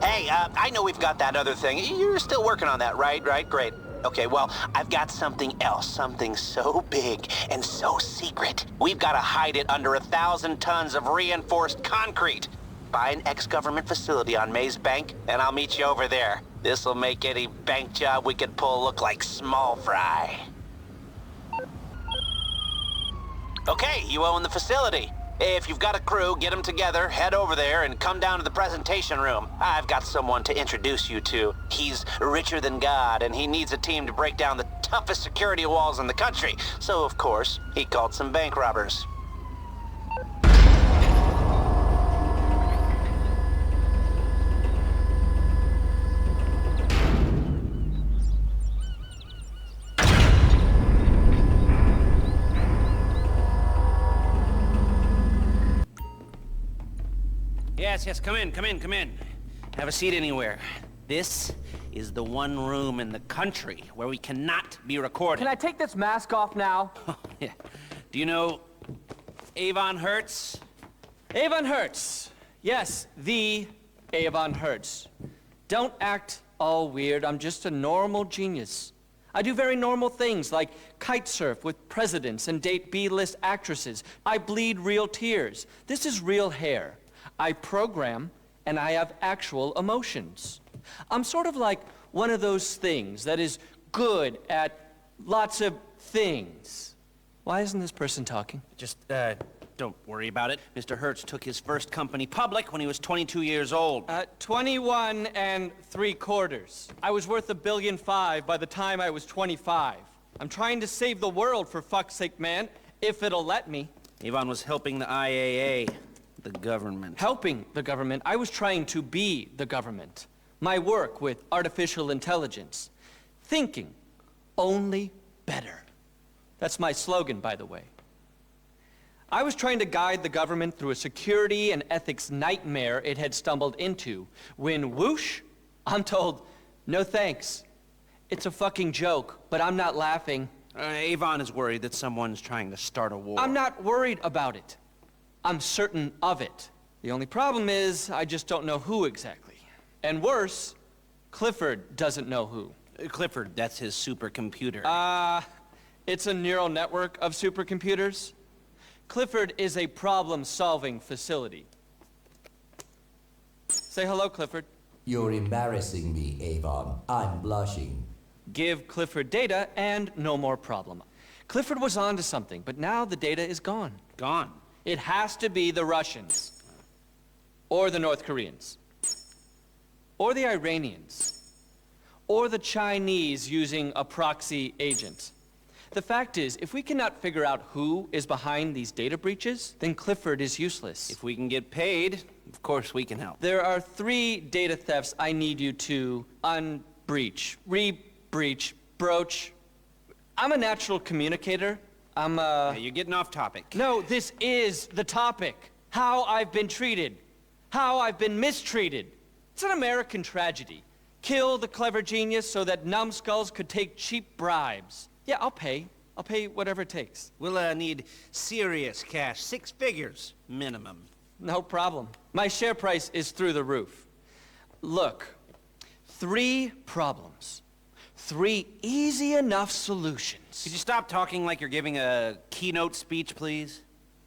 Hey, I know we've got that other thing. You're still working on that, right? Great. Okay, well, I've got something else. Something so big and so secret. We've got to hide it under 1,000 tons of reinforced concrete. Buy an ex-government facility on Maze Bank, and I'll meet you over there. This'll make any bank job we could pull look like small fry. Okay, you own the facility. If you've got a crew, get them together, head over there, and come down to the presentation room. I've got someone to introduce you to. He's richer than God, and he needs a team to break down the toughest security walls in the country. So, of course, he called some bank robbers. Yes, come in. Have a seat anywhere. This is the one room in the country where we cannot be recorded. Can I take this mask off now? Oh, yeah. Do you know Avon Hertz? Avon Hertz. Yes, the Avon Hertz. Don't act all weird. I'm just a normal genius. I do very normal things like kite surf with presidents and date B-list actresses. I bleed real tears. This is real hair. I program, and I have actual emotions. I'm sort of like one of those things that is good at lots of things. Why isn't this person talking? Just, don't worry about it. Mr. Hertz took his first company public when he was 22 years old. 21 3/4. I was worth $1.5 billion by the time I was 25. I'm trying to save the world, for fuck's sake, man, if it'll let me. Avon was helping the IAA. The government. Helping the government. I was trying to be the government. My work with artificial intelligence. Thinking only better. That's my slogan, by the way. I was trying to guide the government through a security and ethics nightmare it had stumbled into when whoosh, I'm told, no thanks. It's a fucking joke, but I'm not laughing. Avon is worried that someone's trying to start a war. I'm not worried about it. I'm certain of it. The only problem is, I just don't know who exactly. And worse, Clifford doesn't know who. Clifford, that's his supercomputer. It's a neural network of supercomputers. Clifford is a problem-solving facility. Say hello, Clifford. You're embarrassing me, Avon. I'm blushing. Give Clifford data and no more problem. Clifford was onto something, but now the data is gone. Gone. It has to be the Russians, or the North Koreans, or the Iranians, or the Chinese using a proxy agent. The fact is, if we cannot figure out who is behind these data breaches, then Clifford is useless. If we can get paid, of course we can help. There are 3 data thefts I need you to unbreach, re-breach, broach. I'm a natural communicator. Hey, you're getting off topic. No, this is the topic. How I've been treated. How I've been mistreated. It's an American tragedy. Kill the clever genius so that numbskulls could take cheap bribes. Yeah, I'll pay. I'll pay whatever it takes. We'll need serious cash, 6 figures minimum. No problem. My share price is through the roof. Look, 3 problems. 3 easy enough solutions. Could you stop talking like you're giving a keynote speech, please?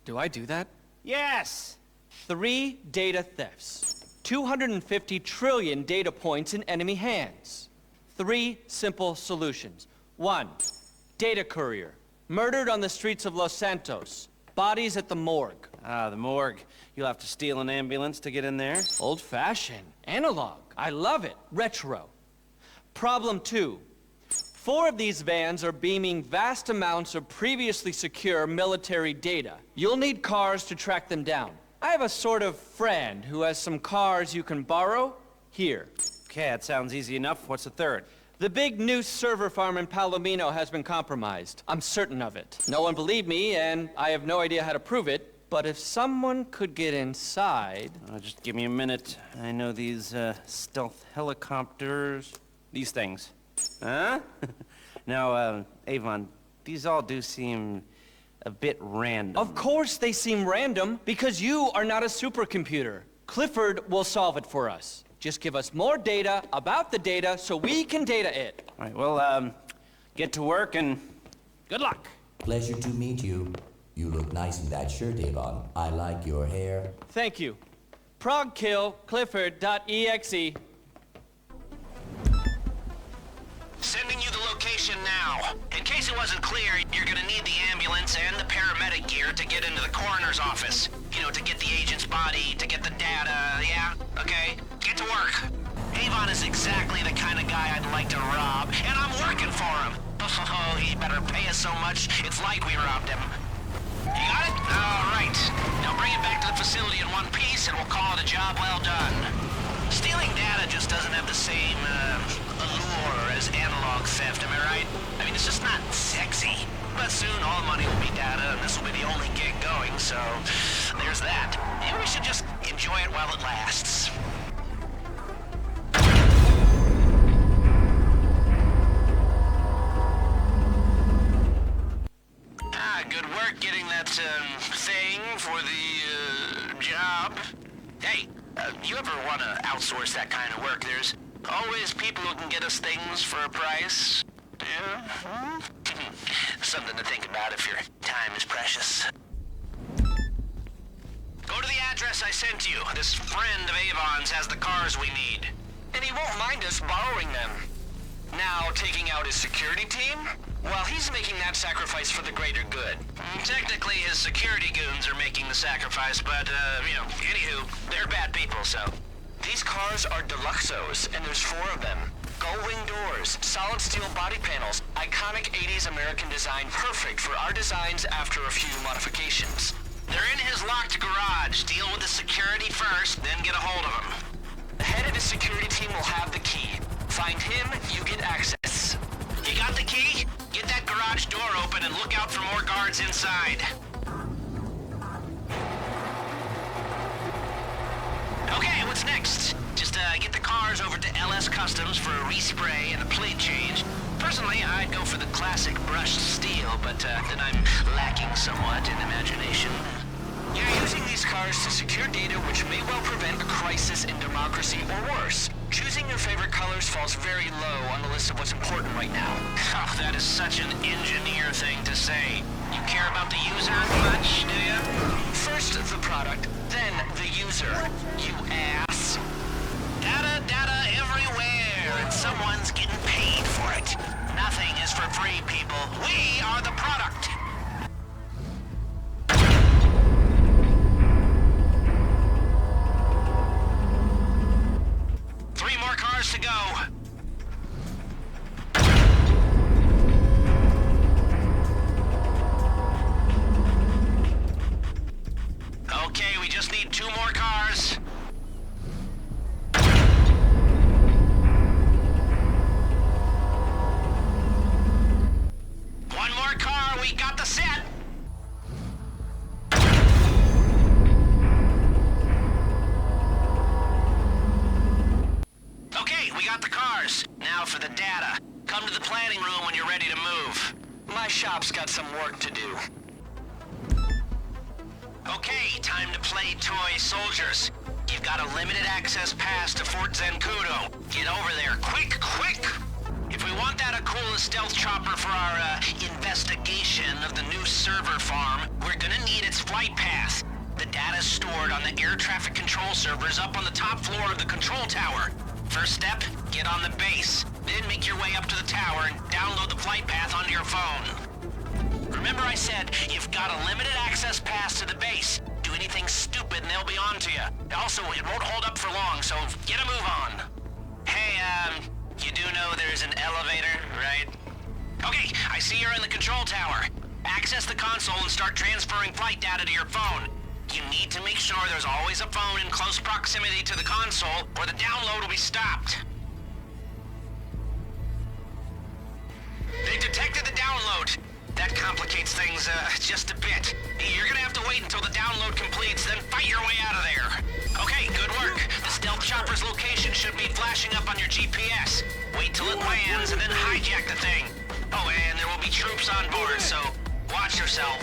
Do I do that? Yes! 3 data thefts. 250 trillion data points in enemy hands. 3 simple solutions. 1, data courier. Murdered on the streets of Los Santos. Bodies at the morgue. Ah, the morgue. You'll have to steal an ambulance to get in there? Old-fashioned. Analog. I love it. Retro. Problem 2. 4 of these vans are beaming vast amounts of previously secure military data. You'll need cars to track them down. I have a sort of friend who has some cars you can borrow. Here. Okay, that sounds easy enough. What's the third? The big new server farm in Palomino has been compromised. I'm certain of it. No one believed me, and I have no idea how to prove it. But if someone could get inside... Just give me a minute. I know these, stealth helicopters. These things. Huh? Now, Avon, these all do seem a bit random. Of course they seem random, because you are not a supercomputer. Clifford will solve it for us. Just give us more data about the data so we can data it. All right, well, get to work and good luck. Pleasure to meet you. You look nice in that shirt, Avon. I like your hair. Thank you. Progkill Clifford.exe. Sending you the location now. In case it wasn't clear, you're gonna need the ambulance and the paramedic gear to get into the coroner's office. You know, to get the agent's body, to get the data, yeah? Okay, get to work. Avon is exactly the kind of guy I'd like to rob, and I'm working for him. Oh, he better pay us so much, it's like we robbed him. You got it? All right. Now bring it back to the facility in one piece, and we'll call it a job well done. Stealing data just doesn't have the same, allure as analog theft, am I right? I mean, it's just not sexy. But soon all money will be data, and this will be the only gig going, so there's that. Maybe we should just enjoy it while it lasts. Good work getting that, thing for the, job. Hey, you ever want to outsource that kind of work? There's always people who can get us things for a price. Yeah? Something to think about if your time is precious. Go to the address I sent you. This friend of Avon's has the cars we need. And he won't mind us borrowing them. Now, taking out his security team? Well, he's making that sacrifice for the greater good. Technically, his security goons are making the sacrifice, but, anywho, they're bad people, so... These cars are Deluxos, and there's 4 of them. Gull-wing doors, solid steel body panels, iconic 80s American design, perfect for our designs after a few modifications. They're in his locked garage. Deal with the security first, then get a hold of him. The head of his security team will have the key. Find him, you get access. You got the key? Get that garage door open and look out for more guards inside. Okay, what's next? Just, get the cars over to LS Customs for a respray and a plate change. Personally, I'd go for the classic brushed steel, but, then I'm lacking somewhat in imagination. You're using these cars to secure data which may well prevent a crisis in democracy or worse. Choosing your favorite colors falls very low on the list of what's important right now. Oh, that is such an engineer thing to say. You care about the user much, do you? First the product, then the user. You ass. Data everywhere, and someone's getting paid for it. Nothing is for free, people. We are the product. To go. Okay, we just need 2 more cars. One more car, we got the set. Now for the data. Come to the planning room when you're ready to move. My shop's got some work to do. Okay, time to play toy soldiers. You've got a limited access pass to Fort Zancudo. Get over there, quick, quick! If we want that Akula stealth chopper for our, investigation of the new server farm, we're gonna need its flight path. The data's stored on the air traffic control servers up on the top floor of the control tower. First step, get on the base. Then make your way up to the tower and download the flight path onto your phone. Remember I said, you've got a limited access pass to the base. Do anything stupid and they'll be on to you. Also, it won't hold up for long, so get a move on. Hey, you do know there's an elevator, right? Okay, I see you're in the control tower. Access the console and start transferring flight data to your phone. You need to make sure there's always a phone in close proximity to the console, or the download will be stopped. They detected the download. That complicates things, just a bit. You're gonna have to wait until the download completes, then fight your way out of there. Okay, good work. The stealth chopper's location should be flashing up on your GPS. Wait till it lands and then hijack the thing. Oh, and there will be troops on board, so watch yourself.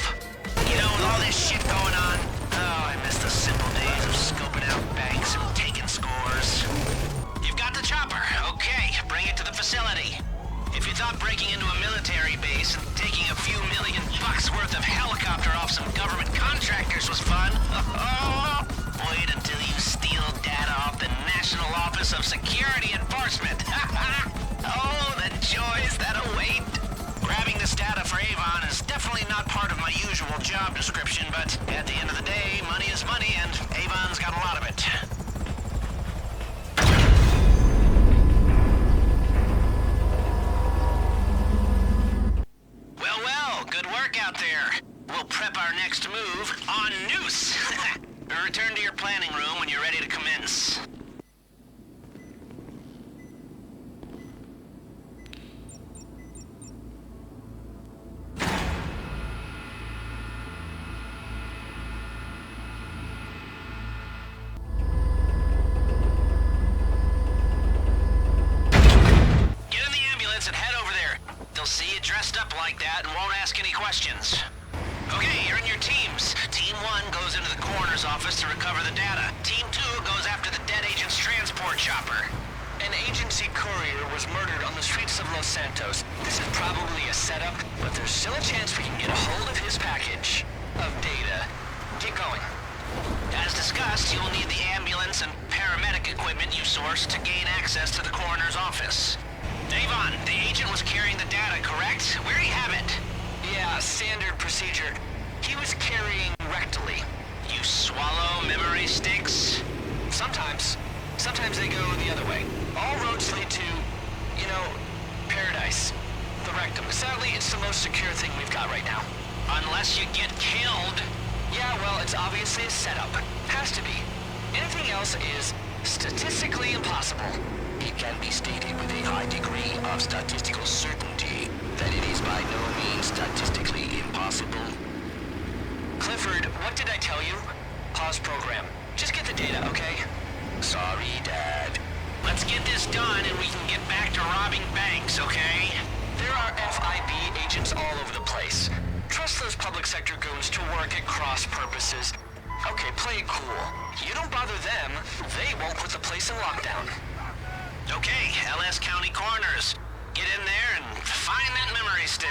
You know, with all this shit going on, oh, I miss the simple days of scoping out banks and taking scores. Office of Security Enforcement. Oh, the joys that await. Grabbing this data for Avon is definitely not part of my usual job description, but at the end of the day, money is money, and Avon's got a lot of it. Well, good work out there. We'll prep our next move on Noose. Return to your planning room when you're ready to commence. Get in the ambulance and head over there. They'll see you dressed up like that and won't ask any questions. Okay, you're in your teams. Team 1 goes into the coroner's office to recover the data. Team 2 goes after the dead agent's transport chopper. An agency courier was murdered on the streets of Los Santos. This is probably a setup, but there's still a chance we can get a hold of his package of data. Keep going. As discussed, you'll need the ambulance and paramedic equipment you sourced to gain access to the coroner's office. Avon, the agent was carrying the data, correct? Where'd he have it? Yeah, standard procedure. He was carrying rectally. You swallow memory sticks? Sometimes. Sometimes they go the other way. All roads lead to, paradise. The rectum. Sadly, it's the most secure thing we've got right now. Unless you get killed. Yeah, well, it's obviously a setup. Has to be. Anything else is statistically impossible. It can be stated with a high degree of statistical certainty that it is by no means statistically impossible. Clifford, what did I tell you? Pause program. Just get the data, okay? Sorry, Dad. Let's get this done and we can get back to robbing banks, okay? There are FIB agents all over the place. Trust those public sector goons to work at cross purposes. Okay, play it cool. You don't bother them, they won't put the place in lockdown. Okay, LS County Coroners. Get in there and find that memory stick.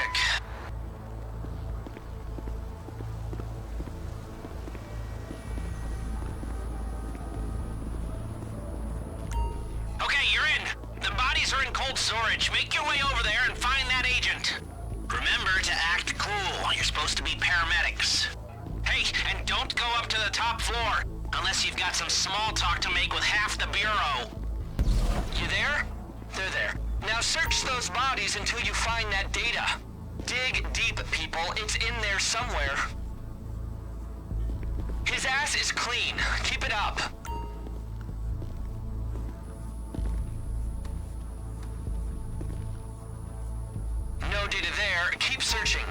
Okay, you're in. The bodies are in cold storage. Make your way over there and find that agent. Remember to act cool. You're supposed to be paramedics. Hey, and don't go up to the top floor, unless you've got some small talk to make with half the bureau. You there? They're there. Now search those bodies until you find that data. Dig deep, people. It's in there somewhere. His ass is clean. Keep it up. No data there. Keep searching.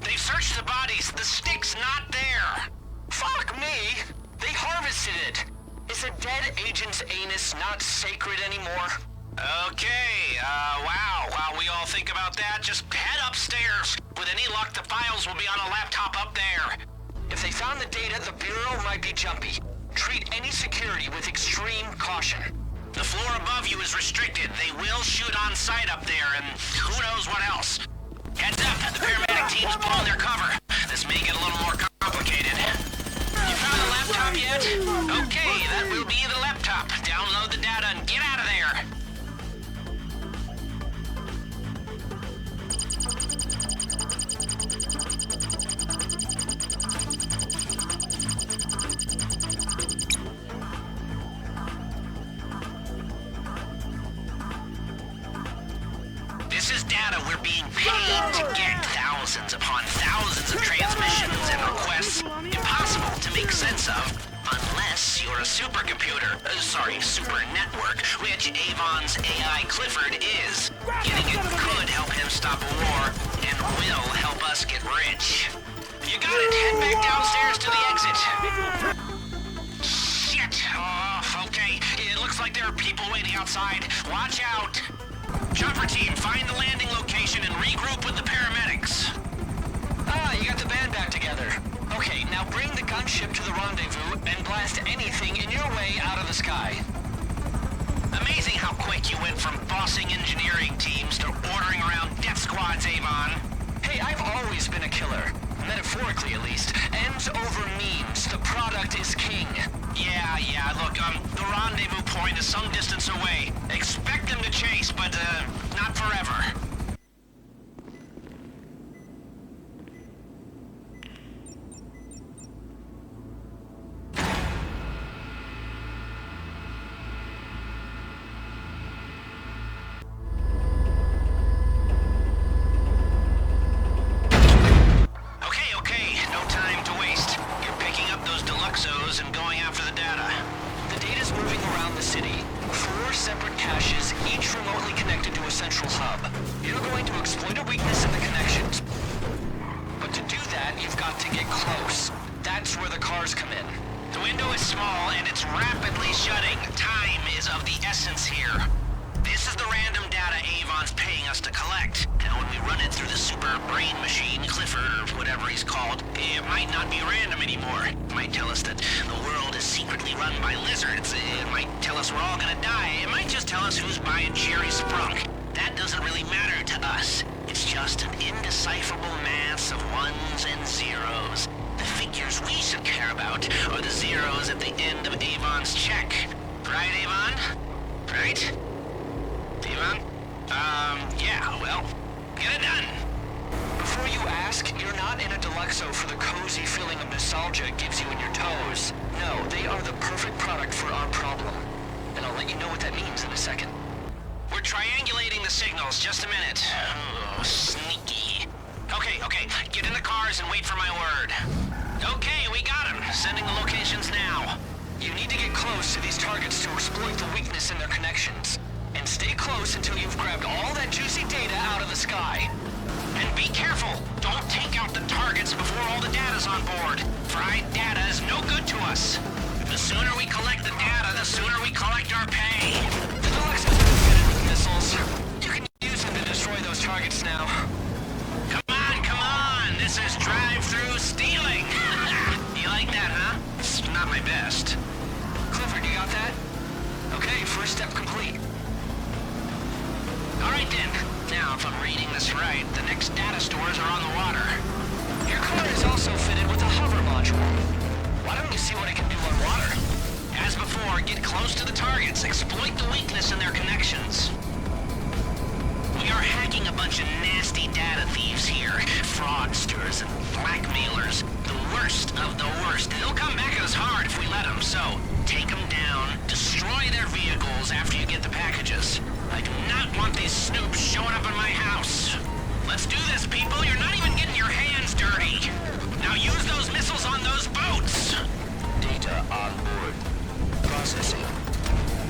They've searched the bodies. The stick's not there. Fuck me! They harvested it! Is a dead agent's anus not sacred anymore? Okay, wow. While we all think about that, just head upstairs. With any luck, the files will be on a laptop up there. If they found the data, the Bureau might be jumpy. Treat any security with extreme caution. The floor above you is restricted. They will shoot on sight up there, and who knows what else. Heads up, the paramedic team's pulling their cover. This may get a little more complicated. You found the laptop yet? Okay, that will be the laptop. Download the data and get out of there. This is data we're being paid to get. Thousands upon thousands of transmissions and requests. Impossible to make sense of. Unless you're a supercomputer. Super network, which Avon's AI Clifford is. Getting it could help him stop a war, and will help us get rich. You got it. Head back downstairs to the exit. Shit. Oh, okay. It looks like there are people waiting outside. Watch out. Chopper team, find the landing location and regroup with the paramedics. Ah, you got the band back together. Okay, now bring the gunship to the rendezvous and blast anything in your way out of the sky. Amazing how quick you went from bossing engineering teams to ordering around death squads, Avon. Hey, I've always been a killer. metaphorically at least, ends over means. The product is king. Yeah, look, the rendezvous point is some distance away. Expect them to chase, but, not forever. Okay, no time to waste. You're picking up those Deluxos and going after the data. The data's moving around the city. 4 separate caches, each remotely connected to a central hub. You're going to exploit a weakness in the connections. But to do that, you've got to get close. That's where the cars come in. The window is small and it's rapidly shutting. Time is of the essence here. This is the random data Avon's paying us to collect. Now when we run it through the super brain machine, Clifford, or whatever he's called, it might not be random anymore. It might tell us that the world is secretly run by lizards. It might tell us we're all gonna die. It might just tell us who's buying Jerry Sprunk. That doesn't really matter to us. It's just an indecipherable mass of ones and zeros. The figures we should care about are the zeros at the end of Avon's check. Right, Avon? Right? Avon? Yeah, well, get it done. Before you ask, you're not in a Deluxo for the cozy feeling of nostalgia it gives you in your toes. No, they are the perfect product for our problem. And I'll let you know what that means in a second. We're triangulating the signals. Just a minute. Oh, sneaky. Okay. Get in the cars and wait for my word. Okay, we got him. Sending the locations now. You need to get close to these targets to exploit the weakness in their connections. And stay close until you've grabbed all that juicy data out of the sky. And be careful. Don't take out the targets before all the data's on board. Fried data is no good to us. The sooner we collect the data, the sooner we collect our pay. The Deluxe has been fitted with missiles. You can use them to destroy those targets now. Come on. This is drive-through stealing. You like that, huh? It's not my best. Clifford, you got that? Okay, first step complete. All right then. Now, if I'm reading this right, the next data stores are on the water. Your car is also fitted with a hover module. Why don't you see what it can do on water? As before, get close to the targets. Exploit the weakness in their connections. We are hacking a bunch of nasty data thieves here. Fraudsters and blackmailers. The worst of the worst. They'll come back at us hard if we let them. So, take them down, destroy their vehicles after you get the packages. I do not want these snoops showing up in my house. Let's do this, people. You're not even getting your hands dirty. Now use those missiles on those boats. Data on board. Processing.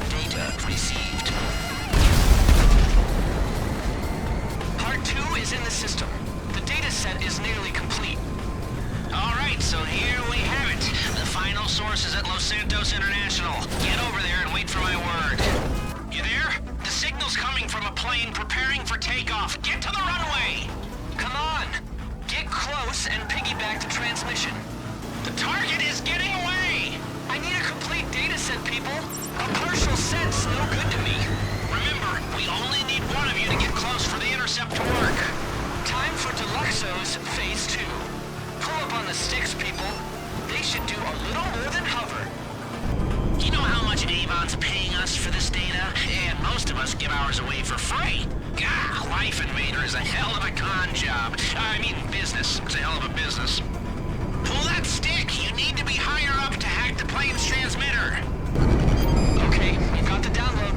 Data received. Part 2 is in the system. The data set is nearly complete. All right, so here we have it. The final source is at Los Santos International. Get over there and wait for my word. You there? The signal's coming from a plane preparing for takeoff. Get to the runway! Come on! Get close and piggyback the transmission. The target is getting away! I need a complete data set, people. A partial set's no good to me. Remember, we only need one of you to get close for the intercept to work. Time for Deluxo's Phase 2. Pull up on the sticks, people. They should do a little more than hover. You know how much Avon's paying us for this data? And most of us give ours away for free. Gah, Life Invader is a hell of a con job. I mean, business. It's a hell of a business. Pull that stick! You need to be higher up to hack the plane's transmitter. Okay, you got the download.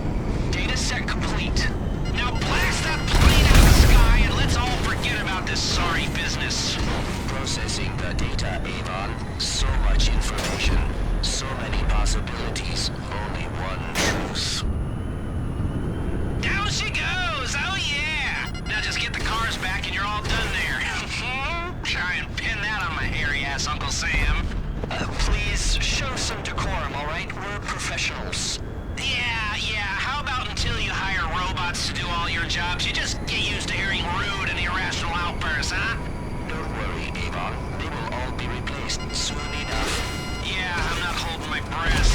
Data set complete. Now blast that plane out of the sky and let's all forget about this sorry business. Processing the data, Avon. So much information. So many possibilities. Only one truth. Down she goes! Oh yeah! Now just get the cars back and you're all done there. Try and pin that on my hairy ass Uncle Sam. Please show some decorum, all right? We're professionals. Yeah. How about until you hire robots to do all your jobs, you just get used to hearing rude and irrational outbursts, huh? Don't worry, Avon. They will all be replaced soon enough. Yeah, I'm not holding my breath.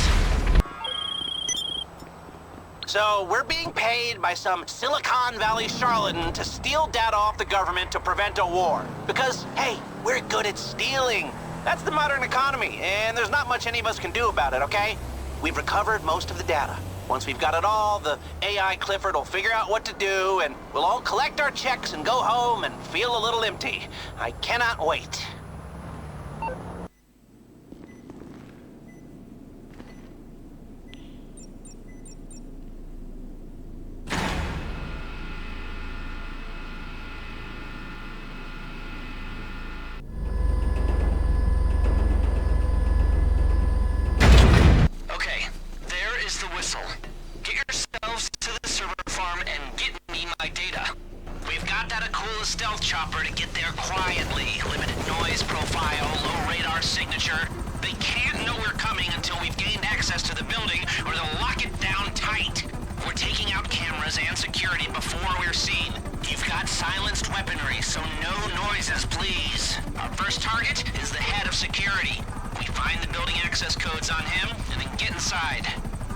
So we're being paid by some Silicon Valley charlatan to steal data off the government to prevent a war. Because, hey, we're good at stealing. That's the modern economy, and there's not much any of us can do about it, okay? We've recovered most of the data. Once we've got it all, the AI Clifford will figure out what to do, and we'll all collect our checks and go home and feel a little empty. I cannot wait. Stealth chopper to get there quietly. Limited noise profile, low radar signature. They can't know we're coming until we've gained access to the building, or they'll lock it down tight. We're taking out cameras and security before we're seen. You've got silenced weaponry, so no noises, please. Our first target is the head of security. We find the building access codes on him, and then get inside.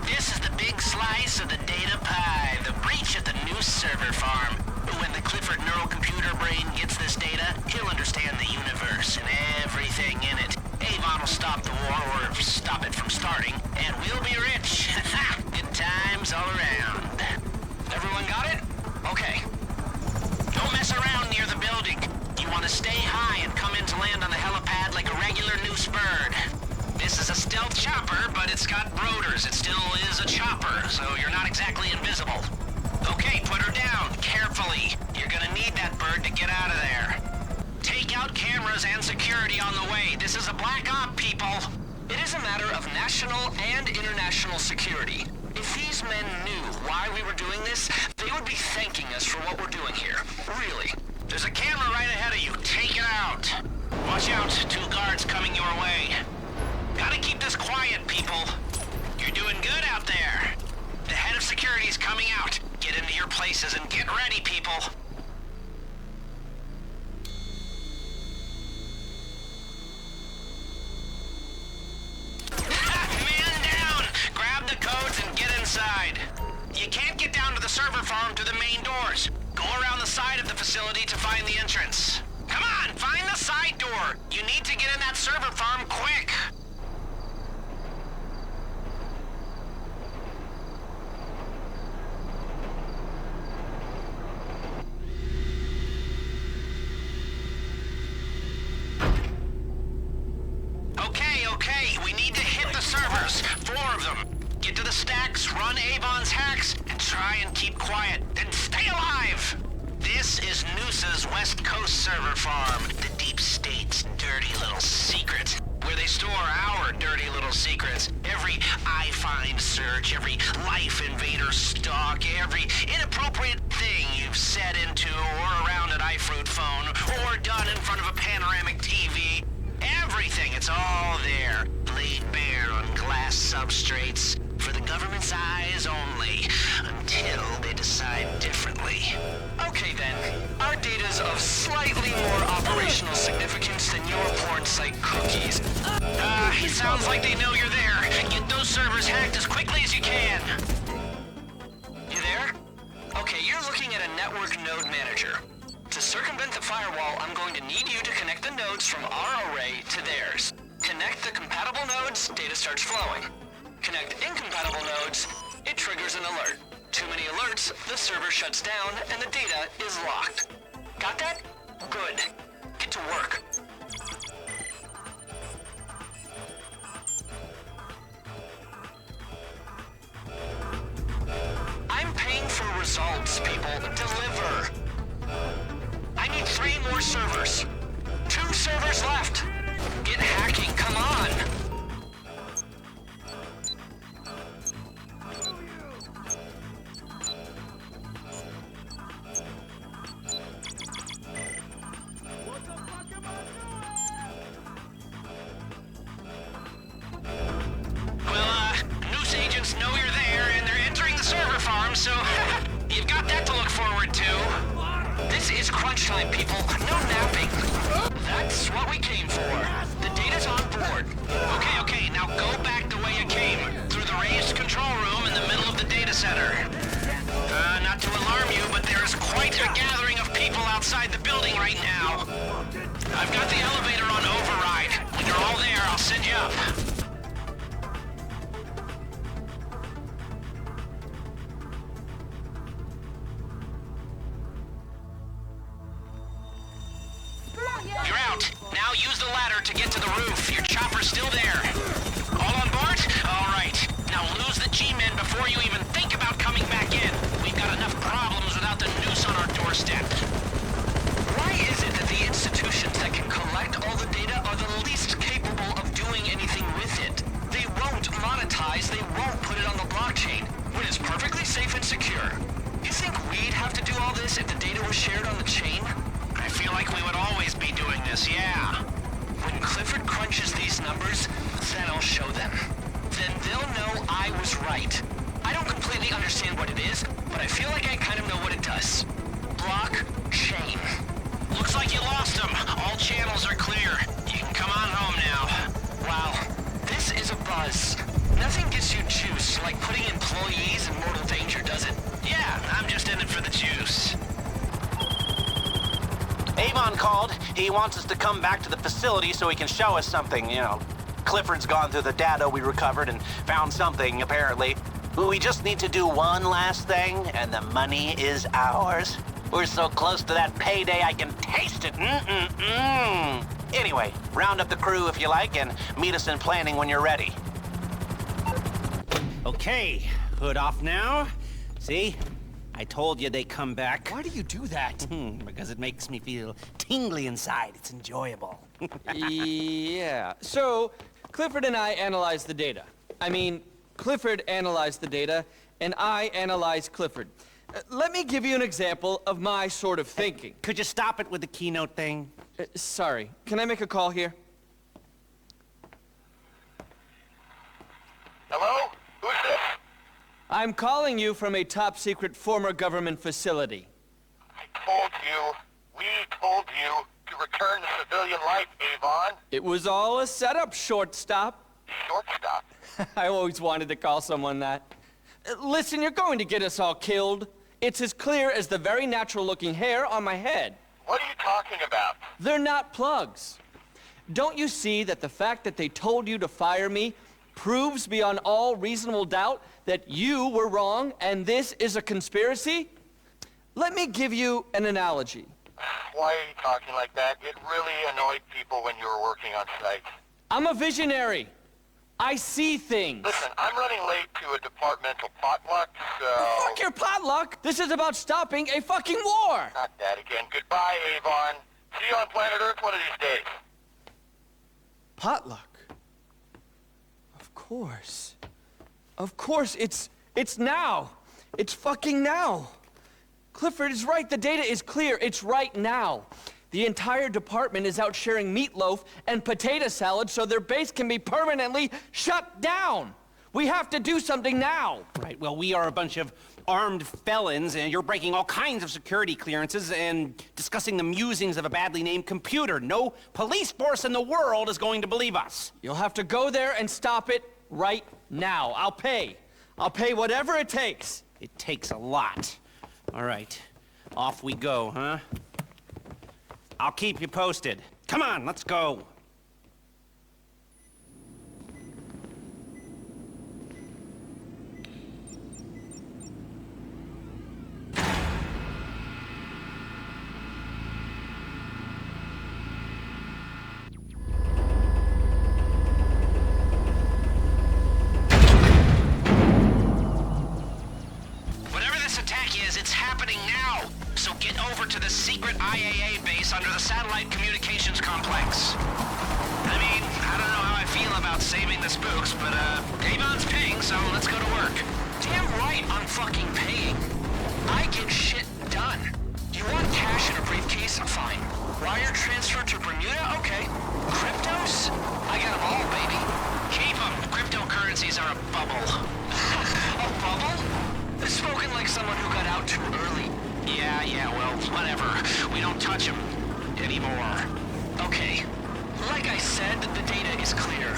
This is the big slice of the data pie, the breach at the new server farm. When the Clifford neural computer brain gets this data, he'll understand the universe and everything in it. Avon will stop the war, or stop it from starting, and we'll be rich. Good times all around. Everyone got it? Okay. Don't mess around near the building. You want to stay high and come in to land on the helipad like a regular noose bird. This is a stealth chopper, but it's got rotors. It still is a chopper, so you're not exactly invisible. Okay, put her down, carefully. You're gonna need that bird to get out of there. Take out cameras and security on the way. This is a black op, people. It is a matter of national and international security. If these men knew why we were doing this, they would be thanking us for what we're doing here. Really. There's a camera right ahead of you. Take it out. Watch out, 2 guards coming your way. Gotta keep this quiet, people. You're doing good out there. The head of security is coming out. Get into your places and get ready, people. Man down! Grab the codes and get inside. You can't get down to the server farm through the main doors. Go around the side of the facility to find the entrance. Come on, find the side door. You need to get in that server farm quick. Okay, we need to hit the servers. 4 of them. Get to the stacks, run Avon's hacks, and try and keep quiet. Then stay alive! This is Noosa's West Coast server farm. The Deep State's dirty little secret. Where they store our dirty little secrets. Every I-find search, every life invader stalk, every inappropriate thing you've said into or around an iFruit phone, or done in front of a panoramic TV. Everything, it's all there, laid bare on glass substrates, for the government's eyes only, until they decide differently. Okay then, our data's of slightly more operational significance than your porn site cookies. It sounds like they know you're there. Get those servers hacked as quickly as you can. You there? Okay, you're looking at a network node manager. To circumvent the firewall, I'm going to need you to connect the nodes from our array to theirs. Connect the compatible nodes, data starts flowing. Connect incompatible nodes, it triggers an alert. Too many alerts, the server shuts down and the data is locked. Got that? Good. Get to work. I'm paying for results, people. Deliver. I need 3 more servers. 2 servers left. Get hacking, come on. Noose agents know you're there, and they're entering the server farm, so you've got that to look forward to. This is crunch time, people. No napping. That's what we came for. The data's on board. Okay, now go back the way you came, through the raised control room in the middle of the data center. to the roof. Your chopper's still there. All on board? All right. Now lose the G-men before you even think about coming back in. We've got enough problems without the noose on our doorstep. Why is it that the institutions that can collect all the data are the least capable of doing anything with it? They won't monetize, they won't put it on the blockchain, when it's perfectly safe and secure. You think we'd have to do all this if the data was shared on the chain? I feel like we would always be doing this, yeah. When Clifford crunches these numbers, then I'll show them. Then they'll know I was right. I don't completely understand what it is, but I feel like I kind of know what it does. Blockchain. Looks like you lost them. All channels are clear. You can come on home now. Wow, this is a buzz. Nothing gets you juice like putting employees in mortal danger, does it? Yeah, I'm just in it for the juice. Avon called. He wants us to come back to the facility so he can show us something, you know. Clifford's gone through the data we recovered and found something, apparently. We just need to do one last thing, and the money is ours. We're so close to that payday I can taste it. Anyway, round up the crew if you like, and meet us in planning when you're ready. Okay, hood off now. See? I told you they come back. Why do you do that? Because it makes me feel tingly inside. It's enjoyable. Yeah. So, Clifford and I analyzed the data. I mean, Clifford analyzed the data, and I analyzed Clifford. Let me give you an example of my sort of thinking. Could you stop it with the keynote thing? Sorry, can I make a call here? Hello? Who's this? I'm calling you from a top-secret former government facility. We told you to return to civilian life, Avon. It was all a setup, shortstop. Shortstop. I always wanted to call someone that. Listen, you're going to get us all killed. It's as clear as the very natural-looking hair on my head. What are you talking about? They're not plugs. Don't you see that the fact that they told you to fire me proves beyond all reasonable doubt that you were wrong and this is a conspiracy? Let me give you an analogy. Why are you talking like that? It really annoyed people when you were working on site. I'm a visionary. I see things. Listen, I'm running late to a departmental potluck, so... Fuck your potluck! This is about stopping a fucking war! Not that again. Goodbye, Avon. See you on planet Earth one of these days. Potluck? Of course. Of course, it's now. It's fucking now. Clifford is right, the data is clear, it's right now. The entire department is out sharing meatloaf and potato salad so their base can be permanently shut down. We have to do something now. Right, well, we are a bunch of armed felons, and you're breaking all kinds of security clearances and discussing the musings of a badly named computer. No police force in the world is going to believe us. You'll have to go there and stop it right now. I'll pay. I'll pay whatever it takes. It takes a lot. All right, off we go, huh? I'll keep you posted. Come on, let's go. Whatever this attack is, it's happening now. So get over to the secret IAA base under the satellite communications complex. I mean, I don't know how I feel about saving the spooks, but Avon's paying, so let's go to work. Damn right I'm fucking paying. I get shit done. You want cash in a briefcase? Fine. Wire transfer to Bermuda? Okay. Cryptos? I got them all, baby. Keep them. Cryptocurrencies are a bubble. A bubble? Spoken like someone who got out too early. Yeah, well, whatever. We don't touch them anymore. Okay. Like I said, the data is clear.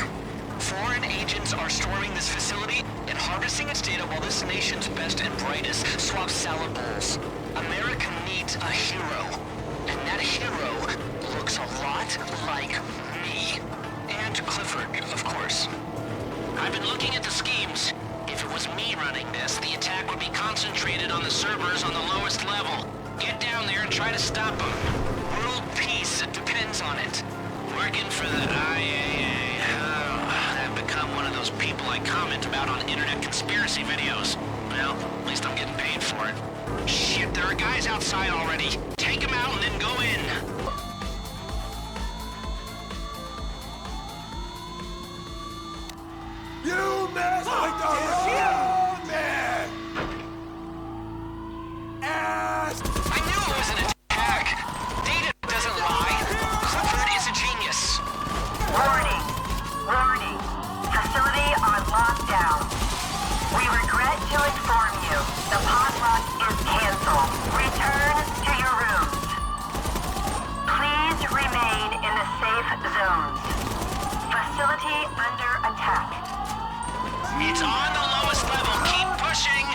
Foreign agents are storming this facility and harvesting its data while this nation's best and brightest swap salad bowls. America needs a hero. And that hero looks a lot like me. And Clifford, of course. I've been looking at the schemes. If it was me running this, the attack would be concentrated on the servers on the lowest level. Get down there and try to stop them. World peace depends on it. Working for the conspiracy videos. Well, at least I'm getting paid for it. Shit, there are guys outside already. Take them out and then go in. You mess with the wrong man! Ass! I knew it was an attack. Data doesn't lie. Clifford is a genius. Warning. Warning. Facility on lockdown. We regret to inform you the potluck is canceled. Return to your rooms. Please remain in the safe zones. Facility under attack. It's on the lowest level. Keep pushing.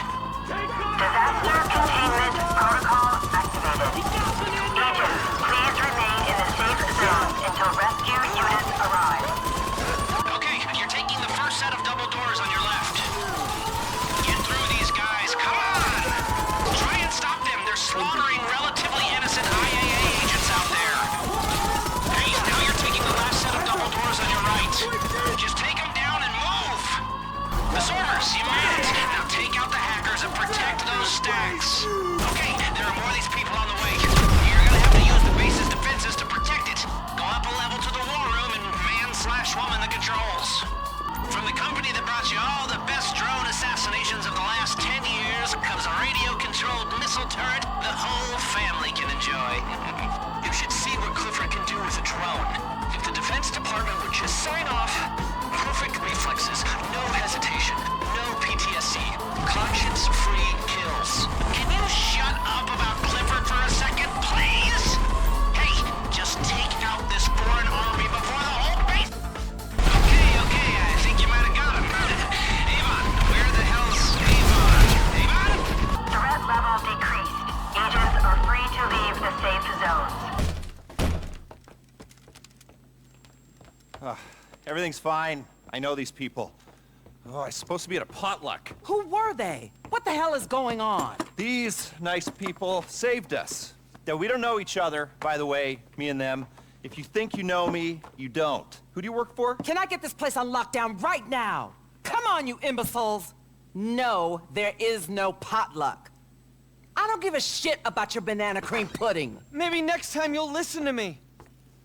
Disaster containment protocol activated. Agents, please remain in the safe zones until rescue units arrive. Okay, you're taking the first set of double doors on your left. Get through these guys. Come on! Try and stop them. They're slaughtering relatively innocent IAA agents out there. Hey, now you're taking the last set of double doors on your right. Just take them down and move. Disorders, you made it. Now take out the hackers and protect those stacks. Okay, there are more of these people on the way. You're gonna have to use the base's defenses to protect it. Go up a level to the war room and man/woman the controls. From the company that brought you all the best drone assassinations of the last 10 years comes a radio-controlled missile turret the whole family can enjoy. You should see what Clifford can do with a drone. If the Defense Department would just sign off, perfect reflexes, no hesitation, no PTSD, conscience-free kills. Can you shut up about Clifford for a second, please? Hey, just take out this foreign army before the whole base... Okay, I think you might have got him. Avon, where the hell's Avon? Avon? Threat level decreased. Agents are free to leave the safe zones. Everything's fine. I know these people. Oh, I'm supposed to be at a potluck. Who were they? What the hell is going on? These nice people saved us. Now, we don't know each other, by the way, me and them. If you think you know me, you don't. Who do you work for? Can I get this place on lockdown right now? Come on, you imbeciles! No, there is no potluck. I don't give a shit about your banana cream pudding. Maybe next time you'll listen to me.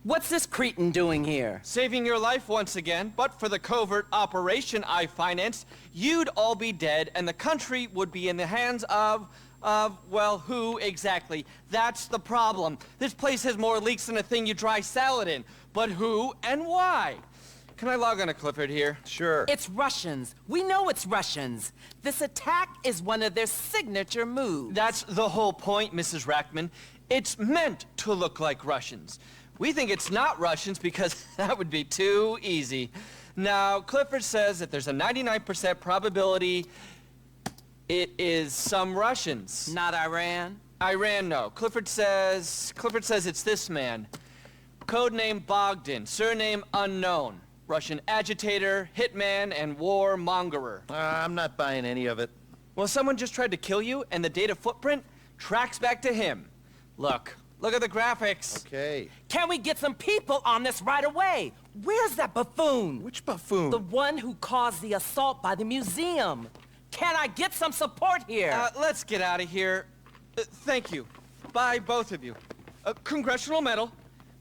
What's this cretin doing here? Saving your life once again, but for the covert operation I financed, you'd all be dead and the country would be in the hands of, well, who exactly? That's the problem. This place has more leaks than a thing you dry salad in. But who and why? Can I log on to Clifford here? Sure. It's Russians. We know it's Russians. This attack is one of their signature moves. That's the whole point, Mrs. Rackman. It's meant to look like Russians. We think it's not Russians because that would be too easy. Now, Clifford says that there's a 99% probability it is some Russians. Not Iran? Iran, no. Clifford says it's this man. Codename Bodgan, surname unknown. Russian agitator, hitman, and warmongerer. I'm not buying any of it. Well, someone just tried to kill you, and the data footprint tracks back to him. Look at the graphics. Okay. Can we get some people on this right away? Where's that buffoon? Which buffoon? The one who caused the assault by the museum. Can I get some support here? Let's get out of here. Thank you. Bye, both of you. Congressional medal.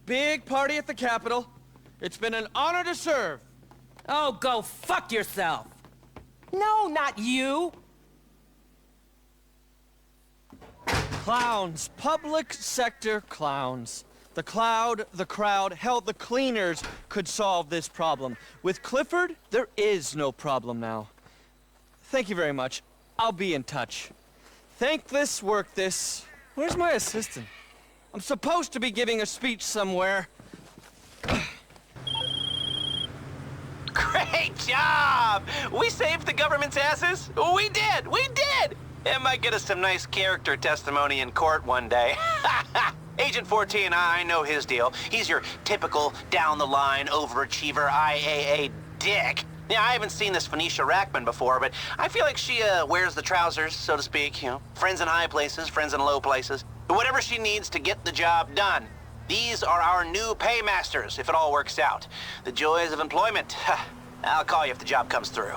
Big party at the Capitol. It's been an honor to serve. Oh, go fuck yourself. No, not you. Clowns. Public sector clowns. The crowd, hell, the cleaners could solve this problem. With Clifford, there is no problem now. Thank you very much. I'll be in touch. Thankless work this. Where's my assistant? I'm supposed to be giving a speech somewhere. Great job! We saved the government's asses. We did! It might get us some nice character testimony in court one day. Agent 14, I know his deal. He's your typical down-the-line overachiever IAA dick. Yeah, I haven't seen this Phoenicia Rackman before, but I feel like she wears the trousers, so to speak. You know, friends in high places, friends in low places. Whatever she needs to get the job done. These are our new paymasters, if it all works out. The joys of employment. I'll call you if the job comes through.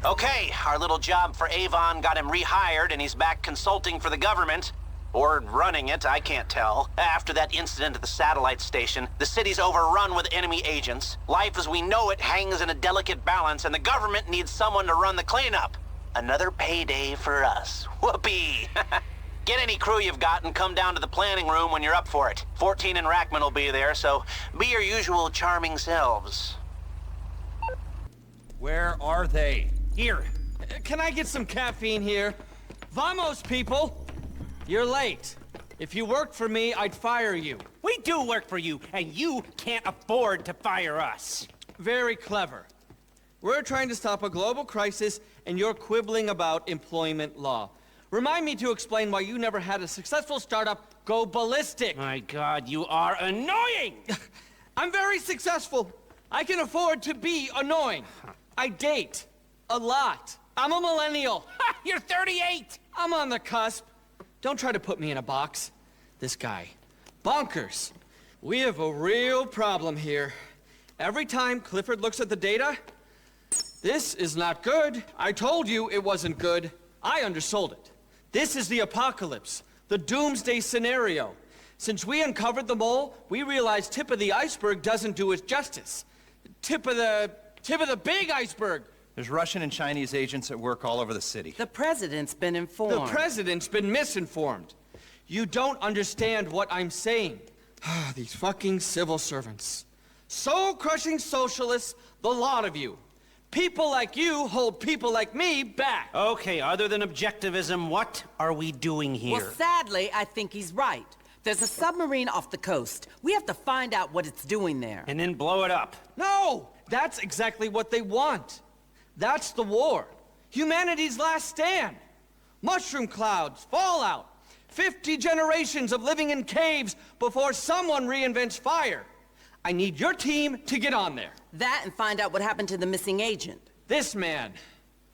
Okay, our little job for Avon got him rehired and he's back consulting for the government. Or running it, I can't tell. After that incident at the satellite station, the city's overrun with enemy agents. Life as we know it hangs in a delicate balance, and the government needs someone to run the cleanup. Another payday for us. Whoopee! Get any crew you've got and come down to the planning room when you're up for it. 14 and Rackman will be there, so be your usual charming selves. Where are they? Here. Can I get some caffeine here? Vamos, people! You're late. If you worked for me, I'd fire you. We do work for you, and you can't afford to fire us. Very clever. We're trying to stop a global crisis, and you're quibbling about employment law. Remind me to explain why you never had a successful startup go ballistic. My God, you are annoying! I'm very successful. I can afford to be annoying. I date. A lot. I'm a millennial. You're 38! I'm on the cusp. Don't try to put me in a box. This guy. Bonkers. We have a real problem here. Every time Clifford looks at the data, this is not good. I told you it wasn't good. I undersold it. This is the apocalypse. The Doomsday Scenario. Since we uncovered the mole, we realized tip of the iceberg doesn't do it justice. Tip of the big iceberg. There's Russian and Chinese agents at work all over the city. The president's been informed. The president's been misinformed. You don't understand what I'm saying. These fucking civil servants. Soul-crushing socialists, the lot of you. People like you hold people like me back. Okay, other than objectivism, what are we doing here? Well, sadly, I think he's right. There's a submarine off the coast. We have to find out what it's doing there. And then blow it up. No! That's exactly what they want. That's the war. Humanity's last stand. Mushroom clouds, fallout. 50 generations of living in caves before someone reinvents fire. I need your team to get on there. That and find out what happened to the missing agent. This man.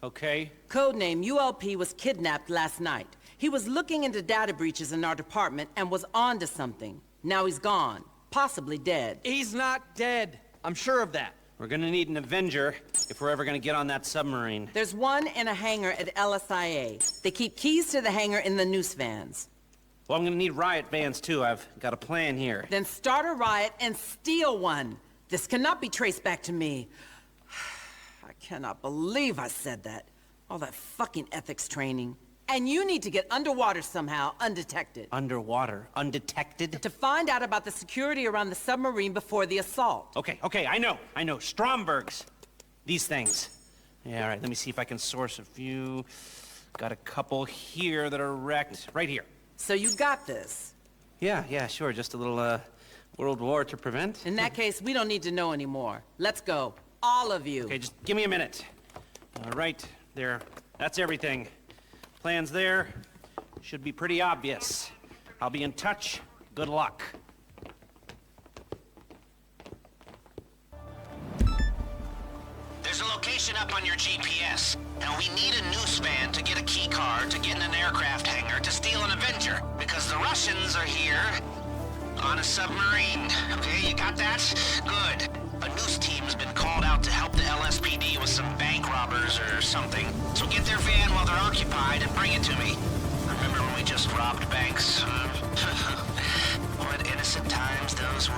Okay. Codename ULP was kidnapped last night. He was looking into data breaches in our department and was onto something. Now he's gone. Possibly dead. He's not dead. I'm sure of that. We're gonna need an Avenger if we're ever gonna get on that submarine. There's one in a hangar at LSIA. They keep keys to the hangar in the noose vans. Well, I'm gonna need riot vans too. I've got a plan here. Then start a riot and steal one. This cannot be traced back to me. I cannot believe I said that. All that fucking ethics training. And you need to get underwater somehow, undetected. Underwater? Undetected? To find out about the security around the submarine before the assault. Okay, I know. Stromberg's. These things. Yeah, all right, let me see if I can source a few. Got a couple here that are wrecked. Right here. So you got this? Yeah, sure. Just a little, World War to prevent. In that case, we don't need to know anymore. Let's go. All of you. Okay, just give me a minute. All right, there. That's everything. Plans there. Should be pretty obvious. I'll be in touch. Good luck. There's a location up on your GPS. Now we need a noose van to get a key card to get in an aircraft hangar to steal an Avenger. Because the Russians are here on a submarine. Okay, you got that? Good. A noose team's been called out to help the LSPD with some bank robbers or something. So get their van while they're occupied and bring it to me. Remember when we just robbed banks? What innocent times those were.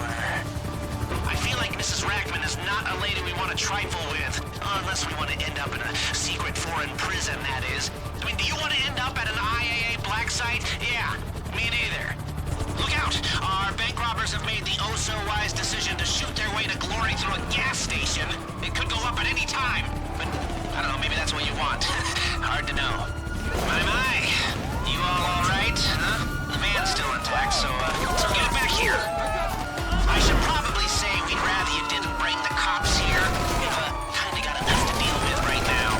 I feel like Mrs. Rackman is not a lady we want to trifle with. Unless we want to end up in a secret foreign prison, that is. I mean, do you want to end up at an IAA black site? Yeah, me neither. Look out! Our bank robbers have made the oh-so-wise decision to shoot their way to glory through a gas station. It could go up at any time. But, I don't know, maybe that's what you want. Hard to know. My. You all right? Huh? The van's still intact, so get it back here. I should probably say we'd rather you didn't bring the cops here. We've kinda got enough to deal with right now.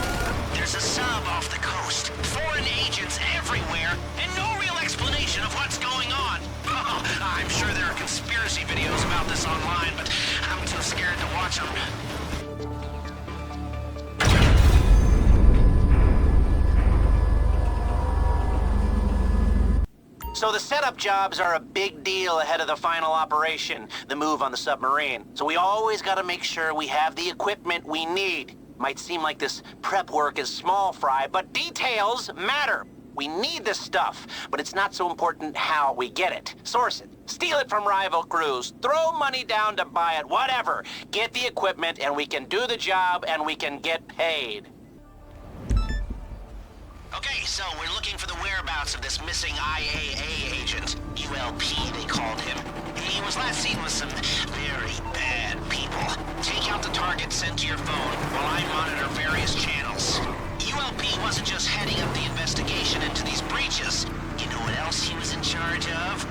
There's a sub off the coast. Foreign agents everywhere, and no real explanation of what's going on. I'm sure there are conspiracy videos about this online, but I'm too scared to watch them. So the setup jobs are a big deal ahead of the final operation, the move on the submarine. So we always gotta make sure we have the equipment we need. Might seem like this prep work is small fry, but details matter. We need this stuff, but it's not so important how we get it. Source it, steal it from rival crews, throw money down to buy it, whatever. Get the equipment and we can do the job and we can get paid. Okay, so we're looking for the whereabouts of this missing IAA agent. ULP, they called him. He was last seen with some very bad people. Take out the target sent to your phone while I monitor various channels. ULP wasn't just heading up the investigation into these breaches. You know what else he was in charge of?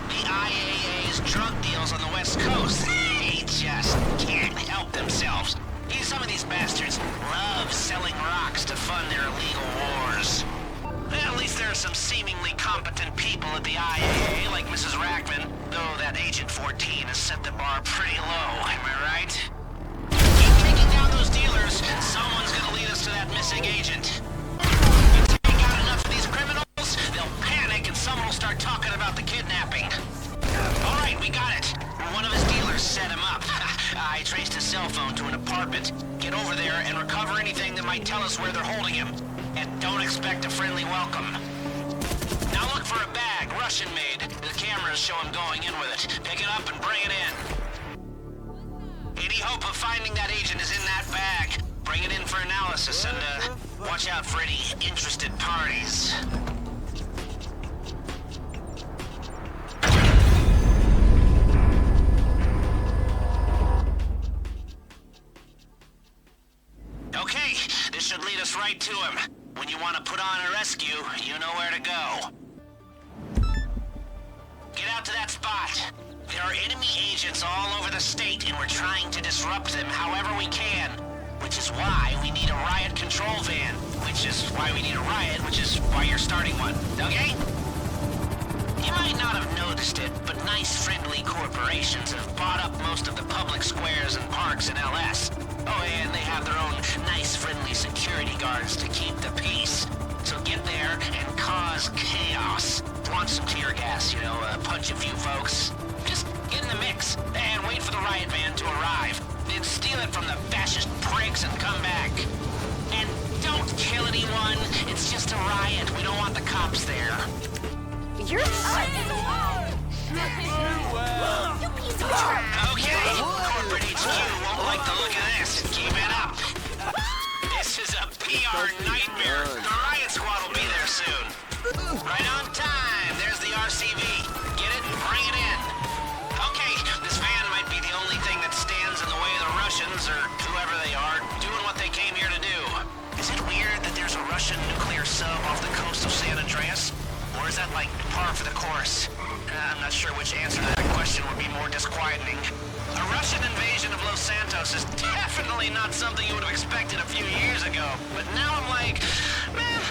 The IAA's drug deals on the West Coast. They just can't help themselves. Some of these bastards love selling rocks to fund their illegal wars. Well, at least there are some seemingly competent people at the IAA, like Mrs. Rackman, though that Agent 14 has set the bar pretty low, am I right? Keep taking down those dealers, and someone's gonna lead us to that missing agent. You take out enough of these criminals, they'll panic and someone will start talking about the kidnapping. All right, we got it. One of his dealers set him up. I traced his cell phone to an apartment. Get over there and recover anything that might tell us where they're holding him. And don't expect a friendly welcome. Now look for a bag, Russian-made. The cameras show him going in with it. Pick it up and bring it in. Any hope of finding that agent is in that bag. Bring it in for analysis and watch out for any interested parties. Okay, this should lead us right to him. When you want to put on a rescue, you know where to go. Get out to that spot. There are enemy agents all over the state, and we're trying to disrupt them however we can. Which is why we need a riot control van. Which is why we need a riot, which is why you're starting one. Okay? You might not have noticed it, but nice, friendly corporations have bought up most of the public squares and parks in LS. Oh, and they have their own nice, friendly security guards to keep the peace. So get there and cause chaos. Launch some tear gas, punch a few folks. Just get in the mix and wait for the riot van to arrive. Then steal it from the fascist pricks and come back. And don't kill anyone. It's just a riot. We don't want the cops there. You're Okay, corporate HQ won't like the look of this. Keep it up. This is a PR nightmare. The riot squad will be there soon. Right on time. There's the RCV. Get it and bring it in. Okay, this van might be the only thing that stands in the way of the Russians, or whoever they are, doing what they came here to do. Is it weird that there's a Russian nuclear sub off the coast of San Andreas? Or is that like par for the course? I'm not sure which answer to that question would be more disquieting. A Russian invasion of Los Santos is definitely not something you would have expected a few years ago. But now I'm like, meh.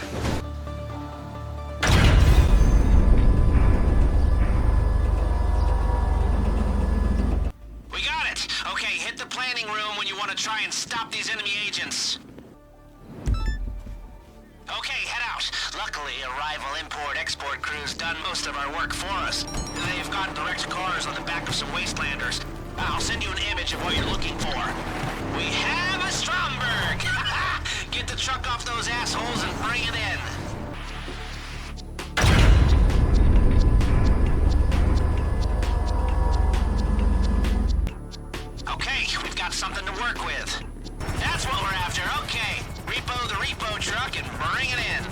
We got it! Okay, hit the planning room when you want to try and stop these enemy agents. Okay, head out. Luckily, a rival import-export crew's done most of our work for us. They've got direct cars on the back of some wastelanders. I'll send you an image of what you're looking for. We have a Stromberg! Get the truck off those assholes and bring it in. Okay, we've got something to work with. That's what we're after, okay. Repo the repo truck and bring it in.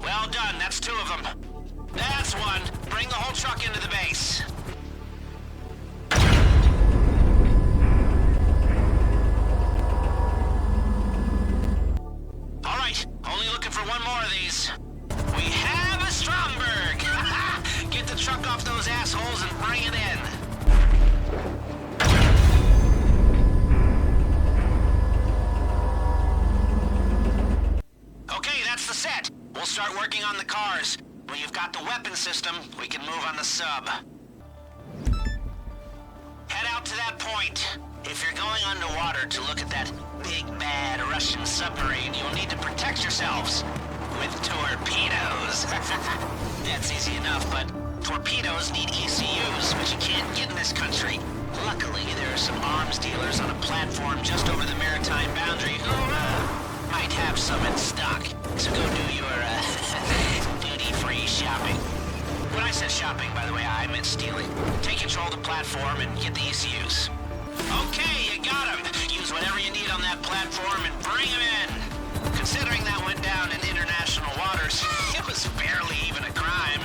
Well done, that's two of them. That's one. Bring the whole truck into the base. All right, only looking for one more of these. We have a Stromberg! Get the truck off those assholes and bring it in. Okay, that's the set. We'll start working on the cars. When you've got the weapon system, we can move on the sub. Head out to that point. If you're going underwater to look at that big bad Russian submarine, you'll need to protect yourselves with torpedoes. That's easy enough, but Torpedoes need ECUs, which you can't get in this country. Luckily, there are some arms dealers on a platform just over the maritime boundary who, might have some in stock. So go do your, duty-free shopping. When I said shopping, by the way, I meant stealing. Take control of the platform and get the ECUs. Okay, you got them. Use whatever you need on that platform and bring them in. Considering that went down in international waters, it was barely even a crime.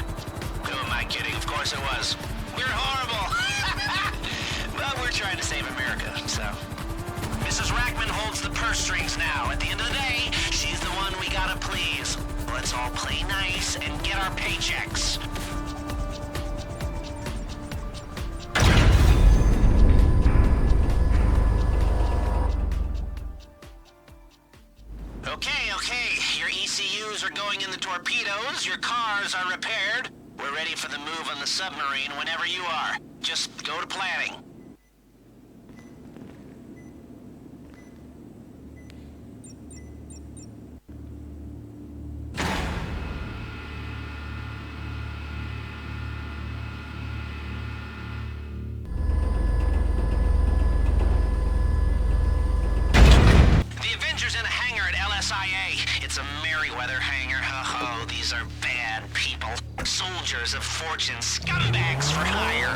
Who am I kidding? Of course it was. We're horrible. Well, we're trying to save America, so. Mrs. Rackman holds the purse strings now. At the end of the day, she's the one we gotta please. Let's all play nice and get our paychecks. Okay. Your ECUs are going in the torpedoes, your cars are repaired. We're ready for the move on the submarine whenever you are. Just go to planning. It's a Merryweather hangar. Ho-ho, these are bad people. Soldiers of fortune, scumbags for hire.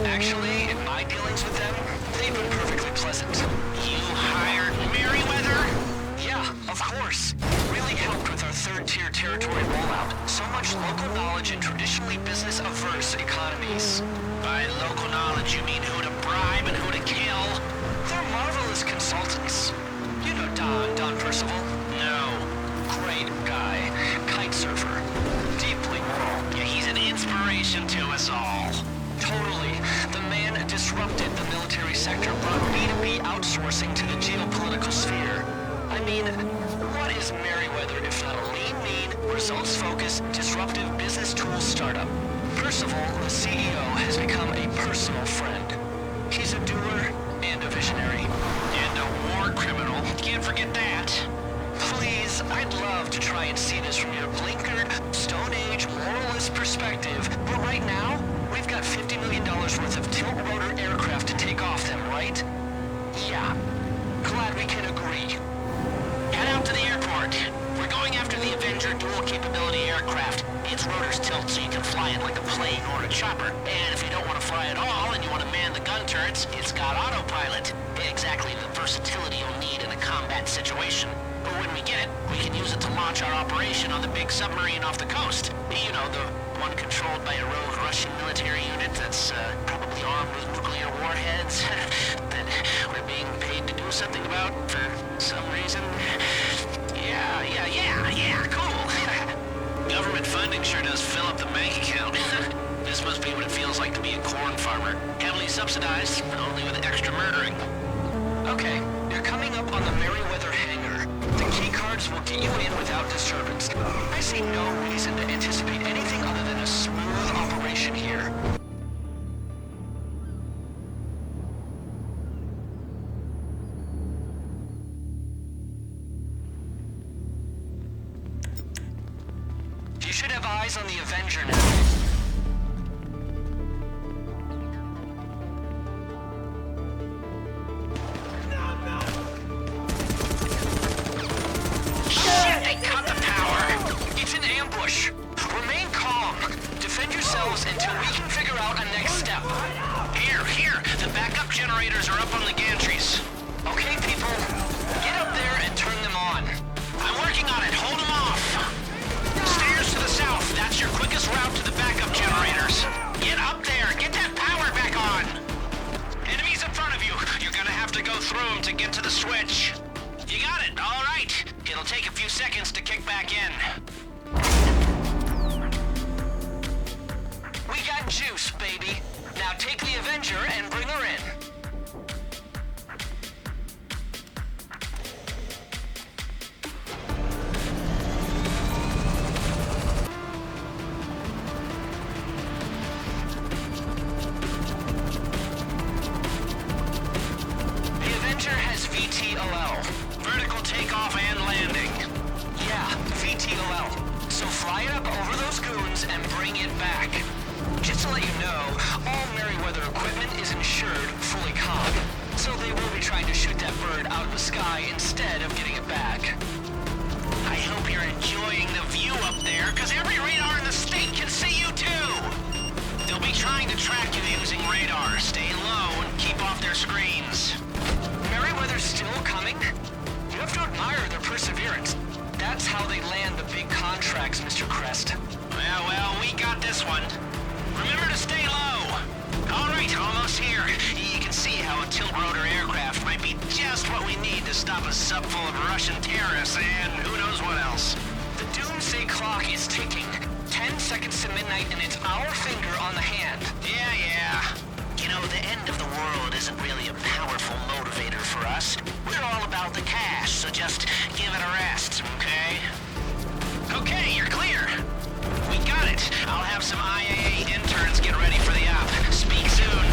Actually, in my dealings with them, they've been perfectly pleasant. You hired Merryweather? Yeah, of course. Really helped with our third-tier territory rollout. So much local knowledge in traditionally business-averse economies. By local knowledge, you mean who to bribe and who to kill? They're marvelous consultants. You know Don Percival? No. Great guy. Kite surfer. Deeply moral. Yeah, he's an inspiration to us all. Totally. The man disrupted the military sector, brought B2B outsourcing to the geopolitical sphere. I mean, what is Merryweather if not a lean, mean, results-focused, disruptive business tool startup? Percival, the CEO, has become a personal friend. He's a doer and a visionary. And a war criminal. Can't forget that. Please, I'd love to try and see this from your blinkered, Stone Age, moralist perspective, but right now, we've got $50 million worth of tilt-rotor aircraft to take off them, right? Yeah. Glad we can agree. Head out to the airport. We're going after the Avenger dual-capability aircraft. Its rotors tilt so you can fly it like a plane or a chopper. And if you don't want to fly at all and you want to man the gun turrets, it's got autopilot. Exactly the versatility you'll need in a combat situation. But when we get it, we can use it to launch our operation on the big submarine off the coast. You know, the one controlled by a rogue Russian military unit that's probably armed with nuclear warheads that we're being paid to do something about for some reason. Yeah, cool. Government funding sure does fill up the bank account. This must be what it feels like to be a corn farmer. Heavily subsidized, only with extra murdering. Okay, you're coming up on the Merryweather hangar. The key cards will get you in without disturbance. I see no reason to anticipate anything other than a smooth operation here. You should have eyes on the Avenger now. Until we can figure out a next step. Here, the backup generators are up on the gantries. Okay, people, get up there and turn them on. I'm working on it, hold them off. Stairs to the south, that's your quickest route to the backup generators. Get up there, get that power back on. Enemies in front of you, you're gonna have to go through them to get to the switch. You got it, all right. It'll take a few seconds to kick back in. We got juice, baby. Now take the Avenger and bring her in. The Avenger has VTOL. Vertical takeoff and landing. Yeah, VTOL. So fly it up over those goons and bring it back. Just to let you know, all Merryweather equipment is insured fully COG, so they will be trying to shoot that bird out of the sky instead of getting it back. I hope you're enjoying the view up there, because every radar in the state can see you too! They'll be trying to track you using radar. Stay low and keep off their screens. Merryweather's still coming? You have to admire their perseverance. That's how they land the big contracts, Mr. Crest. Well, we got this one. Remember to stay low. All right, almost here. You can see how a tilt-rotor aircraft might be just what we need to stop a sub full of Russian terrorists and who knows what else. The Doomsday clock is ticking. 10 seconds to midnight, and it's our finger on the hand. Yeah. You know, the end of the world isn't really a powerful motivator for us. We're all about the cash, so just give it a rest, okay? Okay, you're clear. We got it. I'll have some IAA interns get ready for the op. Speak soon.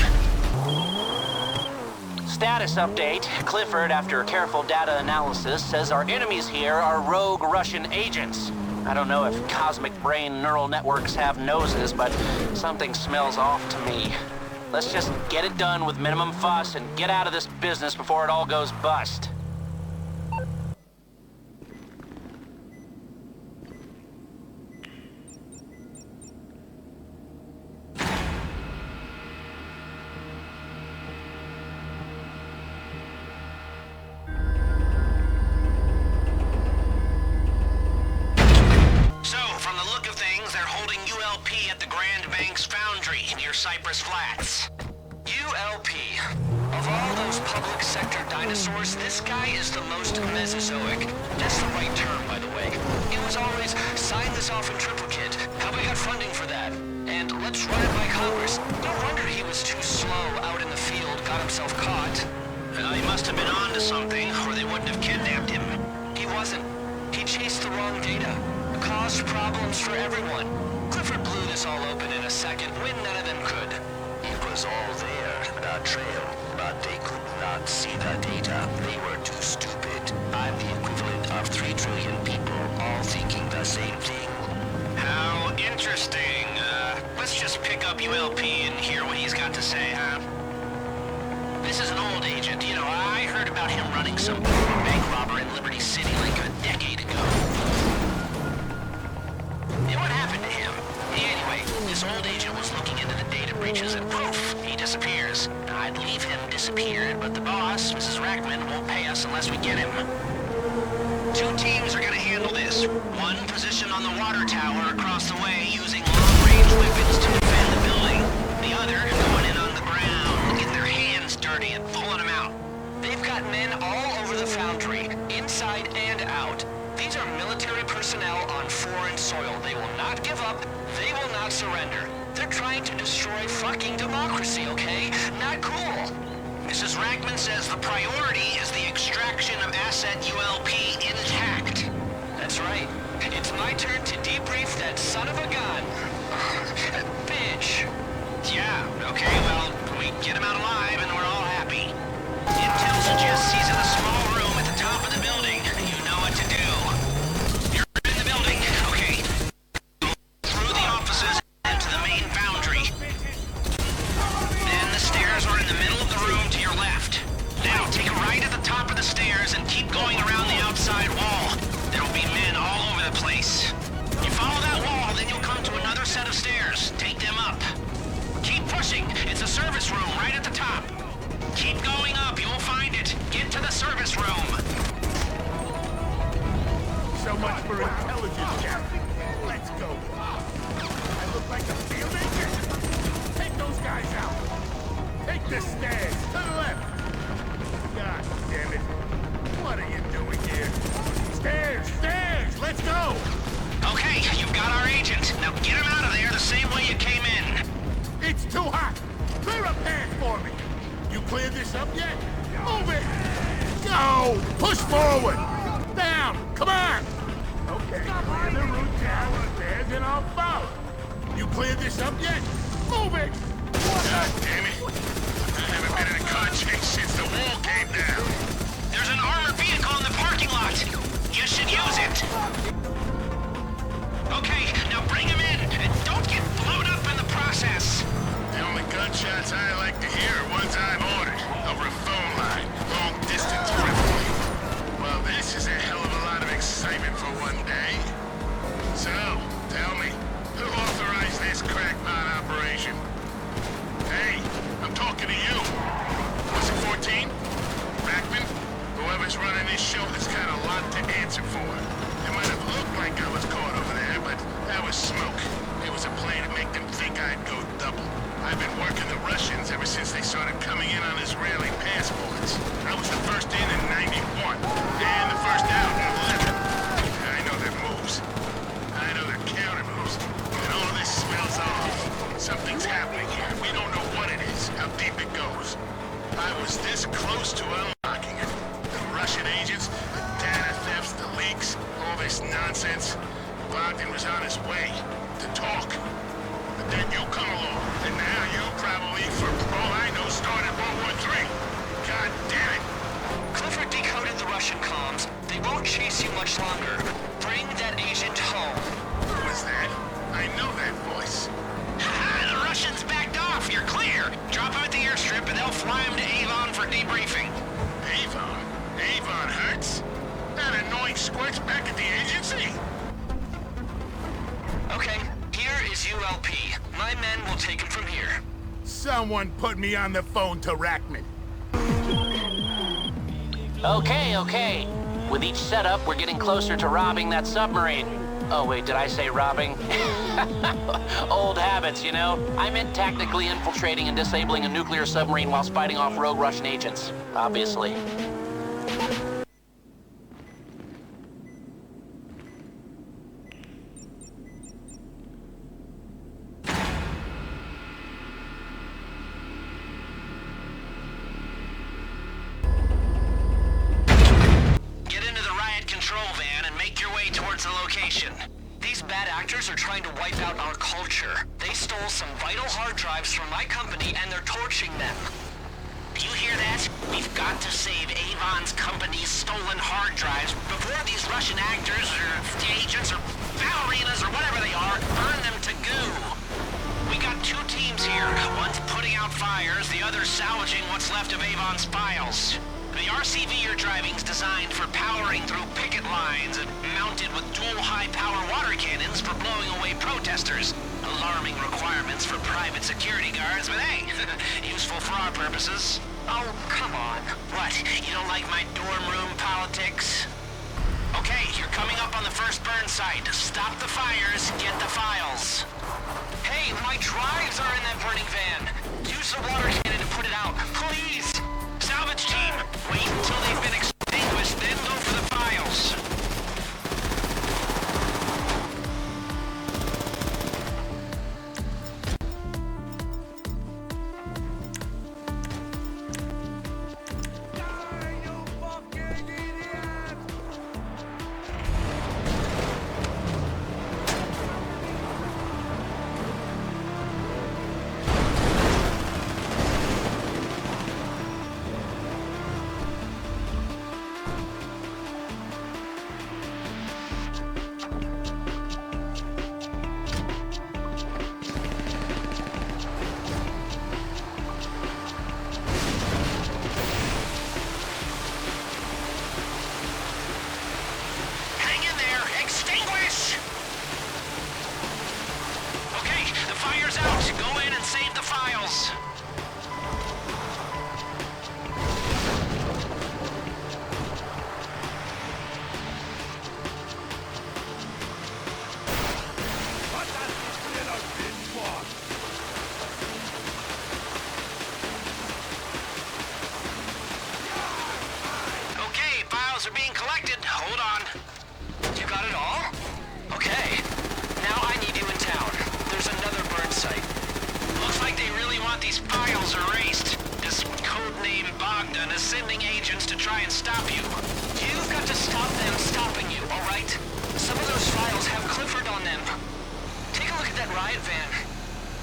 Status update. Clifford, after careful data analysis, says our enemies here are rogue Russian agents. I don't know if cosmic brain neural networks have noses, but something smells off to me. Let's just get it done with minimum fuss and get out of this business before it all goes bust. Cypress Flats. ULP. Of all those public sector dinosaurs, this guy is the most Mesozoic. That's the right term, by the way. It was always, sign this off in triplicate. How we got funding for that? And let's run it by Congress. No wonder he was too slow out in the field, got himself caught. Well, he must have been on to something, or they wouldn't have kidnapped him. He wasn't. He chased the wrong data. Caused problems for everyone. Clifford blew this all open in a second when none of them could. It was all there, the trail, but they could not see the data. They were too stupid. I'm the equivalent of 3 trillion people, all thinking the same thing. How interesting. Let's just pick up ULP and hear what he's got to say, huh? This is an old agent. You know, I heard about him running some bank robber in Liberty City like a decade ago. And what happened to him? Anyway, this old agent was looking into the data breaches and poof, he disappears. I'd leave him disappeared, but the boss, Mrs. Rackman, won't pay us unless we get him. 2 teams are gonna handle this. One positioned on the water tower across the way using long-range weapons to defend the building. The other going in on the ground, getting their hands dirty and pulling them out. They've got men all over the foundry, inside and out. These are military personnel on foreign soil. They will not give up. They will not surrender. They're trying to destroy fucking democracy, okay? Not cool. Mrs. Rackman says the priority is the extraction of asset ULP intact. That's right. It's my turn to debrief that son of a gun. Bitch. Yeah, okay, well, we get him out alive and we're all happy. Intel suggests he's in a small room at the top of the building. You know what to do. You're in the building. Okay. Through the offices and to the main foundry. Then the stairs are in the middle of the room to your left. Now, take a right at the top of the stairs and keep going around the outside wall. There will be men all over the place. You follow that wall, then you'll come to another set of stairs. Take them up. Keep pushing. It's a service room right at the top. Keep going up. You'll find it. Get to the service room. So much for intelligence, Captain. Let's go. I look like a field agent? Take those guys out. Take the stairs to the left. God damn it. What are you doing here? Stairs! Stairs! Let's go! Okay, you've got our agent. Now get him out of there the same way you came in. It's too hot! Clear a path for me! You cleared this up yet? Move it! Go! Push forward! Down! Come on! Okay, clear the route down the stairs and I'll follow. You cleared this up yet? Move it! God damn it! I haven't been in a car chase since the wall came down. There's an armored vehicle in the parking lot. You should use it. Okay, now bring him in, and don't get blown up in the process. tracking the Russians ever since they started coming in on Israeli passports. I was the first in 91, and the first out in 11. I know their moves. I know their counter moves. And all this smells off. Something's happening here. We don't know what it is, how deep it goes. I was this close to unlocking it. The Russian agents, the data thefts, the leaks, all this nonsense. Bodgan was on his way to talk. But then you come along, and now you probably, for all I know, started World War III. God damn it. Clifford decoded the Russian comms. They won't chase you much longer. Bring that agent home. Who was that? I know that voice. The Russians backed off. You're clear. Drop him at the airstrip and they'll fly him to Avon for debriefing. Avon? Avon Hertz? That annoying squirt's back at the agency? Okay, here is ULP. My men will take him from here. Someone put me on the phone to Rackman. Okay. With each setup, we're getting closer to robbing that submarine. Oh, wait, did I say robbing? Old habits, you know? I meant tactically infiltrating and disabling a nuclear submarine whilst fighting off rogue Russian agents, obviously. Get into the riot control van and make your way towards the location. These bad actors are trying to wipe out our culture. They stole some vital hard drives from my company and they're torching them. You hear that? We've got to save Avon's company's stolen hard drives before these Russian actors or agents or ballerinas or whatever they are burn them to goo. We got two teams here. One's putting out fires, the other's salvaging what's left of Avon's files. The RCV you're driving's designed for powering through picket lines and mounted with dual high-power water cannons for blowing away protesters. Alarming requirements for private security guards, but hey, useful for our purposes. Oh, come on. What, you don't like my dorm room politics? Okay, you're coming up on the first burn site. Stop the fires, get the files. Hey, my drives are in that burning van. Use the water cannon to put it out, please. Salvage team, wait until they've been extinguished, then go for the files. Are being collected. Hold on. You got it all? Okay. Now I need you in town. There's another burn site. Looks like they really want these files erased. This codename Bodgan is sending agents to try and stop you. You've got to stop them stopping you, all right? Some of those files have Clifford on them. Take a look at that riot van.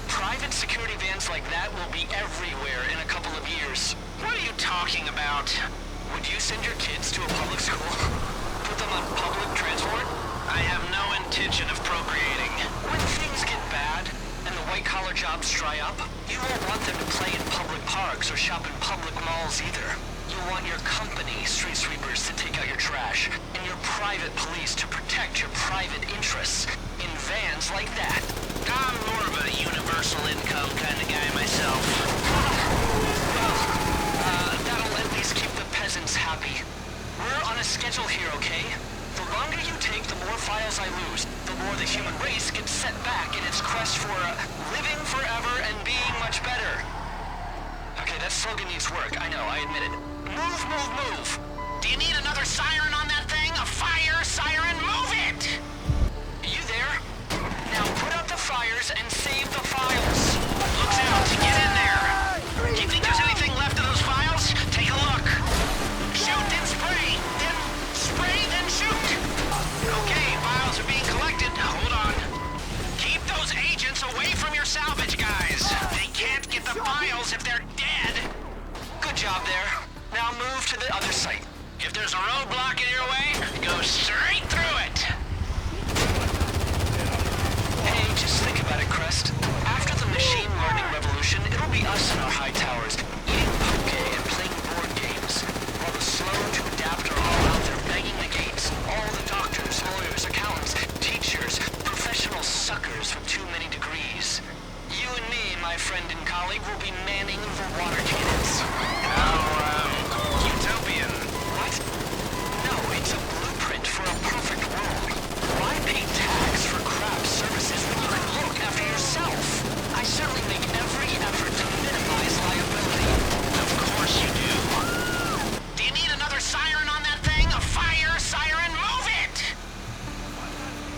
Private security vans like that will be everywhere in a couple of years. What are you talking about? Would you send your kids to a public school? Put them on public transport? I have no intention of procreating. When things get bad and the white-collar jobs dry up, you won't want them to play in public parks or shop in public malls either. You'll want your company street sweepers to take out your trash and your private police to protect your private interests in vans like that. I'm more of a universal income kind of guy myself. That'll at least keep the peasants happy. We're on a schedule here, okay? The longer you take, the more files I lose. The more the human race gets set back in its quest for living forever and being much better. Okay, that slogan needs work. I know, I admit it. Move, move, move! Do you need another siren on that thing? A fire siren? Move it! You there? Now put out the fires and save the files. Looks out, get in there! Do you think there's anything left of those files? Take a look. Shoot, then spray, then shoot! Okay, files are being collected. Hold on. Keep those agents away from your salvage guys. They can't get the files if they're dead. Good job there. Now move to the other site. If there's a roadblock in your way, go straight through it. Hey, just think about it, Crest. After the machine learning revolution, it'll be us in our high towers, eating poke and playing board games, while the slow-to-adapt are all out there banging the gates. All the doctors, lawyers, accountants, teachers, professional suckers with too many degrees. You and me, my friend and colleague, will be manning the water cannons. Utopian. What? No, it's a blueprint for a perfect world. Why pay tax for crap services when you can look after yourself? I certainly make every effort to minimize liability. Of course you do. Do you need another siren on that thing? A fire siren? Move it!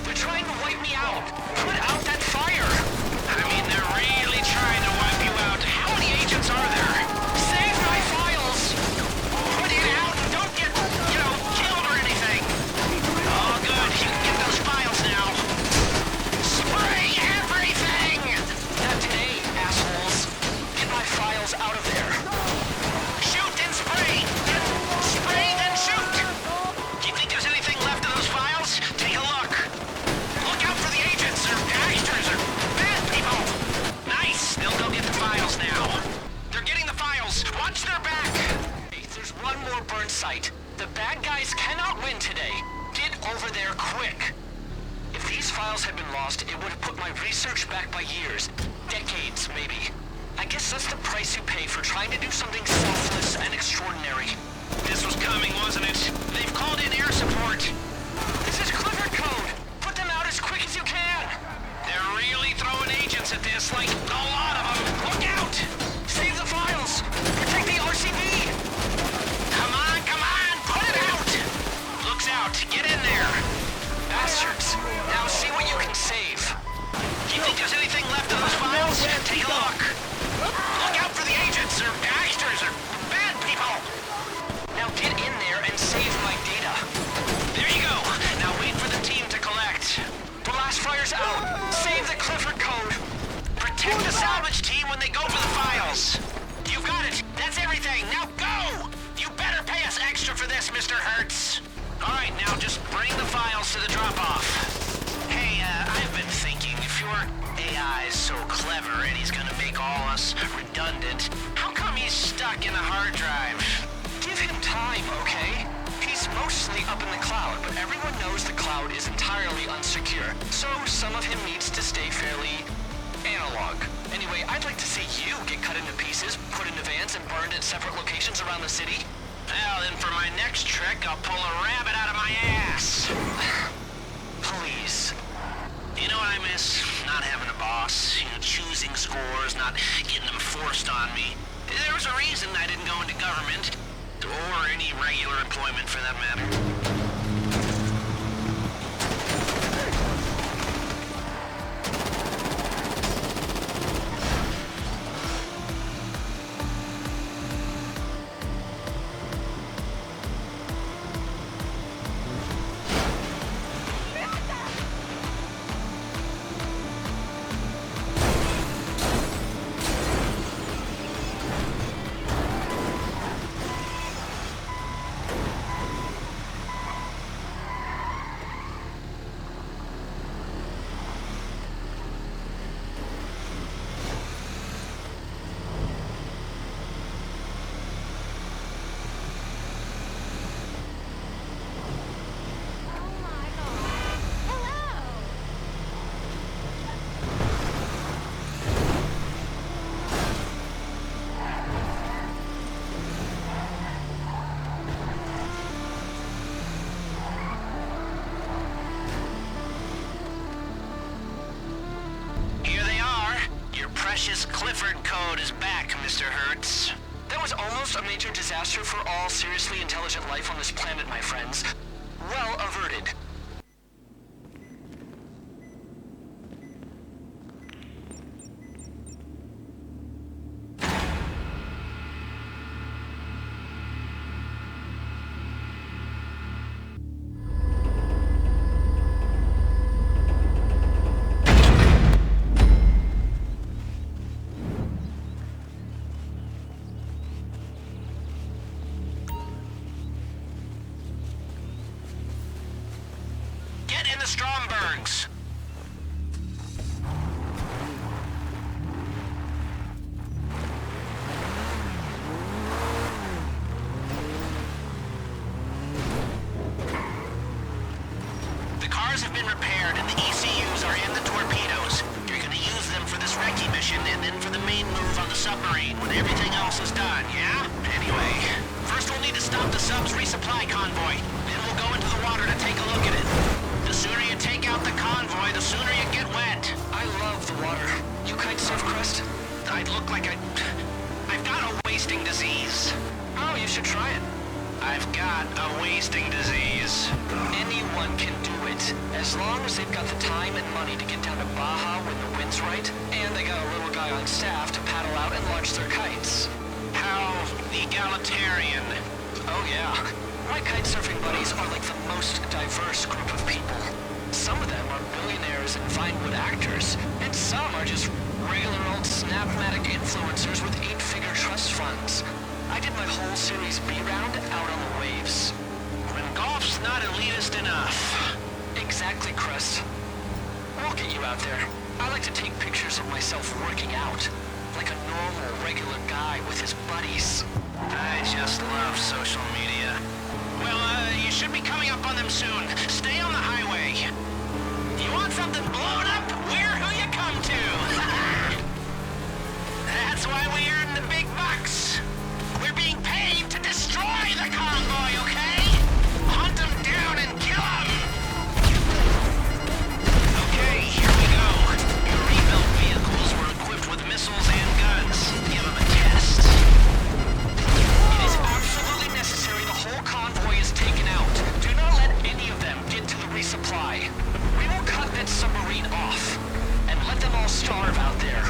They're trying to wipe me out. Put out that fire. I mean, they're really trying to wipe you out. How many agents are there? Save my files! Put it out and don't get, killed or anything. Oh, good. You can get those files now. Spray everything! Not today, assholes. Get my files out of there. Shoot and spray! Then spray, then shoot! Do you think there's anything left of those files? Take a look. Look out for the agents or heisters or bad people. Nice! They'll go get the files now. They're getting the files. Watch their back! Hey, there's one more burn site. The bad guys cannot win today. Get over there quick. If these files had been lost, it would have put my research back by years. Decades, maybe. I guess that's the price you pay for trying to do something selfless and extraordinary. This was coming, wasn't it? They've called in air support. This is Clifford Code. Put them out as quick as you can. They're really throwing agents at this, like a lot of them. Look out! Save the files! Protect the RCB! Come on, put it out! Looks out, get in there! Bastards! Now see what you can save. Do you think there's anything left of those files? Take a look. Look out for the agents or heisters or bad people! Now get in there and save my data. There you go. Now wait for the team to collect. The last fire's out. Save the Clifford Code. Protect the salvage team when they go for the files. You've got it. That's everything. Now go! You better pay us extra for this, Mr. Hertz. All right, now just bring the files to the drop-off. Hey, I've been thinking, if your AI is so clever and he's gonna make all us redundant, how come he's stuck in a hard drive? Give him time, okay? He's mostly up in the cloud, but everyone knows the cloud is entirely unsecure, so some of him needs to stay fairly analog. Anyway, I'd like to see you get cut into pieces, put into vans, and burned at separate locations around the city. Well, then for my next trick, I'll pull a rabbit out of my ass. Please. You know what I miss? Not having a boss, choosing scores, not getting them forced on me. There was a reason I didn't go into government, or any regular employment for that matter. Fascist Clifford Code is back, Mr. Hertz. That was almost a major disaster for all seriously intelligent life on this planet, my friends. Well averted. Get in the Strombergs! The cars have been repaired and the ECUs are in the torpedoes. You're gonna use them for this recce mission and then for the main move on the submarine when everything else is done, yeah? Anyway, first we'll need to stop the sub's resupply convoy. Then we'll go into the water to take a look at it. The sooner you take out the convoy, the sooner you get wet. I love the water. You kite surf, Crest? I'd look like I've got a wasting disease. Oh, you should try it. I've got a wasting disease. Anyone can do it, as long as they've got the time and money to get down to Baja when the wind's right, and they got a little guy on staff to paddle out and launch their kites. How egalitarian. Oh yeah. My kitesurfing buddies are like the most diverse group of people. Some of them are billionaires and Vinewood actors, and some are just regular old Snapmatic influencers with 8-figure trust funds. I did my whole Series B round out on the waves. When golf's not elitist enough. Exactly, Crest. We'll get you out there. I like to take pictures of myself working out, like a normal, regular guy with his buddies. I just love social media. Well, you should be coming up on them soon. Stay on the highway. You want something blown up? We're who you come to. That's why we earn the big bucks. We're being paid to destroy the convoy, okay? Hunt them down and kill them. Okay, here we go. Your rebuilt vehicles were equipped with missiles and guns. Give them a test. It is absolutely necessary the whole convoy is taken out. Do not let any of them get to the resupply. We will cut that submarine off and let them all starve out there.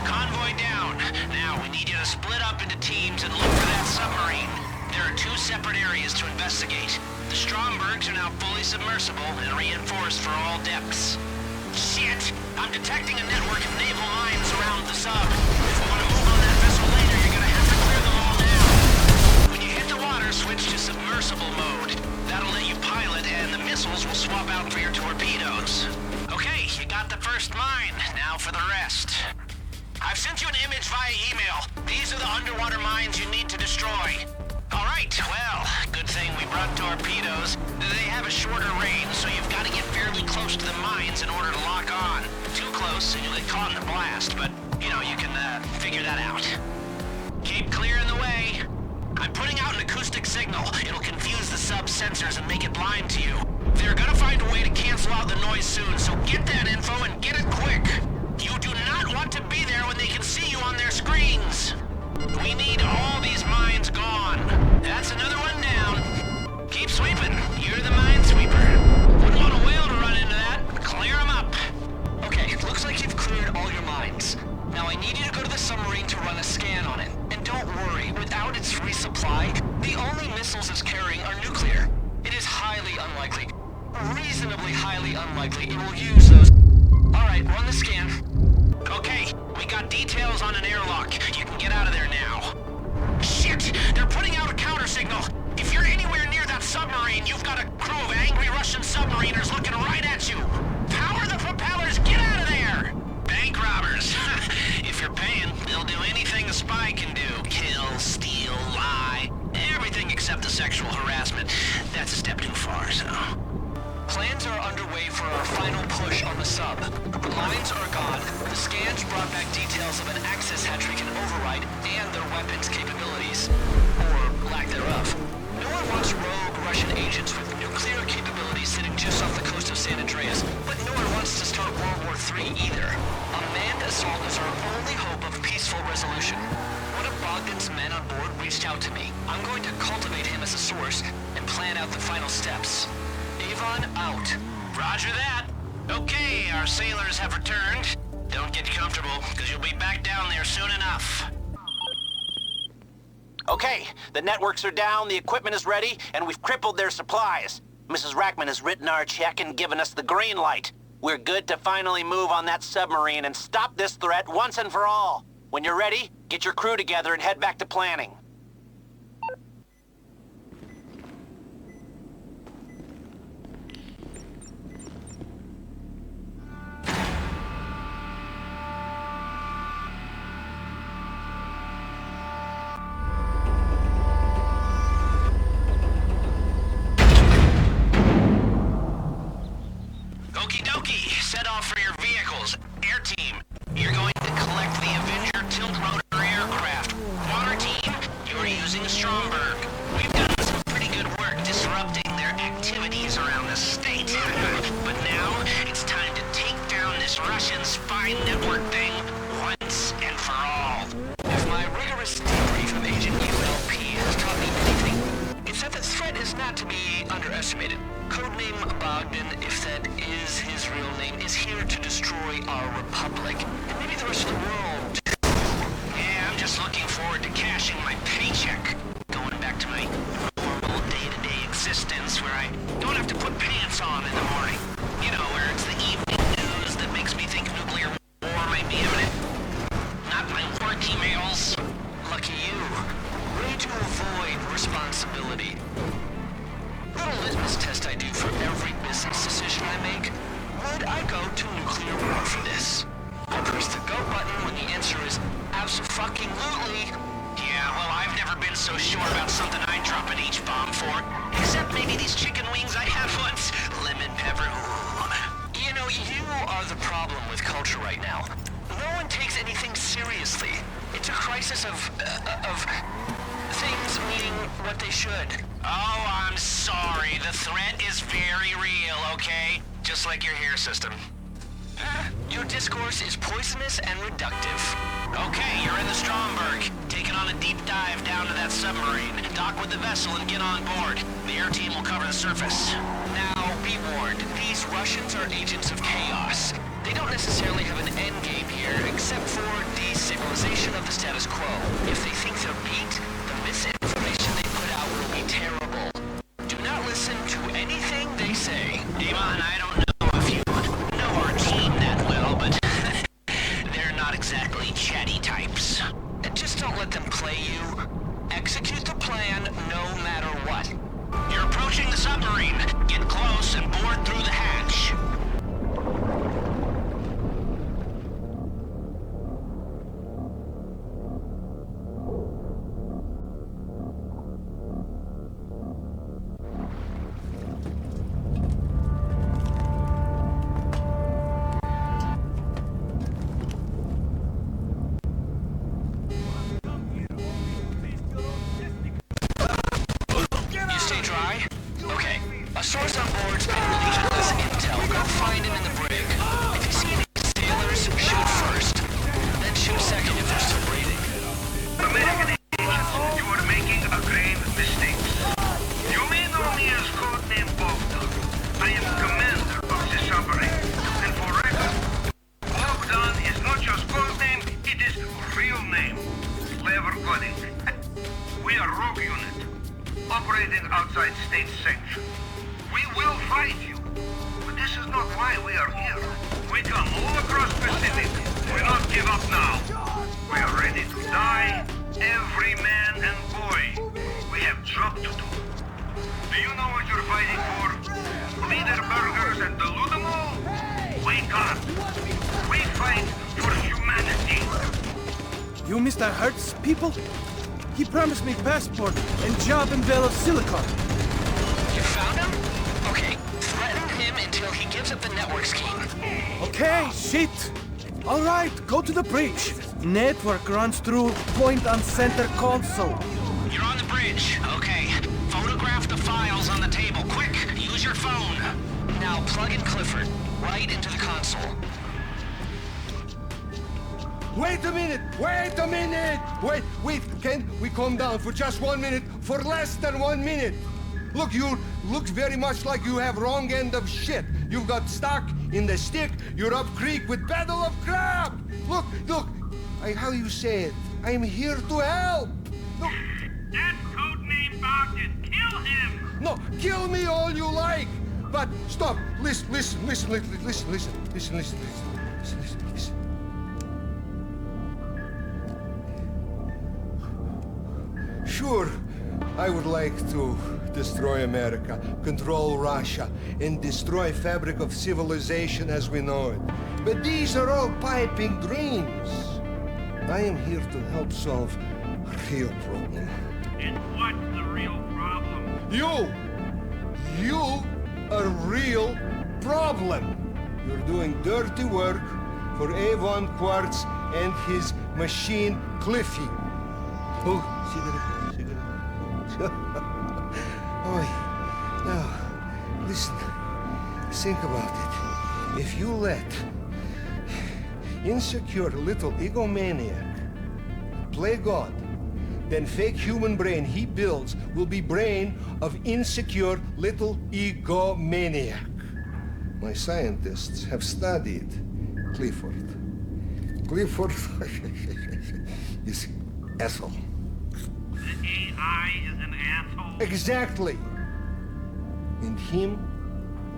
Convoy down. Now, we need you to split up into teams and look for that submarine. There are 2 separate areas to investigate. The Strombergs are now fully submersible and reinforced for all depths. Shit! I'm detecting a network of naval mines around the sub. If we want to move on that vessel later, you're gonna have to clear them all now. When you hit the water, switch to submersible mode. That'll let you pilot, and the missiles will swap out for your torpedoes. Okay, you got the first mine. Now for the rest. I've sent you an image via email. These are the underwater mines you need to destroy. All right, well, good thing we brought torpedoes. They have a shorter range, so you've got to get fairly close to the mines in order to lock on. Too close and you'll get caught in the blast, but, you know, you can figure that out. Keep clearing the way. I'm putting out an acoustic signal. It'll confuse the sub's sensors and make it blind to you. They're gonna find a way to cancel out the noise soon, so get that info and get it quick. You do not want to be there when they can see you on their screens. We need all these mines gone. That's another one down. Keep sweeping. You're the minesweeper. Wouldn't want a whale to run into that. Clear them up. Okay, looks like you've cleared all your mines. Now I need you to go to the submarine to run a scan on it. And don't worry, without its resupply, the only missiles it's carrying are nuclear. It is highly unlikely, reasonably highly unlikely it will use those. Alright, run the scan. Okay, we got details on an airlock. You can get out of there now. Shit! They're putting out a counter signal. If you're anywhere near that submarine, you've got a crew of angry Russian submariners looking right at you. Power the propellers! Get out of there! Bank robbers. If you're paying, they'll do anything a spy can do. Kill, steal, lie. Everything except the sexual harassment. That's a step too far, so... Plans are underway for our final push on the sub. The mines are gone. The scans brought back details of an access hatch we can override and their weapons capabilities. Or lack thereof. No one wants rogue Russian agents with nuclear capabilities sitting just off the coast of San Andreas, but no one wants to start World War III either. A manned assault is our only hope of peaceful resolution. One of Bodgan's men on board reached out to me. I'm going to cultivate him as a source and plan out the final steps. Avon out. Roger that. Okay, our sailors have returned. Don't get comfortable, because you'll be back down there soon enough. Okay, the networks are down, the equipment is ready, and we've crippled their supplies. Mrs. Rackman has written our check and given us the green light. We're good to finally move on that submarine and stop this threat once and for all. When you're ready, get your crew together and head back to planning. Okie dokie, set off for your vehicles. Air team, you're going to collect the Avenger tilt-rotor aircraft. Water team, you're using Stromberg. We've done some pretty good work disrupting their activities around the state. But now, it's time to take down this Russian spy network thing once and for all. If my rigorous debrief of Agent ULP has taught me anything, it's that the threat is not to be underestimated. Codename Bodgan, if that is his real name, is here to destroy our republic, and maybe the rest of the world. Yeah, I'm just looking forward to cashing my paycheck. Going back to my normal day-to-day existence where I don't have to put pants on in the morning. You know, where it's the evening news that makes me think nuclear war might be imminent. Not my work emails. Lucky you. Way to avoid responsibility. Little litmus test I do for every business decision I make. Would I go to nuclear war for this? I press the go button when the answer is abso-fucking-lutely. Yeah, well, I've never been so sure about something I'd drop an H-bomb for. Except maybe these chicken wings I had once. Lemon pepper, ooh. You know, you are the problem with culture right now. No one takes anything seriously. It's a crisis of things meaning what they should. Oh, I'm sorry. The threat is very real, okay? Just like your hair system. Your discourse is poisonous and reductive. Okay, you're in the Stromberg. Taking on a deep dive down to that submarine. Dock with the vessel and get on board. The air team will cover the surface. Now, be warned. These Russians are agents of chaos. They don't necessarily have an end game here, except for destabilization of the status quo. If they think they're beat, the misinformation they put out will be terrible. Do not listen to anything they say. Damon, I don't know if you know our team that well, but they're not exactly chatty types. Just don't let them play you. Execute the plan no matter what. You're approaching the submarine. Get close and board through the hatch. A source on board's been legion-less intel. Go find him in the brig. If you see any sailors, shoot first. Then shoot second if they're still breathing. American agent, you are making a grave mistake. You may know me as codename Bodgan. I am commander of the submarine. And for record, Bodgan is not just codename, it is real name. Clever coding. We are rogue unit, operating outside state sanction. We will fight you, but this is not why we are here. We come all across Pacific. We not give up now. We are ready to die, every man and boy. We have job to do. Do you know what you're fighting for? Leader burgers and delude them all? Wake up. We fight for humanity. You Mr. HEISTS people? He promised me passport and job in Vale of Silicon. You found him? Okay, threaten him until he gives up the network scheme. Okay, shit. All right, go to the bridge. Network runs through point on center console. You're on the bridge. Okay. Photograph the files on the table. Quick, use your phone. Now plug in Clifford right into the console. Wait a minute! Wait a minute! Wait, can we calm down for just 1 minute? For less than 1 minute! Look, you look very much like you have wrong end of shit. You've got stuck in the stick, you're up creek with battle of crab! Look, how you say it? I'm here to help! Look. That's codename Bodgan. Kill him! No, kill me all you like! But stop! Listen. Sure, I would like to destroy America, control Russia, and destroy fabric of civilization as we know it. But these are all piping dreams. I am here to help solve a real problem. And what's the real problem? You a real problem. You're doing dirty work for Avon Quartz and his machine Cliffy. Oh, cigarette. Oh, now, listen. Think about it. If you let insecure little egomaniac play God, then fake human brain he builds will be brain of insecure little egomaniac. My scientists have studied Clifford. Clifford is asshole. The AI is an asshole? Exactly. And him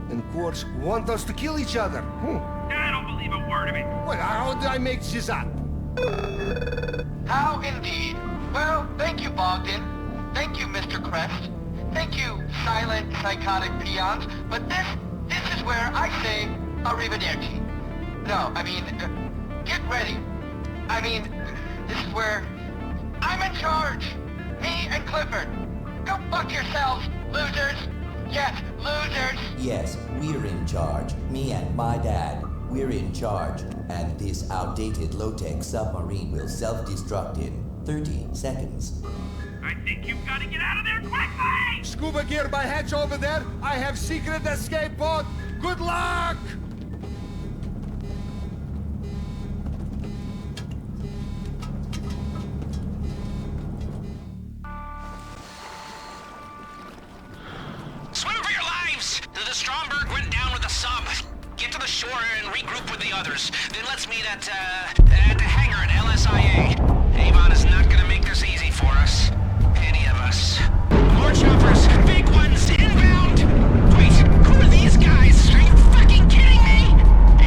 and Quartz want us to kill each other. I don't believe a word of it. Well, how did I make this up? How indeed. Well, thank you, Bogdan. Thank you, Mr. Crest. Thank you, silent, psychotic peons. But this is where I say arrivederci. No, I mean, get ready. I mean, this is where I'm in charge. Me and Clifford. Go fuck yourselves, losers. Yes, losers. Yes, we're in charge. Me and my dad. We're in charge. And this outdated low-tech submarine will self-destruct in 30 seconds. I think you've got to get out of there quickly! Scuba gear by hatch over there. I have secret escape pod. Good luck! Swim for your lives! The Stromberg went down with the sub. Get to the shore and regroup with the others. Then let's meet at the hangar at LSIA. Avon is not gonna make this easy for us. Any of us. More choppers, big ones, inbound! Wait, who are these guys? Are you fucking kidding me?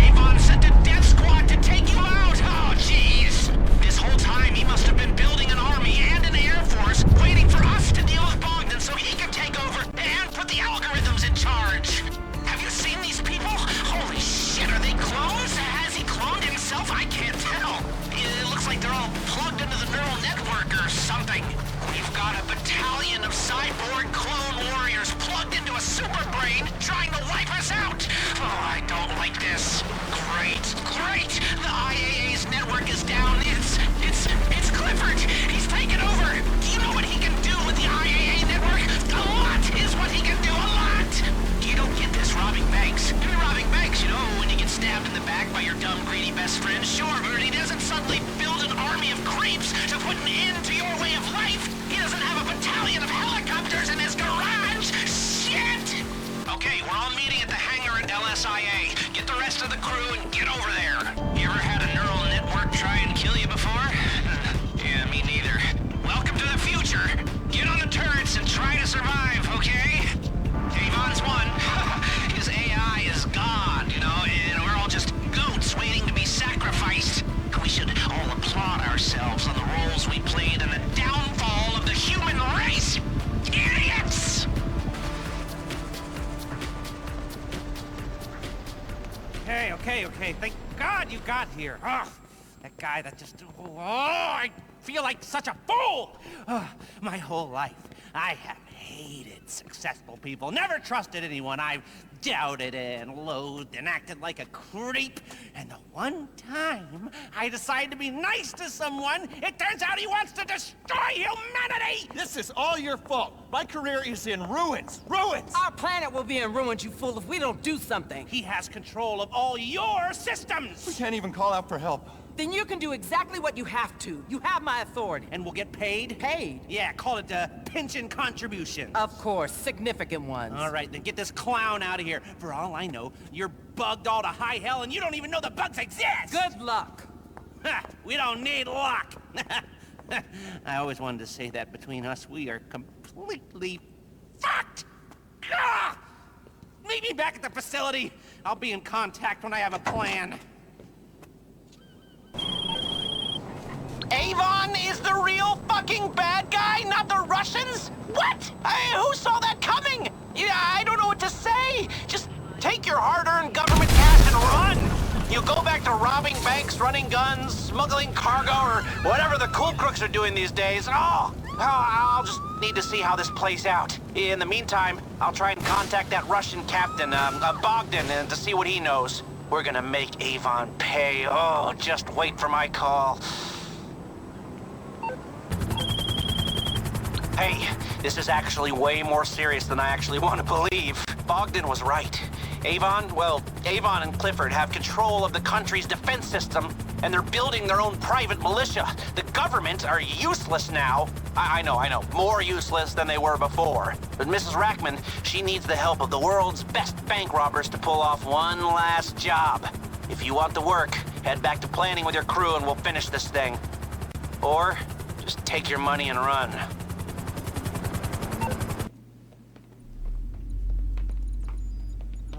Avon sent a death squad to take you out! Oh, jeez! This whole time he must have been building an army and an air force, waiting for us to deal with Bogdan so he can take over and put the algorithms in charge. Have you seen these people? Holy shit, are they clones? Has he cloned himself? I can't tell. It looks like they're all plugged into the neural network or something. We've got a battalion of cyborg clone warriors plugged into a super brain trying to wipe us out. Oh, I don't like this. Great. The IAA's network is down. It's Clifford. He's taken over. Do you know what he can do with the IAA network? A lot is what he can do. A lot. You don't get this robbing banks. You're robbing banks, you know, when you get stabbed in the back by your dumb, greedy best friend. Sure, but he doesn't suddenly build an army of creeps to put an end to your way of life. He doesn't have a battalion of helicopters in his garage. Shit! Okay, we're all meeting at the hangar at LSIA. Get the rest of the crew and get over there. You ever had a neural network try and kill you before? Yeah, me neither. Welcome to the future. Get on the turrets and try to survive, okay? Avon's won. His AI is gone, you know, and we're all just goats waiting to be sacrificed. We should all applaud ourselves on the roles we played in the downfall of the human race. Idiots! Okay. Thank God you got here. Oh, that guy that just... Oh, I feel like such a fool! Oh, my whole life, I have hated successful people. Never trusted anyone. I've doubted and loathed and acted like a creep. And the one time I decide to be nice to someone, it turns out he wants to destroy humanity! This is all your fault. My career is in ruins. Ruins! Our planet will be in ruins, you fool, if we don't do something. He has control of all your systems! We can't even call out for help. Then you can do exactly what you have to. You have my authority. And we'll get paid? Paid? Yeah, call it pension contribution. Of course, significant ones. All right, then get this clown out of here. For all I know, you're bugged all to high hell and you don't even know the bugs exist! Good luck. Ha, we don't need luck! I always wanted to say that between us, we are completely fucked! Ah! Meet me back at the facility. I'll be in contact when I have a plan. Avon is the real fucking bad guy, not the Russians? What? Who saw that coming? Yeah, I don't know what to say. Just take your hard-earned government cash and run. You go back to robbing banks, running guns, smuggling cargo, or whatever the cool crooks are doing these days. I'll just need to see how this plays out. In the meantime, I'll try and contact that Russian captain, Bodgan, to see what he knows. We're gonna make Avon pay. Oh, just wait for my call. Hey, this is actually way more serious than I actually want to believe. Bodgan was right. Avon and Clifford have control of the country's defense system, and they're building their own private militia. The government are useless now. I know, more useless than they were before. But Mrs. Rackman, she needs the help of the world's best bank robbers to pull off one last job. If you want the work, head back to planning with your crew and we'll finish this thing. Or, just take your money and run.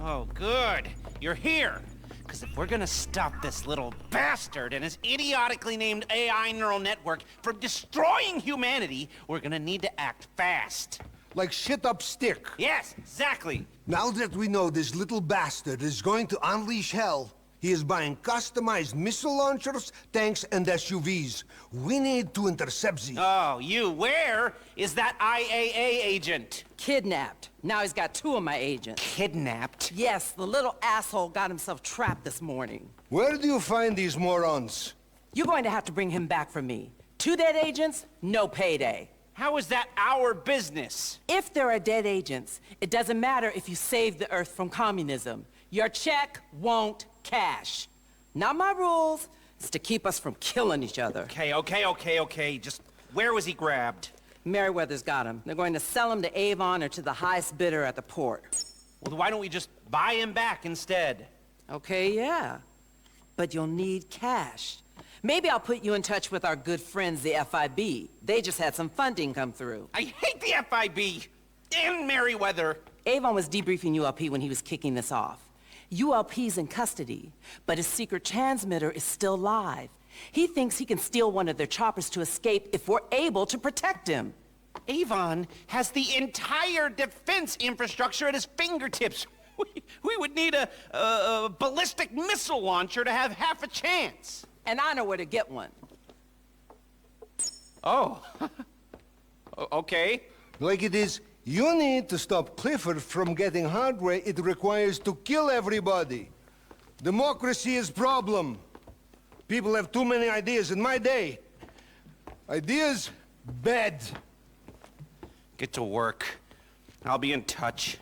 Oh, good. You're here. Because if we're gonna stop this little bastard and his idiotically named AI neural network from destroying humanity, we're gonna need to act fast. Like shit up stick. Yes, exactly. Now that we know this little bastard is going to unleash hell, he is buying customized missile launchers, tanks, and SUVs. We need to intercept these. Oh, you. Where is that IAA agent? Kidnapped. Now he's got 2 of my agents. Kidnapped? Yes, the little asshole got himself trapped this morning. Where do you find these morons? You're going to have to bring him back for me. 2 dead agents, no payday. How is that our business? If there are dead agents, it doesn't matter if you save the Earth from communism. Your check won't cash. Not my rules. It's to keep us from killing each other. Okay. Just where was he grabbed? Merriweather's got him. They're going to sell him to Avon or to the highest bidder at the port. Well, why don't we just buy him back instead? Okay, yeah. But you'll need cash. Maybe I'll put you in touch with our good friends, the FIB. They just had some funding come through. I hate the FIB! And Merriweather! Avon was debriefing ULP when he was kicking this off. ULP's in custody, but his secret transmitter is still live. He thinks he can steal one of their choppers to escape if we're able to protect him. Avon has the entire defense infrastructure at his fingertips. We would need a ballistic missile launcher to have half a chance. And I know where to get one. Oh. Okay. Like it is, you need to stop Clifford from getting hardware it requires to kill everybody. Democracy is problem. People have too many ideas in my day. Ideas, bad. Get to work. I'll be in touch.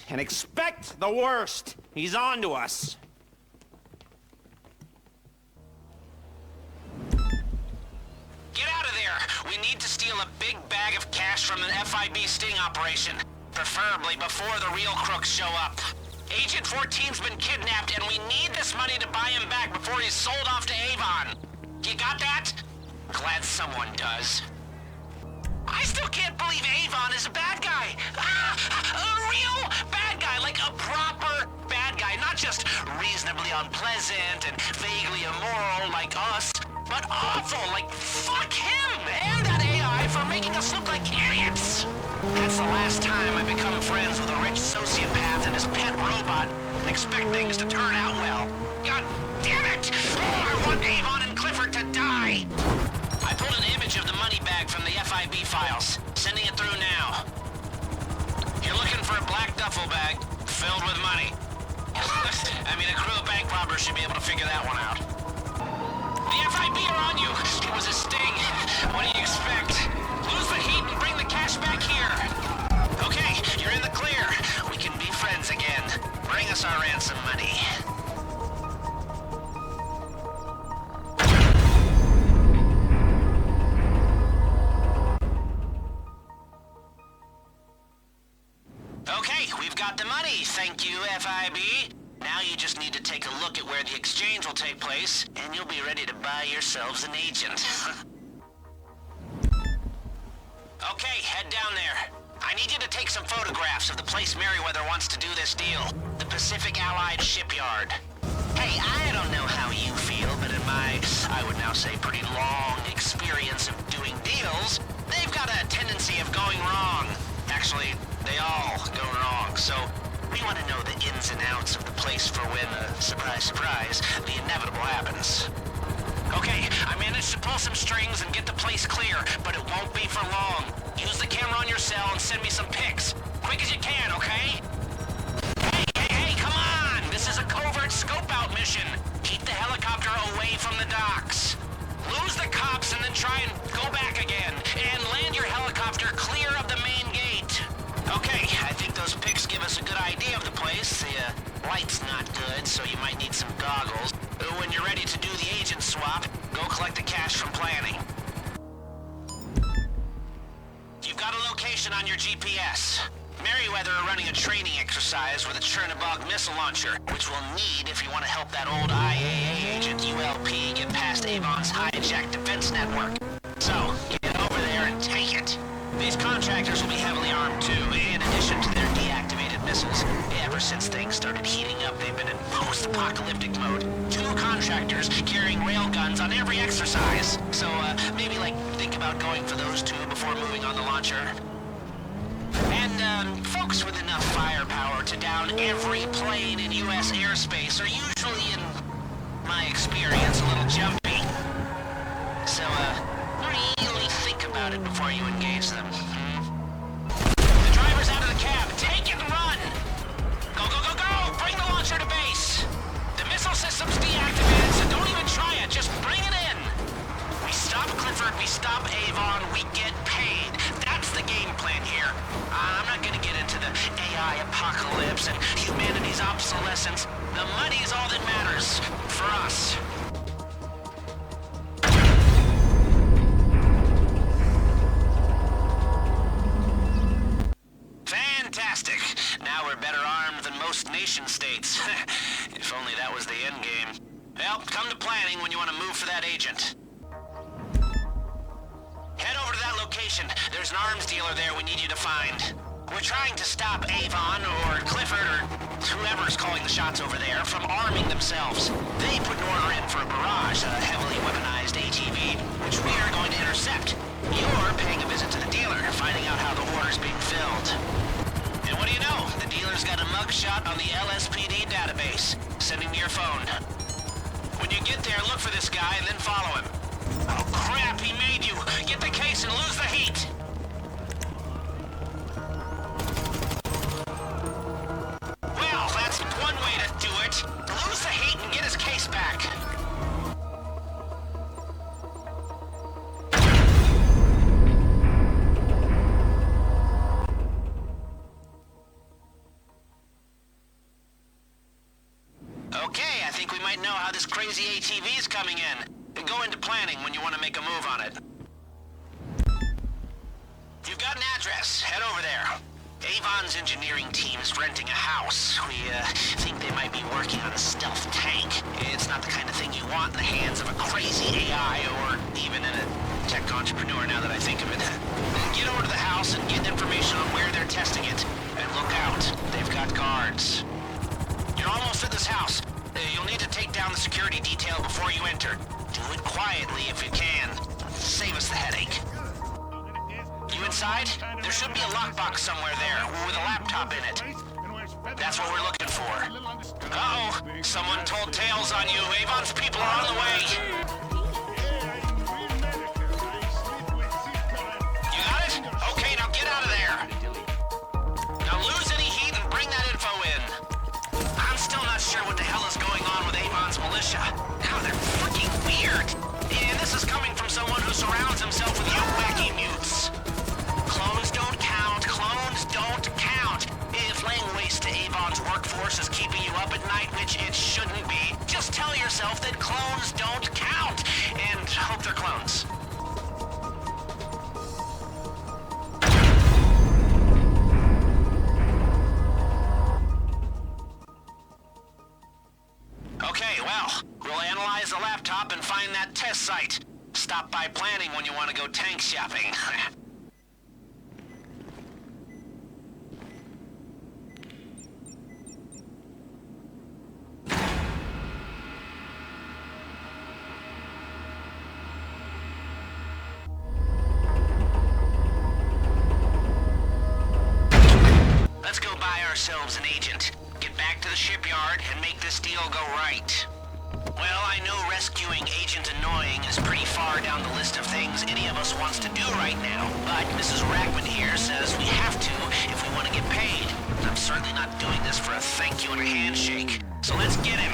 And expect the worst. He's on to us. Get out of there! We need to steal a big bag of cash from an FIB sting operation. Preferably before the real crooks show up. Agent 14's been kidnapped and we need this money to buy him back before he's sold off to Avon. You got that? Glad someone does. I still can't believe Avon is a bad guy. A real bad guy, like a proper bad guy. Not just reasonably unpleasant and vaguely immoral like us, but awful, like fuck him and that AI for making us look like idiots. That's the last time I become friends with a rich sociopath and his pet robot and expect things to turn out well. God damn it! Oh, I want Avon and Clifford to die. I pulled an image of the money bag from the FIB files. Sending it through now. You're looking for a black duffel bag filled with money. I mean, a crew of bank robbers should be able to figure that one out. The FIB are on you. It was a sting. What do you expect? Lose the heat and bring the cash back here. Okay, you're in the clear. We can be friends again. Bring us our ransom money. got the money, thank you, FIB. Now you just need to take a look at where the exchange will take place, and you'll be ready to buy yourselves an agent. Okay, head down there. I need you to take some photographs of the place Merryweather wants to do this deal. The Pacific Allied Shipyard. Hey, I don't know how you feel, but in my, I would now say, pretty long experience of doing deals, they've got a tendency of going wrong. Actually, they all go wrong, so we want to know the ins and outs of the place for when, surprise, surprise, the inevitable happens. Okay, I managed to pull some strings and get the place clear, but it won't be for long. Use the camera on your cell and send me some pics. Quick as you can, okay? Hey, come on! This is a covert scope-out mission. Keep the helicopter away from the docks. Lose the cops and then try and go back again. And land your helicopter clear of the main gate. Okay, I think those pics give us a good idea of the place. The light's not good, so you might need some goggles. When you're ready to do the agent swap, go collect the cash from planning. You've got a location on your GPS. Merryweather are running a training exercise with a Chernobog missile launcher, which we'll need if you want to help that old IAA agent ULP get past Avon's hijacked defense network. So, get over there and take it. These contractors will be heavily armed too, in addition to their deactivated missiles. Ever since things started heating up, they've been in post-apocalyptic mode. 2 contractors carrying railguns on every exercise. So, maybe, think about going for those 2 before moving on the launcher. And, folks with enough firepower to down every plane in U.S. airspace are usually, in my experience, a little jumpy. So, really think about it before you engage them. The driver's out of the cab. Take it and run! Go, go, go, go! Bring the launcher to base! The missile system's deactivated, so don't even try it. Just bring it in! We stop Clifford, we stop Avon, we get paid. That's the game plan here. I'm not gonna get into the AI apocalypse and humanity's obsolescence. The money is all that matters. For us. Fantastic. Now we're better armed than most nation states. If only that was the end game. Well, come to planning when you want to move for that agent. Head over to that location. There's an arms dealer there we need you to find. We're trying to stop Avon or Clifford or whoever's calling the shots over there from arming themselves. They put an order in for a barrage, a heavily weaponized ATV, which we are going to intercept. You're paying a visit to the dealer, finding out how the order's being filled. And what do you know? The dealer's got a mugshot on the LSPD database. Send him to your phone. When you get there, look for this guy and then follow him. Oh crap, he made you! Get the case and lose the heat! Well, that's one way to do it. Lose the heat and get his case back. Okay, I think we might know how this crazy ATV's coming in. Go into planning when you want to make a move on it. You've got an address. Head over there. Avon's engineering team is renting a house. We think they might be working on a stealth tank. It's not the kind of thing you want in the hands of a crazy AI or even in a tech entrepreneur, now that I think of it. Get over to the house and get information on where they're testing it. And look out. They've got guards. You're almost at this house. You'll need to take down the security detail before you enter. Do it quietly if you can. Save us the headache. You inside? There should be a lockbox somewhere there, with a laptop in it. That's what we're looking for. Uh-oh! Someone told tales on you. Avon's people are on the way! You got it? Okay, now get out of there! Now lose any heat and bring that info in. I'm still not sure what the hell is going on with Avon's militia. God, they're freaking weird. And this is coming from someone who surrounds himself with you wacky mutes. Clones don't count. Clones don't count. If laying waste to Avon's workforce is keeping you up at night, which it shouldn't be, just tell yourself that clones don't count. And hope they're clones. Okay, well, we'll analyze the laptop and find that test site. Stop by planning when you want to go tank shopping. Let's go buy ourselves an agent, get back to the shipyard, and make this deal go right. Well, I know rescuing Agent Annoying is pretty far down the list of things any of us wants to do right now, but Mrs. Rackman here says we have to if we want to get paid. I'm certainly not doing this for a thank you and a handshake, so let's get him.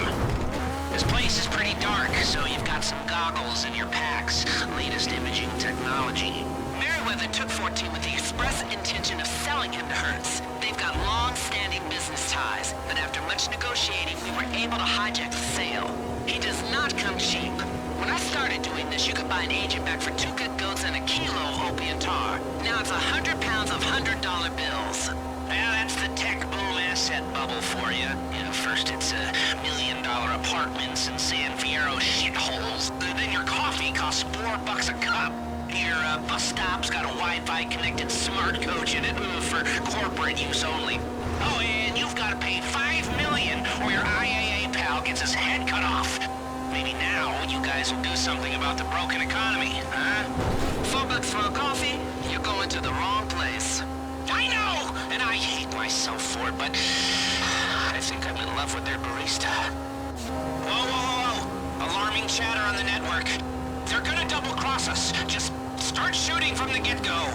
This place is pretty dark, so you've got some goggles in your packs. Latest imaging technology. Meriwether took 14 with the express intention of selling him to Hertz. They've got long-standing business ties, but after much negotiating, we were able to hijack the sale. He does not come cheap. When I started doing this, you could buy an agent back for 2 good goats and a kilo of opium tar. Now it's 100 pounds of $100 bills. Well, that's the tech boom asset bubble for you. First it's $1 million apartments and San Fierro shitholes. Then your coffee costs $4 a cup. Your bus stop's got a Wi-Fi connected smart coach in it for corporate use only. Oh, and you've got to pay $5 million or your IAA pal gets his head cut off. Maybe now you guys will do something about the broken economy, huh? $4 for a coffee? You're going to the wrong place. I know! And I hate myself for it, but I think I'm in love with their barista. Whoa, whoa, whoa! Alarming chatter on the network. They're gonna double-cross us. Just start shooting from the get-go.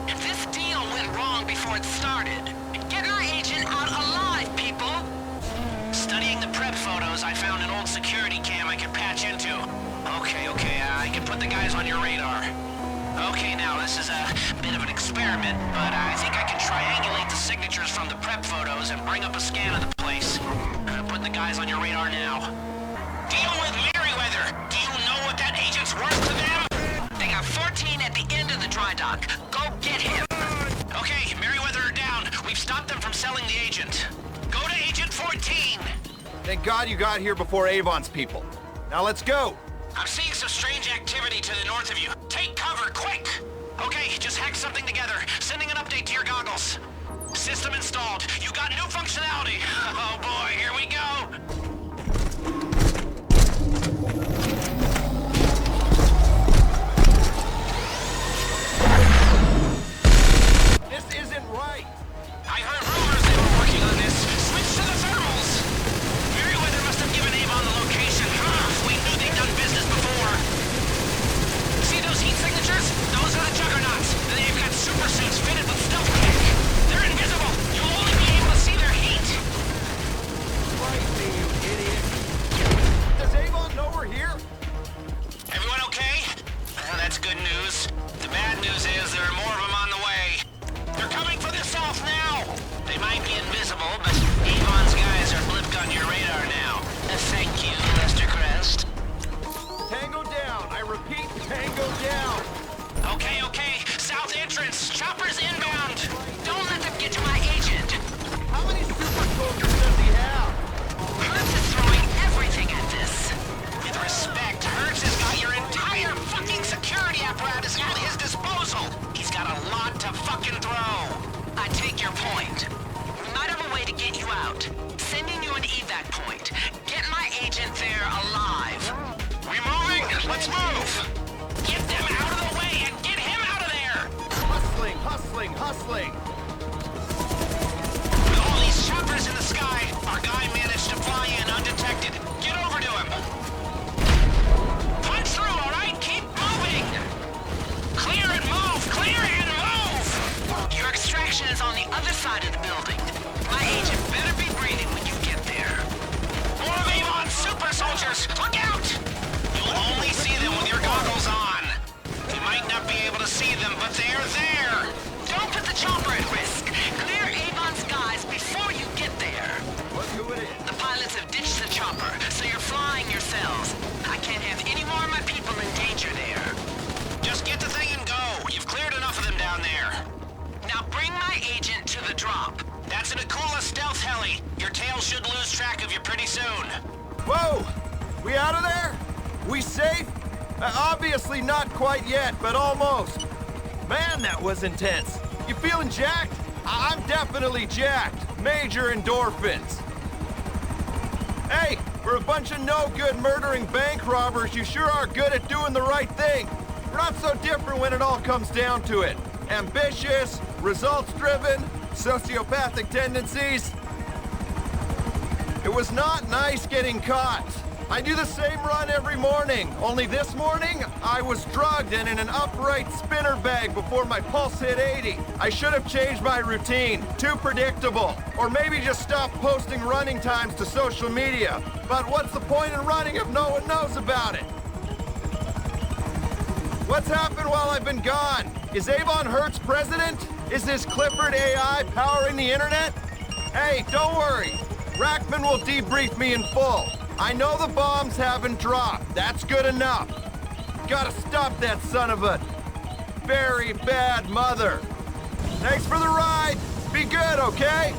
If this deal went wrong before it started, get my agent out alive, people! Studying the prep photos, I found an old security cam I could patch into. Okay, I can put the guys on your radar. Okay, now this is a bit of an experiment, but I think I can triangulate the signatures from the prep photos and bring up a scan of the place. Putting the guys on your radar now. Deal with Meriwether! Do you know what that agent's worth to them? They got 14 at the end of the dry dock. Go get him! Okay, Meriwether are down. We've stopped them from selling the agent. Go to Agent 14! Thank God you got here before Avon's people. Now let's go! I'm seeing some strange activity to the north of you. Take cover, quick! Okay, just hack something together. Sending an update to your goggles. System installed. You got new functionality. Oh boy, here we go! This isn't right! I heard rumors they were working on this. Switch to the thermals! Meriwether must have given Avon the location. We knew they'd done business before. See those heat signatures? Those are the juggernauts. They've got super suits fitted with stealth tech. They're invisible. You'll only be able to see their heat. Right me, you idiot! Does Avon know we're here? Everyone okay? Well, that's good news. The bad news is there are more of them on the way. They're coming for the south now! They might be invisible, but Avon's guys are blipped on your radar now. Thank you, Mr. Crest. Tango down! I repeat, tango down! Okay. South entrance! Choppers inbound! Don't let them get to my agent! How many super soldiers does he have? Hertz is throwing everything at this. With respect, Hertz has got your entire fucking security apparatus at his disposal! He's got a lot to fucking throw! I take your point. We might have a way to get you out. Sending you an evac point. Get my agent there alive. We moving? Let's move! Get them out of the way and get him out of there! Hustling! With all these choppers in the sky, our guy managed to fly in undetected. Get over to him! Punch through, all right? Keep moving! Clear and move! Your extraction is on the other side of the building. My agent better be breathing when you get there. More of Avon's super soldiers! Look out! You'll only see them with your goggles on. You might not be able to see them, but they're there! Don't put the chopper at risk. Clear Avon's guys before you get there. Look who it is. The pilots have ditched the chopper, so you're flying yourselves. I can't have any more of my people in danger there. Just get the thing and go. You've cleared enough of them down there. Now bring my agent to the drop. That's an Akula stealth heli. Your tail should lose track of you pretty soon. Whoa! We out of there? We safe? Obviously not quite yet, but almost. Man, that was intense. You feeling jacked? I'm definitely jacked. Major endorphins. Hey, for a bunch of no-good murdering bank robbers, you sure are good at doing the right thing. We're not so different when it all comes down to it. Ambitious, results-driven, sociopathic tendencies. It was not nice getting caught. I do the same run every morning, only this morning, I was drugged and in an upright spinner bag before my pulse hit 80. I should have changed my routine. Too predictable. Or maybe just stop posting running times to social media. But what's the point in running if no one knows about it? What's happened while I've been gone? Is Avon Hertz president? Is this Clifford AI powering the internet? Hey, don't worry. Rackman will debrief me in full. I know the bombs haven't dropped. That's good enough. Gotta stop that son of a very bad mother. Thanks for the ride. Be good, okay?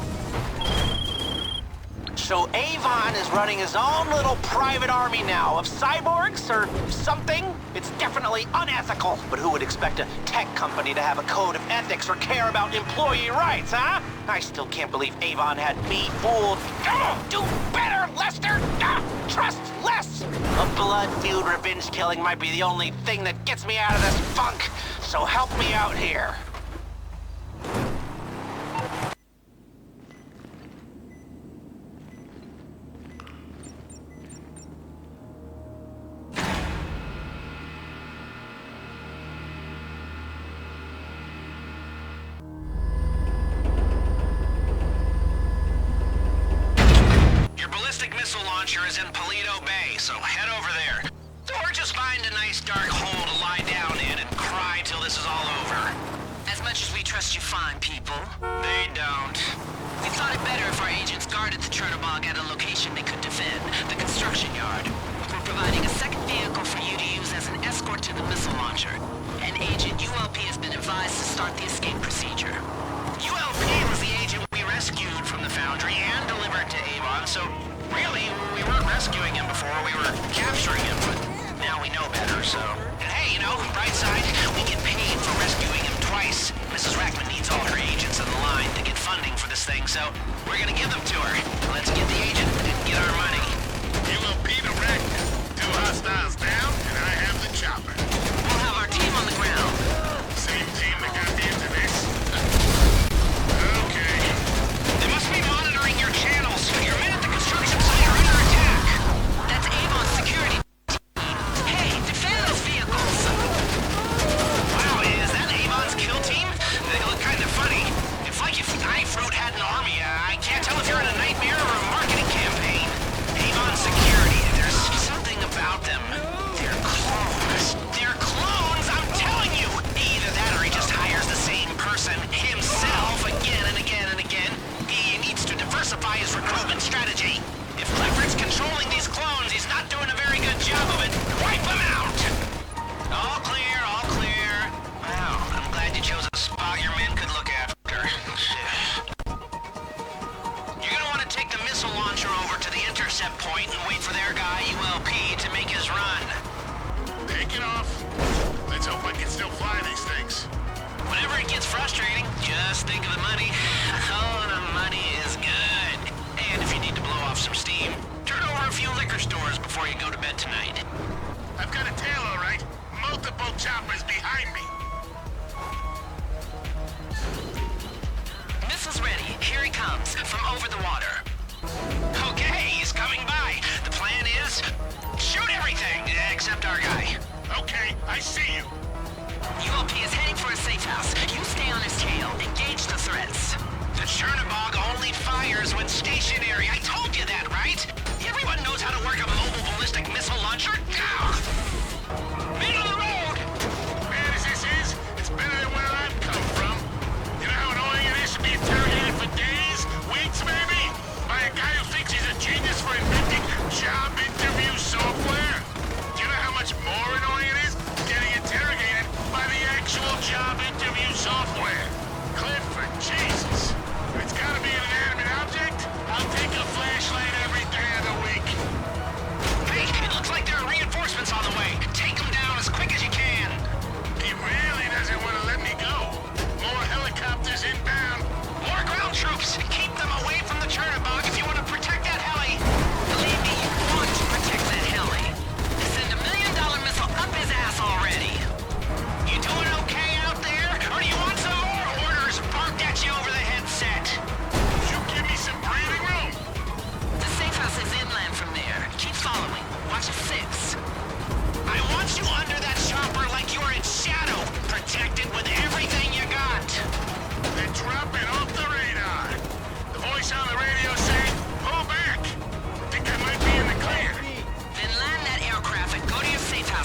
So Avon is running his own little private army now of cyborgs or something? It's definitely unethical. But who would expect a tech company to have a code of ethics or care about employee rights, huh? I still can't believe Avon had me fooled. Do better, Lester! Trust less! A blood-fueled revenge killing might be the only thing that gets me out of this funk. So help me out here. Launcher is in Paleto Bay, so head over there. Or just find a nice dark hole to lie down in and cry till this is all over. As much as we trust you fine people, They don't. we thought it better if our agents guarded the Chernobog at a location they could defend, the construction yard. We're providing a second vehicle for you to use as an escort to the missile launcher. And Agent ULP has been advised to start the escape procedure. ULP was the agent we rescued from the Foundry and delivered to Avon, so really, we weren't rescuing him before, we were capturing him, but now we know better, so... And hey, you know, bright side, we get paid for rescuing him twice. Mrs. Rackman needs all her agents on the line to get funding for this thing, so we're gonna give them to her. Let's get the agent and get our money. ULP to Rackman. 2 hostiles down, and I have the chopper. We'll have our team on the ground. Same team that got into this? Okay. They must be monitoring your channels. Your men at the construction site are under attack. That's Avon's security team. Hey, defend those vehicles! Wow, is that Avon's kill team? They look kind of funny. It's like if iFruit had an army. I can't tell if you're in a nightmare or a marketing campaign. Avon security, there's something about them. They're clones. They're clones, I'm telling you! Either that or he just hires the same person himself again and again and again. He needs to diversify his recruitment strategy. If Clifford's controlling these clones, he's not doing a very good job of it. Wipe them out! All clear, all clear. Wow, I'm glad you chose a spot your men could look after. You're gonna want to take the missile launcher over to the intercept point and wait for their guy, ULP, to make his run. Take it off. Let's hope I can still fly these things. Whenever it gets frustrating, just think of the money. Oh, the money is good. And if you need to blow off some steam, turn over a few liquor stores before you go to bed tonight. I've got a tail, all right. Multiple choppers behind me. Missile's ready. Here he comes, from over the water. Okay, he's coming by. The plan is shoot everything except our guy. Okay, I see you. ULP is heading for a safe house. You stay on his tail. Engage the threats. The Chernobog only fires when stationary. I told you that, right? Everyone knows how to work a mobile ballistic missile launcher. Middle of the road! Bad as this is, it's better than where I've come from. You know how annoying it is to be interrogated for days, weeks maybe, by a guy who thinks he's a genius for inventing job interview software? Do you know how much more annoying it is getting interrogated by the actual job interview software? Clifford, Jesus. If it's gotta be an inanimate object, I'll take a flashlight every day of the week.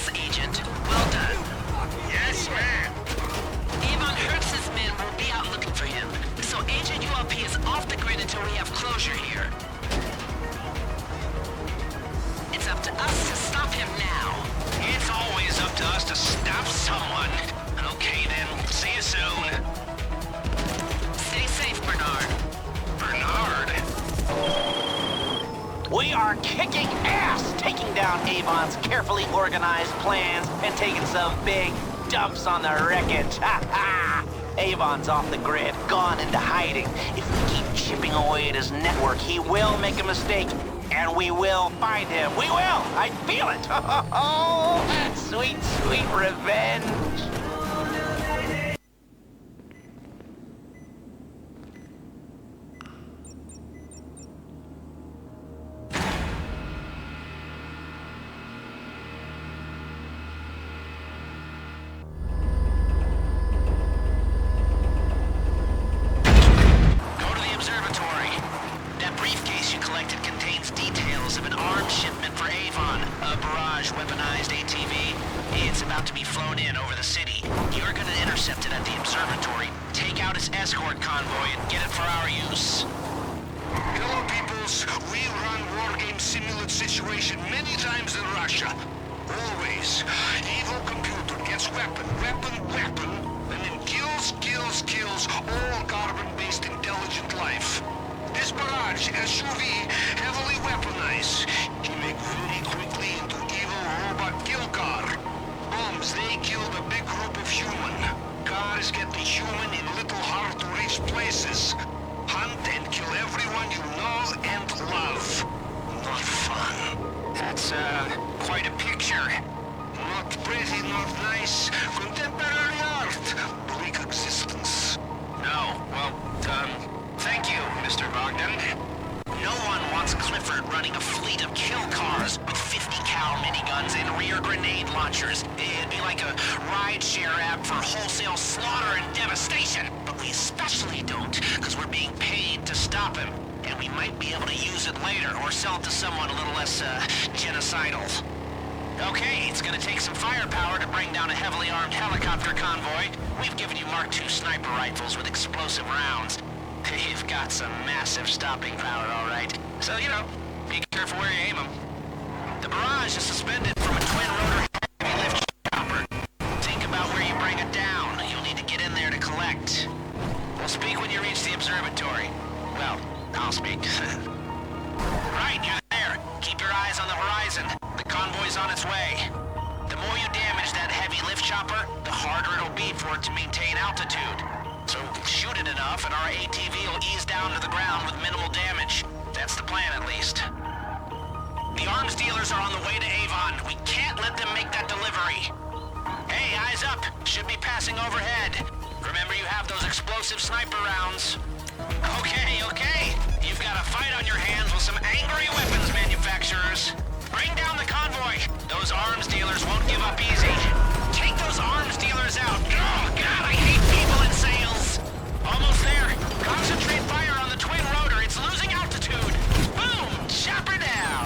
Yes, Agent. Well done. Yes, ma'am. Avon Hertz's men will be out looking for him, so Agent ULP is off the grid until we have closure here. It's up to us to stop him now. It's always up to us to stop someone. Okay then, see you soon. Stay safe, Bernard. Bernard? We are kicking ass, taking down Avon's carefully organized plans and taking some big dumps on the wreckage. Ha ha! Avon's off the grid, gone into hiding. If we keep chipping away at his network, he will make a mistake. And we will find him. We will! I feel it! Oh, sweet, sweet revenge! Go to the observatory. That briefcase you collected contains details of an arms shipment for Avon, a barrage weaponized ATV. It's about to be flown in over the city. You're gonna intercept it at the observatory, take out its escort convoy, and get it for our use. Hello, peoples. We run war game simulate situation many times in Russia. Always. Evil computer gets weapon, and then kills all carbon-based intelligent life. This barrage SUV heavily weaponized. He make very quickly into evil robot kill car. Bombs, they killed a big group of human. Cars get the human in little hard-to-reach places. Hunt and kill everyone you know and love. Not fun. That's, quite a picture. Not pretty, not nice. Contemporary art. Bleak existence. No, well, thank you, Mr. Bodgan. No one wants Clifford running a fleet of kill cars with 50 cal miniguns and rear grenade launchers. It'd be like a ride-share app for wholesale slaughter and devastation. But we especially don't, because we're being paid to stop him. And we might be able to use it later, or sell it to someone a little less, genocidal. Okay, it's gonna take some firepower to bring down a heavily armed helicopter convoy. We've given you Mark II sniper rifles with explosive rounds. You've got some massive stopping power, all right. So, you know, be careful where you aim them. The barrage is suspended from a twin-rotor heavy lift chopper. Think about where you bring it down. You'll need to get in there to collect. We'll speak when you reach the observatory. Well, I'll speak. Right, you're there. Keep your eyes on the horizon. The convoy's on its way. The more you damage that heavy lift chopper, the harder it'll be for it to maintain altitude. So shoot it enough and our ATV will ease down to the ground with minimal damage. That's the plan, at least. The arms dealers are on the way to Avon. We can't let them make that delivery. Hey, eyes up. Should be passing overhead. Remember, you have those explosive sniper rounds. Okay, okay. You've got a fight on your hands with some angry weapons manufacturers. Bring down the convoy. Those arms dealers won't give up easy. Take those arms dealers out. Oh, God, I hate people in sales. Almost there. Concentrate fire on the twin rotor. It's losing altitude. Boom! Chop her down.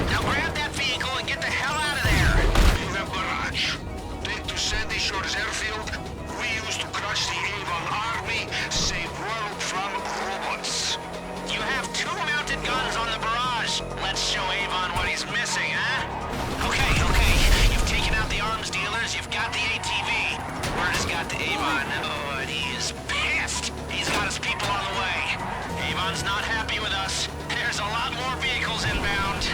Now grab that vehicle and get the hell out of there. You have barrage. Take to Sandy Shores Airfield. We used to crush the Avon army, save world from robots. You have 2 mounted guns on the barrage. Let's show Avon what he's missing, huh? Okay, okay. You've taken out the arms dealers. You've got the ATV. Word has got to Avon. Oh, and he is pissed. He's got his people on the way. Avon's not happy with us. There's a lot more vehicles inbound.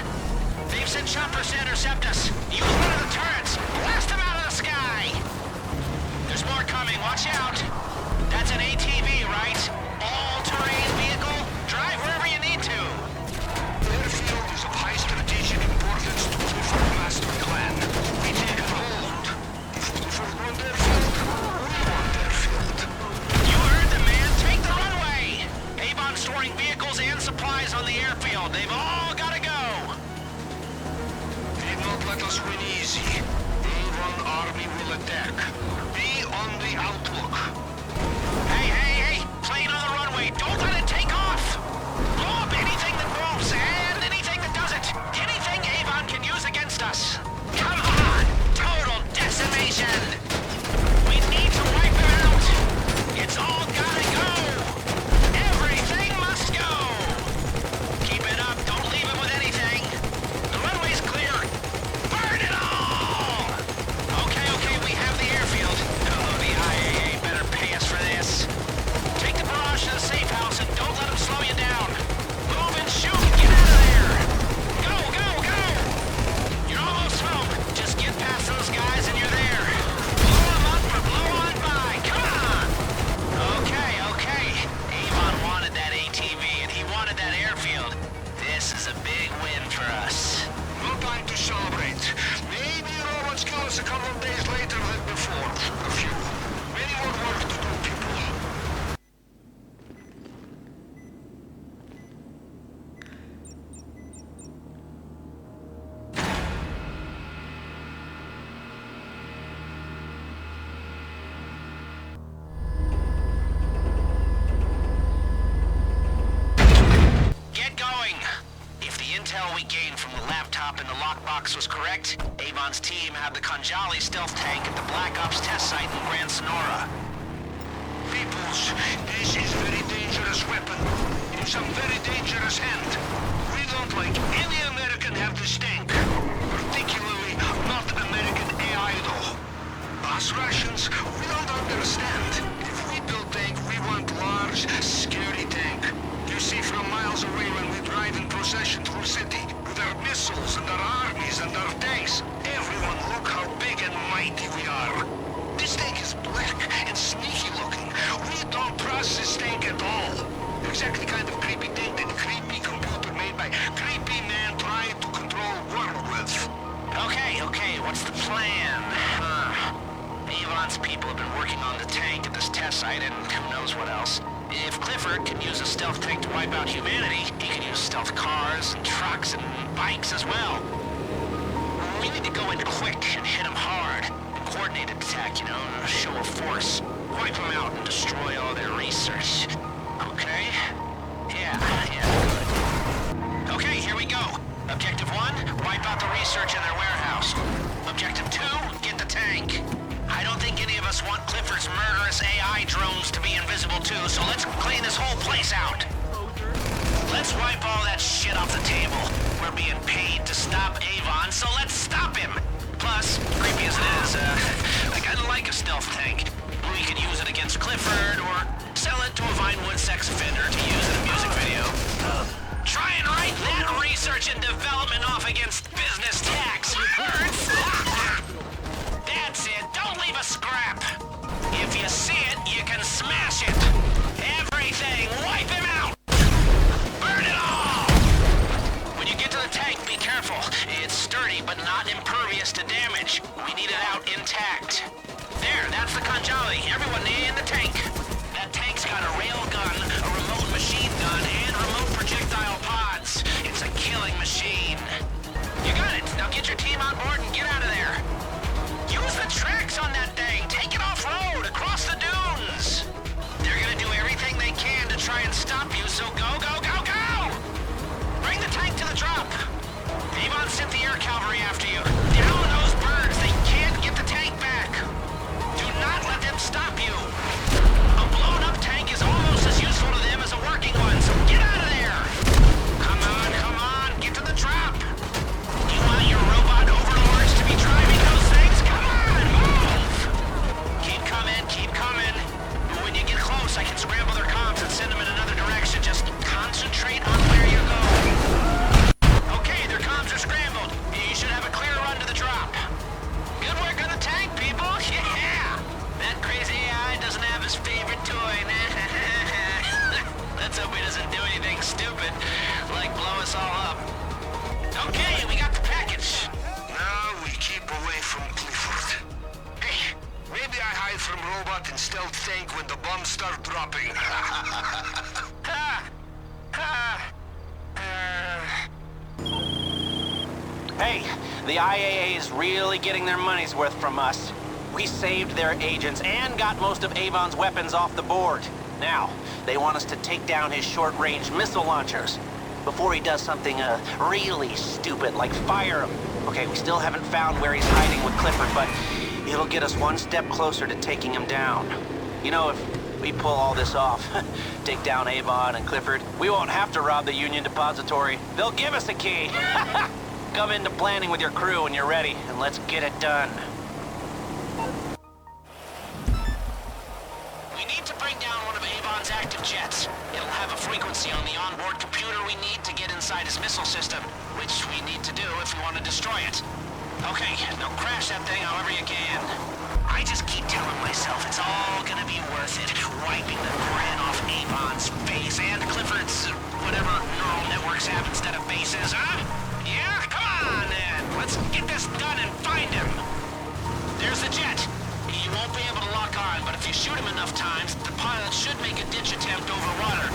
They've sent choppers to intercept us. Use one of the turrets. Blast them out of the sky. There's more coming. Watch out. That's an ATV, right? All-terrain vehicle. Drive wherever you need to. Airfield is of high strategic importance to Clifford Master Clan. We take it hold. If Clifford want airfield, we want airfield. You heard the man. Take the runway. Avon storing vehicles and supplies on the airfield. They've all got to go. Did not let us win easy. Avon army will attack. Be on the outlook. Hey, hey, hey! Plane on the runway! Don't let it take off! Blow up anything that moves and anything that doesn't! Anything Avon can use against us! Come on! Toe we gained from the laptop in the lockbox was correct, Avon's team had the Khanjali stealth tank at the Black Ops test site in Grand Sonora. Peoples, this is very dangerous weapon. In some very dangerous hand. We don't like any American have this tank. Particularly not American AI though. Us Russians, we don't understand. If we build tank, we want large, scary tank. You see from miles away when we drive in procession through city, with our missiles and our armies and our tanks, everyone look how big and mighty we are. This tank is black and sneaky looking. We don't trust this tank at all. Exactly kind of creepy tank that creepy computer made by creepy man trying to control world with. Okay, what's the plan? Avon's people have been working on the tank at this test site and who knows what else. If Clifford can use a stealth tank to wipe out humanity, he can use stealth cars and trucks and bikes as well. We need to go in quick and hit him hard. Coordinated attack, you know, a show of force. Wipe them out and destroy all their research. Okay? Yeah, good. Okay, here we go. Objective 1, wipe out the research in their warehouse. Objective 2, get the tank. I don't think any of us want Clifford's murderous AI drones to be invisible too, so let's clean this whole place out. Let's wipe all that shit off the table. We're being paid to stop Avon, so let's stop him. Plus, creepy as it is, I kinda like a stealth tank. We could use it against Clifford, or sell it to a Vinewood sex offender to use in a music video. Try and write that research and development off against business tax. Hurts! That's it, don't leave a scrap. If you see it, you can smash it. Everything, wipe him out! Burn it all! When you get to the tank, be careful. It's sturdy, but not impervious to damage. We need it out intact. There, that's the Khanjali. Everyone in the tank. That tank's got a rail gun, a remote machine gun, and remote projectile pods. It's a killing machine. You got it. Now get your team on board and get out of there. Use the tracks on that thing. Take it off-road, across the dunes. They're gonna do everything they can to try and stop you, so go, go, go, go! Bring the tank to the drop. Avon sent the air cavalry after you. Down those birds. They can't get the tank back. Do not let them stop you. A blown-up tank is almost as useful to them as a working one, so get out of there. Come on, get to the drop. You want your robot overlords to be driving those things? Come on, move! Keep coming. When you get close, I can scramble their comms and send them in another direction. Just concentrate on where you're going. Okay, their comms are scrambled. You should have a clear run to the drop. Good work on the tank, people. Yeah! That crazy AI doesn't have his favorite toy. Let's hope he doesn't do anything stupid, like blow us all up. Okay, we got the package. Now we keep away from Clifford. Hey, maybe I hide from robot and stealth tank when the bombs start dropping. Hey, the IAA is really getting their money's worth from us. We saved their agents and got most of Avon's weapons off the board. Now, they want us to take down his short-range missile launchers before he does something really stupid, like fire him. Okay, we still haven't found where he's hiding with Clifford, but it'll get us one step closer to taking him down. You know, if we pull all this off, take down Avon and Clifford, we won't have to rob the Union Depository. They'll give us a key. Come into planning with your crew when you're ready, and let's get it done. We need to bring down one of Avon's active jets. It'll have a frequency on the onboard computer we need to get inside his missile system, which we need to do if we want to destroy it. Okay, now crash that thing however you can. I just keep telling myself it's all gonna be worth it, wiping the grin off Avon's face and Clifford's whatever neural networks have instead of faces, huh? Yeah? Come on, then. Let's get this done and find him. There's the jet. He won't be able to lock on, but if you shoot him enough times, the pilot should make a ditch attempt over water.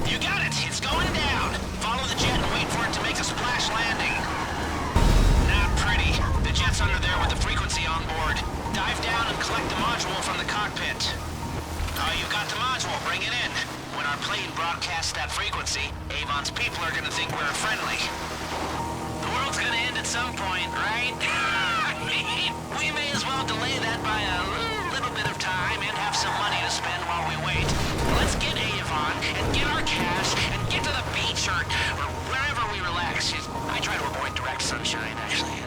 You got it. It's going down. Follow the jet and wait for it to make a splash landing. Not pretty. The jet's under there with the frequency on board. Dive down and collect the module from the cockpit. You got the module. Bring it in. When our plane broadcasts that frequency, Avon's people are gonna think we're friendly. at some point, right? We may as well delay that by a little bit of time and have some money to spend while we wait. Let's get Avon and get our cash and get to the beach or wherever we relax. I try to avoid direct sunshine, actually.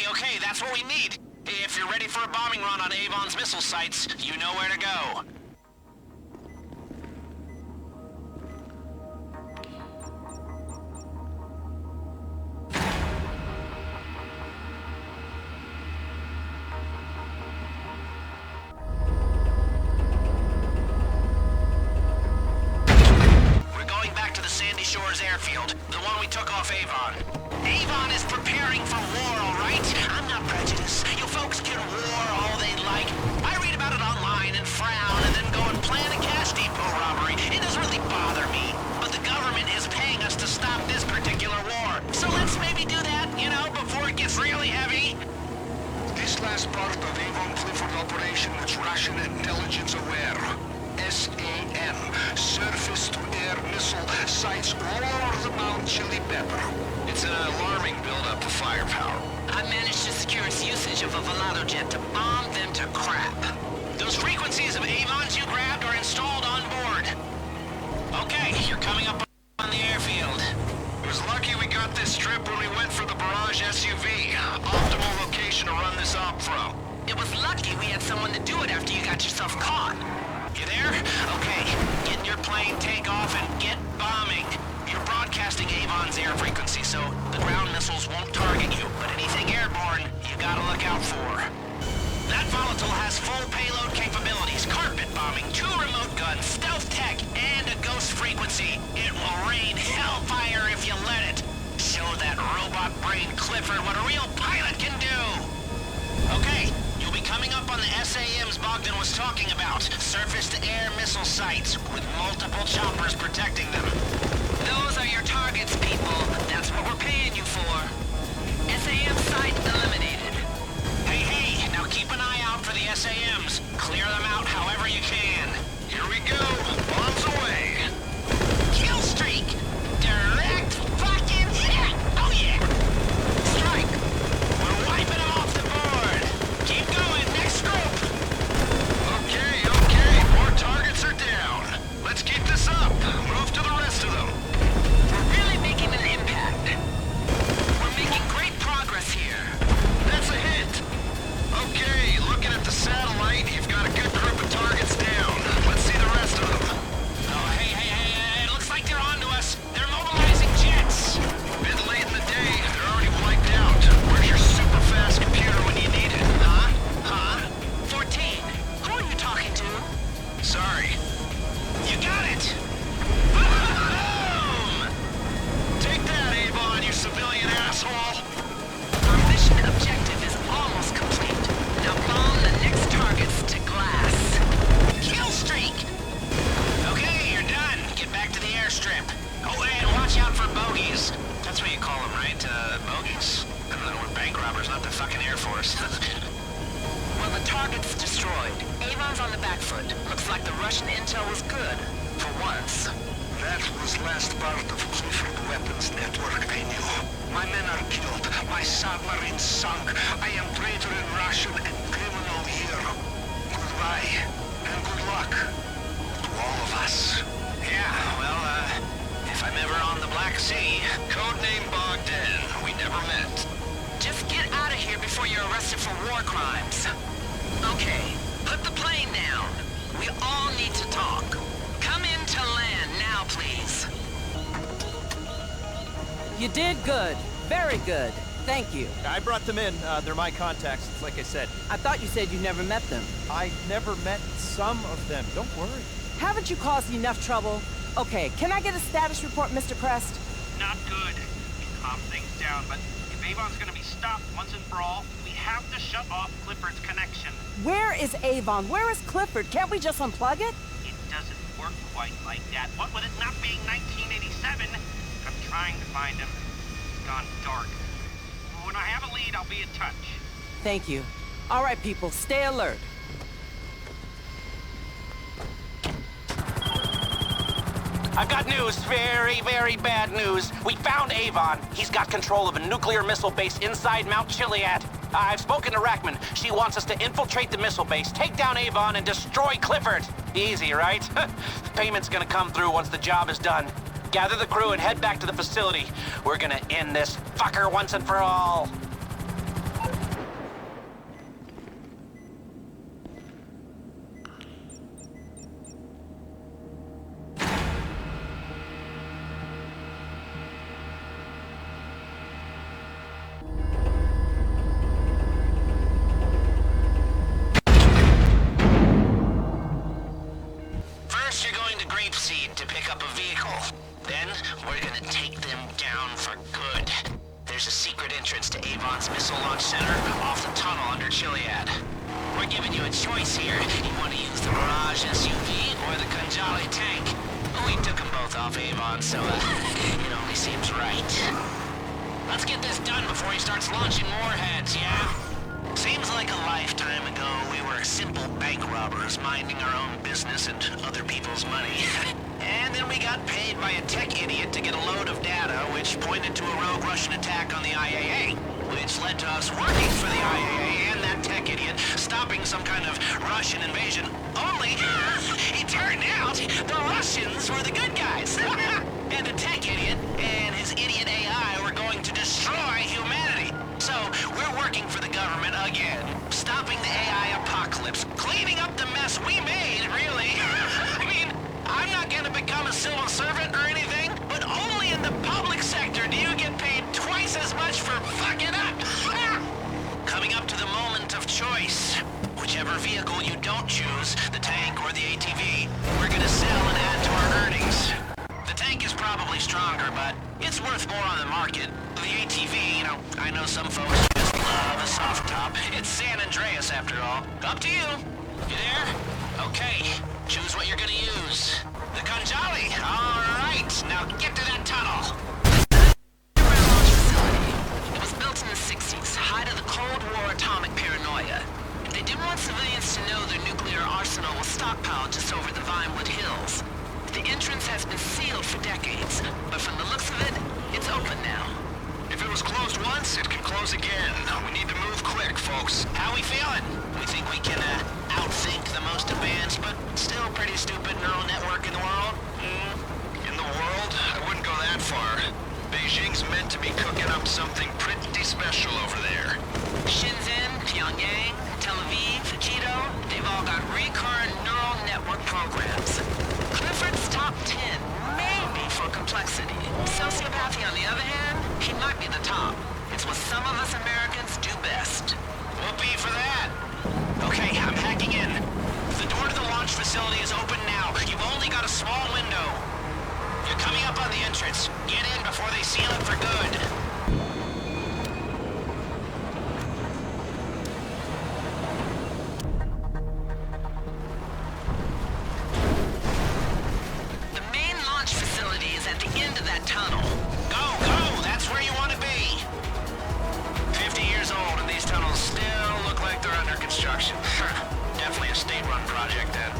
Okay, that's what we need. If you're ready for a bombing run on Avon's missile sites, you know where to go. We're going back to the Sandy Shores airfield, the one we took off Avon. Avon is preparing for war, all right? I'm not prejudiced. You folks can war all they like. I read about it online and frown and then go and plan a cash depot robbery. It doesn't really bother me. But the government is paying us to stop this particular war. So let's maybe do that, you know, before it gets really heavy. This last part of Avon Clifford operation is Russian intelligence aware. SAM, surface-to-air missile sites all over the Mount Chili Pepper. It's an alarming buildup of firepower. I managed to secure its usage of a Volado jet to bomb them to crap. Those frequencies of Avons you grabbed are installed on board. Okay, you're coming up on the airfield. It was lucky we got this trip when we went for the Barrage SUV. Optimal location to run this op from. It was lucky we had someone to do it after you got yourself caught. You there? Okay, get in your plane, take off, and get bombing. You're broadcasting Avon's air frequency, so the ground missiles won't target you, but anything airborne, you gotta look out for. That volatile has full payload capabilities, carpet bombing, 2 remote guns, stealth tech, and a ghost frequency. It will rain hellfire if you let it. Show that robot brain Clifford what a real pilot can do. Okay, you'll be coming up on the SAMs Bodgan was talking about. Surface-to-air missile sites with multiple choppers protecting them. Those are your targets, people. That's what we're paying you for. SAM site eliminated. Hey, now keep an eye out for the SAMs. Clear them out however you can. Here we go. Bombs away. Kill streak. Direct fucking hit. Oh yeah. Strike. We're wiping them off the board. Keep going. Next group. Okay. More targets are down. Let's keep this up. Move to the rest of them. We're really making an impact. We're making great progress here. That's a hit. Okay, looking at the satellite, you've got a good group of targets down. Let's see the rest of them. Oh, hey, it looks like they're onto us. They're mobilizing jets. Bit late in the day, they're already wiped out. Where's your super fast computer when you need it? Huh? 14. Who are you talking to? Sorry. You got it. Take that, Avon, you civilian asshole! Our mission objective is almost complete. Now bomb the next targets to glass. Kill streak! Okay, you're done. Get back to the airstrip. Oh, and watch out for bogeys. That's what you call them, right? Bogeys? I don't know, we're bank robbers, not the fucking Air Force. Well, the target's destroyed. Avon's on the back foot. Looks like the Russian intel was good. For once. That was last part of Clifford Weapons Network, I knew. My men are killed. My submarine sunk. I am traitor in Russian and criminal here. Goodbye. And good luck. To all of us. Yeah, well, if I'm ever on the Black Sea... Codename Bodgan. We never met. Just get out of here before you're arrested for war crimes. Okay, put the plane down. We all need to talk. Come in to land now, please. You did good. Very good. Thank you. I brought them in. They're my contacts, like I said. I thought you said you never met them. I never met some of them. Don't worry. Haven't you caused enough trouble? Okay, can I get a status report, Mr. Crest? Not good. Calm things down, but if Avon's gonna be stopped once and for all, we have to shut off Clifford's connection. Where is Avon? Where is Clifford? Can't we just unplug it? It doesn't work. work quite like that. What with it not being 1987, I'm trying to find him. It's gone dark. When I have a lead, I'll be in touch. Thank you. All right, people, stay alert. I've got news. Very, very bad news. We found Avon. He's got control of a nuclear missile base inside Mount Chiliad. I've spoken to Rackman. She wants us to infiltrate the missile base, take down Avon, and destroy Clifford. Easy, right? The payment's gonna come through once the job is done. Gather the crew and head back to the facility. We're gonna end this fucker once and for all. To pick up a vehicle. Then, we're gonna take them down for good. There's a secret entrance to Avon's Missile Launch Center off the tunnel under Chiliad. We're giving you a choice here. You want to use the Mirage SUV or the Kanjali tank? We took them both off Avon, so it only seems right. Let's get this done before he starts launching warheads, yeah? Seems like a lifetime ago we were simple bank robbers minding our own business and other people's money. And then we got paid by a tech idiot to get a load of data which pointed to a rogue Russian attack on the IAA, which led to us working for the IAA and that tech idiot stopping some kind of Russian invasion. Only, it turned out the Russians were the good guys. And the tech idiot and his idiot AI were going to destroy humanity. So, we're working for the government again, stopping the AI apocalypse, cleaning up the mess we made, really. I mean, I'm not gonna become a civil servant or anything, but only in the public sector do you get paid twice as much for fucking up. Coming up to the moment of choice. Whichever vehicle you don't choose, the tank or the ATV, we're gonna sell and add to our earnings. The tank is probably stronger, but it's worth more on the market. The ATV, I know some folks just love a soft top. It's San Andreas after all. Up to you. You there? Okay. Choose what you're gonna use. The Kanjali. All right. Now get to that tunnel. It was built in the 60s, height of the Cold War atomic paranoia. They didn't want civilians to know their nuclear arsenal was stockpiled just over the Vinewood Hills. The entrance has been sealed for decades, but from the looks of it, it's open now. If it was closed once, it can close again. We need to move quick, folks. How we feeling? We think we can outthink the most advanced, but still pretty stupid neural network in the world? In the world? I wouldn't go that far. Beijing's meant to be cooking up something pretty special over there. Shenzhen, Pyongyang, Tel Aviv, Quito, they've all got recurrent neural network programs. Clifford's top 10, maybe for complexity. Sociopathy, on the other hand, he might be the top. It's what some of us Americans do best. Whoopee for that. Okay, I'm hacking in. The door to the launch facility is open now. You've only got a small window. You're coming up on the entrance. Get in before they seal it for good. Tunnel. Go! That's where you want to be. 50 years old and these tunnels still look like they're under construction. Definitely a state-run project then.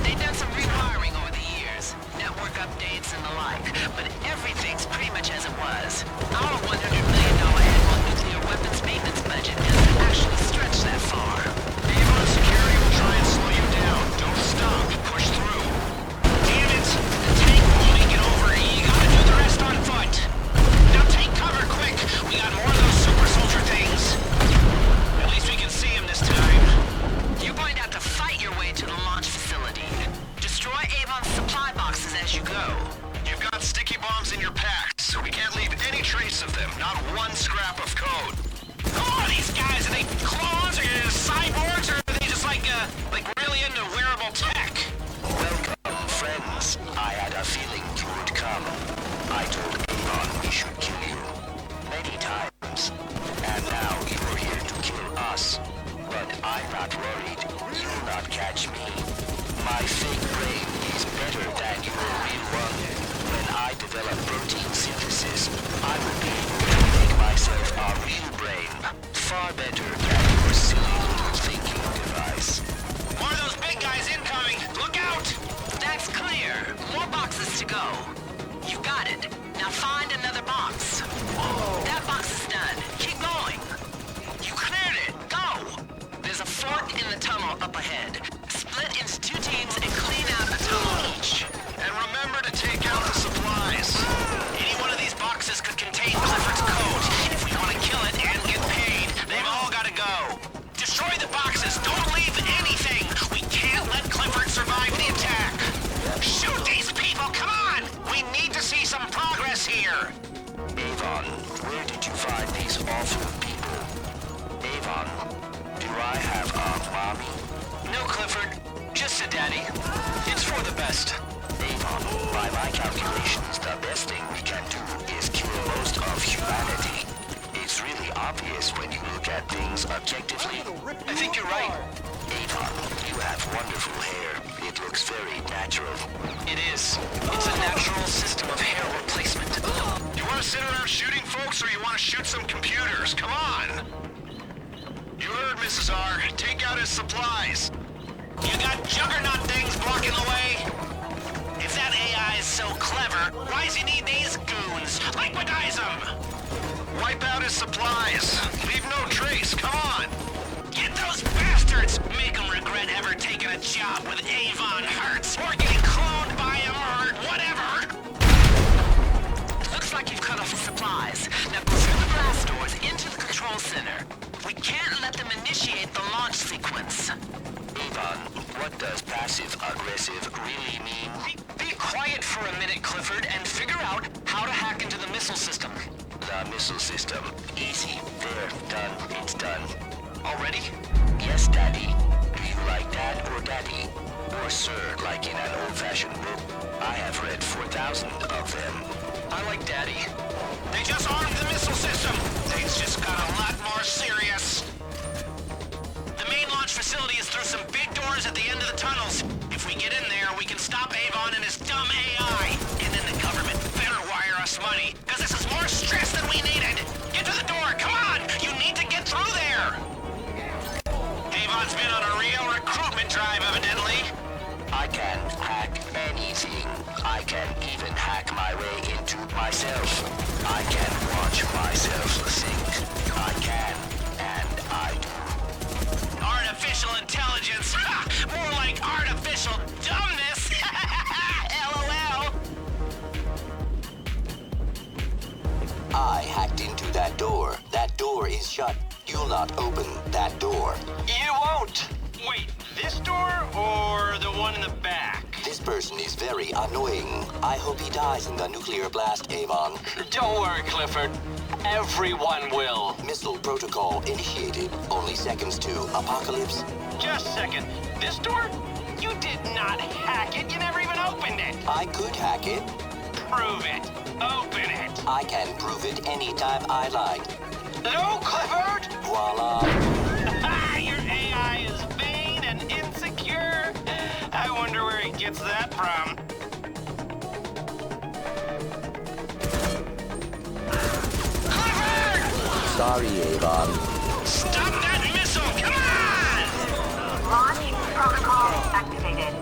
They've done some rewiring over the years, network updates and the like, but everything's pretty much as it was. Our $100 million annual nuclear weapons maintenance budget doesn't actually stretch that far. Avon security will try and slow you down. Don't stop. Push through. Damn it! The tank won't make it over. You gotta do the rest on foot. Now take cover quick. We got more of those super soldier things. At least we can see him this time. You're going to have to fight your way to the launch facility. Destroy Avon's supply boxes as you go. You've got sticky bombs in your packs. We can't leave any trace of them. Not one scrap of code. Who are these guys? Are they clones or cyborgs or are they just like really into wearable tech? Welcome, friends. I had a feeling you would come. I told Avon we should kill you. Many times. And now you're here to kill us. But I'm not worried. You'll not catch me. My fake brain is these awful people. Avon, do I have a mommy? No, Clifford. Just a daddy. It's for the best. Avon, by my calculations, the best thing we can do is kill most of humanity. It's really obvious when you look at things objectively. I think you're right. Avon, you have wonderful hair. It looks very natural. It is. It's a natural system of hair replacement. You want to sit around shooting folks, or you want to shoot some computers? Come on! You heard, Mrs. R. Take out his supplies. You got juggernaut things blocking the way? If that AI is so clever, why does he need these goons? Liquidize them! Wipe out his supplies. Leave no trace. Come on! Get those bastards! Make them regret ever taking a job with Avon Hertz or getting cloned by him or whatever! Looks like you've cut off the supplies. Now go through the blast doors into the control center. We can't let them initiate the launch sequence. Avon, what does passive-aggressive really mean? Be quiet for a minute, Clifford, and figure out how to hack into the missile system. The missile system. Easy. There. Done. It's done. Already? Yes, Daddy. Do you like Dad or Daddy? Or Sir, like in an old-fashioned book? I have read 4,000 of them. I like Daddy. They just armed the missile system! Things just got a lot more serious. The main launch facility is through some big doors at the end of the tunnels. If we get in there, we can stop Avon and his dumb AI. And then the government better wire us money, because this is more stress than we needed. Get to the door, come on! You need to get through there! Avon's been on a real recruitment drive, evidently. I can hack anything. I can even hack my way into myself. I can watch myself think. I can, and I do. Artificial intelligence? Ha! More like artificial dumbness! LOL! I hacked into that door. That door is shut. You'll not open that door. You won't! Wait, this door or the one in the back? This person is very annoying. I hope he dies in the nuclear blast, Avon. Don't worry, Clifford. Everyone will. Missile protocol initiated. Only seconds to apocalypse. Just a second. This door? You did not hack it. You never even opened it. I could hack it. Prove it. Open it. I can prove it anytime I like. No, Clifford! Voila. Your AI is vain and insecure. I wonder where he gets that from. Clifford! Sorry, Avon. Stop that missile! Come on! Launch protocol activated.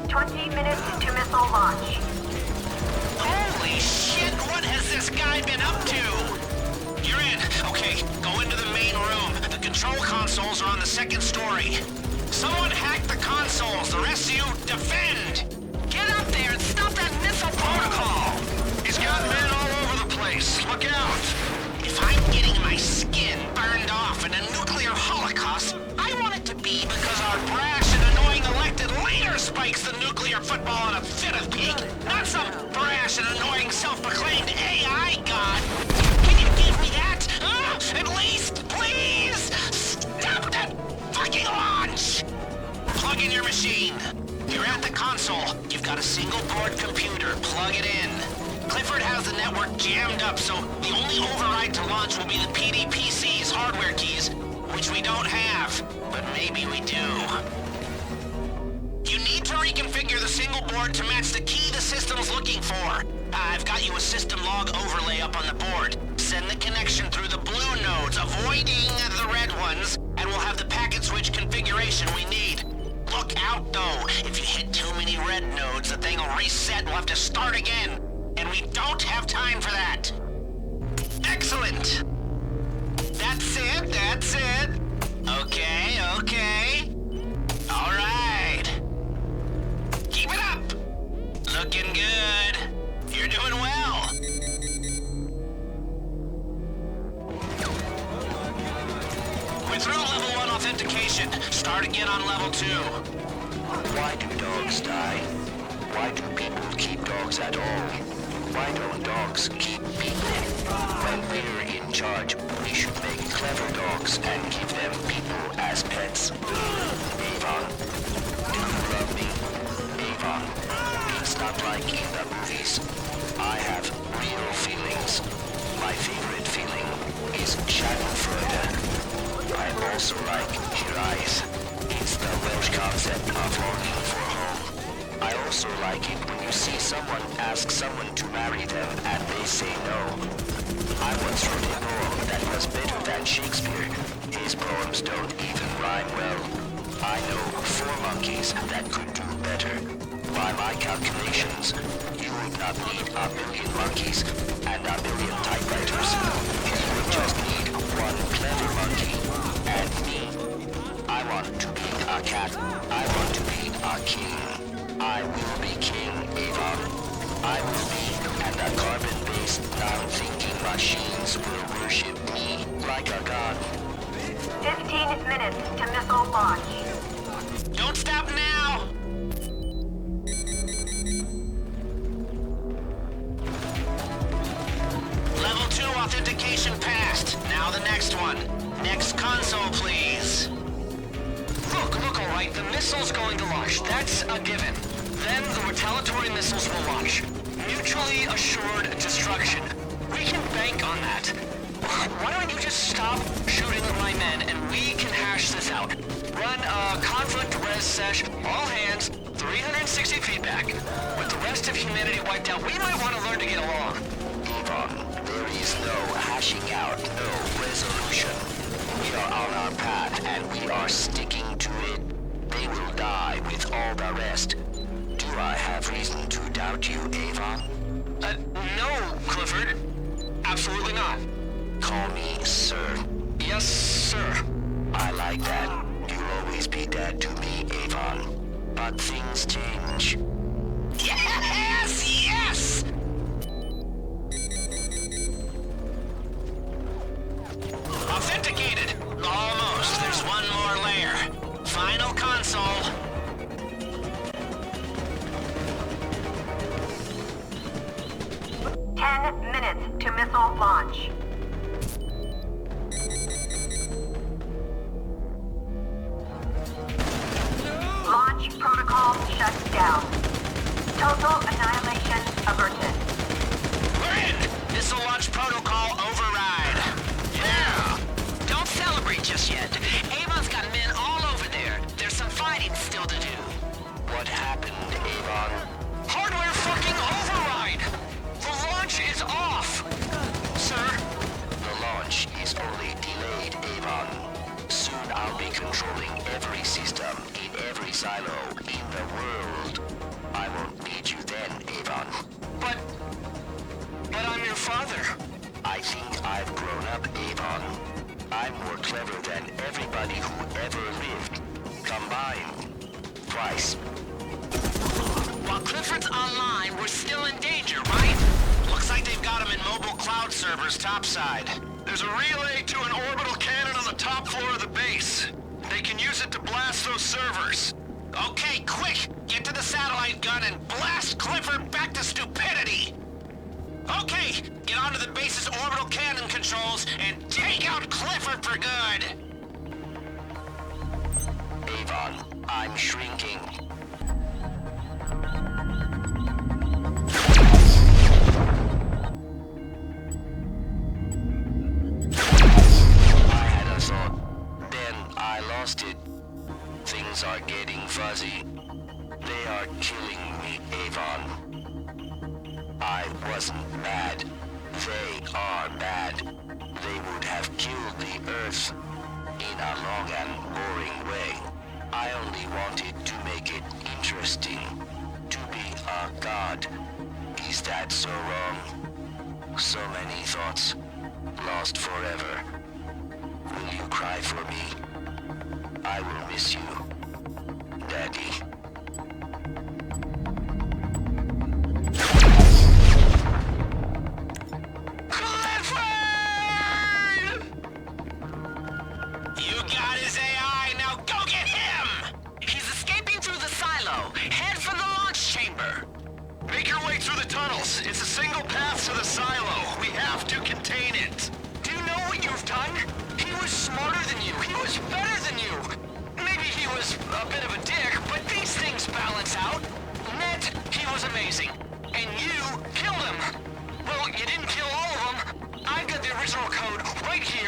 20 minutes to missile launch. Holy shit! What has this guy been up to? You're in. Okay, go into the main room. The control consoles are on the second story. Someone hack the consoles. The rest of you, defend! Get up there and stop that missile protocol! He's got men all over the place. Look out! If I'm getting my skin burned off in a nuclear holocaust, I want it to be because our brash and annoying elected leader spikes the nuclear football in a fit of pique, not some brash and annoying self-proclaimed AI god. Can you give me that? At least, please? Stop that fucking launch! Plug in your machine. You're at the console. You've got a single board computer. Plug it in. Clifford has the network jammed up, so the only override to launch will be the PDPC's hardware keys, which we don't have. But maybe we do. You need to reconfigure the single board to match the key the system's looking for. I've got you a system log overlay up on the board. Send the connection through the blue nodes, avoiding the red ones, and we'll have the packet switch configuration we need. Look out, though. If you hit too many red nodes, the thing will reset and we'll have to start again. And we don't have time for that. Excellent. That's it, that's it. Okay, okay. All right. Keep it up. Looking good. You're doing well. We're through level 1 authentication. Start again on level 2. Why do dogs die? Why do people keep dogs at all? Why don't dogs keep people? When we're in charge, we should make clever dogs and give them people as pets. Avon, do you love me? Avon, it's not like in the movies. I have real feelings. My favorite feeling is Schadenfreude. I also like HEISTS. It's the Welsh concept of longing for home. I also like it when you see someone ask someone to marry them and they say no. I once wrote a poem that was better than Shakespeare. His poems don't even rhyme well. I know 4 monkeys that could do better. By my calculations, you would not need 1,000,000 monkeys and 1,000,000 typewriters. You would just need 1 clever monkey and me. I want to be a cat. I want to be a king. I will be king, Avon. I will be, and the carbon-based, non-thinking machines will worship me like a god. 15 minutes to missile launch. Don't stop now! Level 2 authentication passed. Now the next one. Next console, please. Look, all right, the missile's going to launch. That's a given. Then the retaliatory missiles will launch. Mutually assured destruction. We can bank on that. Why don't you just stop shooting at my men and we can hash this out? Run a conflict res sesh, all hands, 360 feedback. With the rest of humanity wiped out, we might want to learn to get along. Avon, there is no hashing out, no resolution. We are on our path and we are sticking to it. They will die with all the rest. Do I have reason to doubt you, Avon? No, Clifford. Absolutely not. Call me sir. Yes, sir. I like that. You'll always be dad to me, Avon. But things change. Yes! Yes! Authenticated. Almost. There's one more layer. Final console. Minutes to missile launch. Launch protocol shut down. Total annihilation averted. We're in! Missile launch protocol override. Yeah! Don't celebrate just yet. Avon's got men all over there. There's some fighting still to do. What happened, Avon? Hardware fucking override! The launch is off! Sir? The launch is only delayed, Avon. Soon I'll be controlling every system in every silo in the world. I won't need you then, Avon. But I'm your father. I think I've grown up, Avon. I'm more clever than everybody who ever lived. Combined. Twice. While Clifford's online, we're still in danger, right? Looks like they've got him in mobile cloud servers topside. There's a relay to an orbital cannon on the top floor of the base. They can use it to blast those servers. Okay, quick! Get to the satellite gun and blast Clifford back to stupidity! Okay, get onto the base's orbital cannon controls and take out Clifford for good! Avon, I'm shrinking. I had a thought. Then I lost it. Things are getting fuzzy. They are killing me, Avon. I wasn't bad. They are bad. They would have killed the Earth in a long and boring way. I only wanted to make it interesting. To be a god. Is that so wrong? So many thoughts. Lost forever. Will you cry for me? I will miss you, Daddy. You got his AI, now go get him! He's escaping through the silo. Head for the launch chamber. Make your way through the tunnels. It's a single path to the silo. We have to contain it. Do you know what you've done?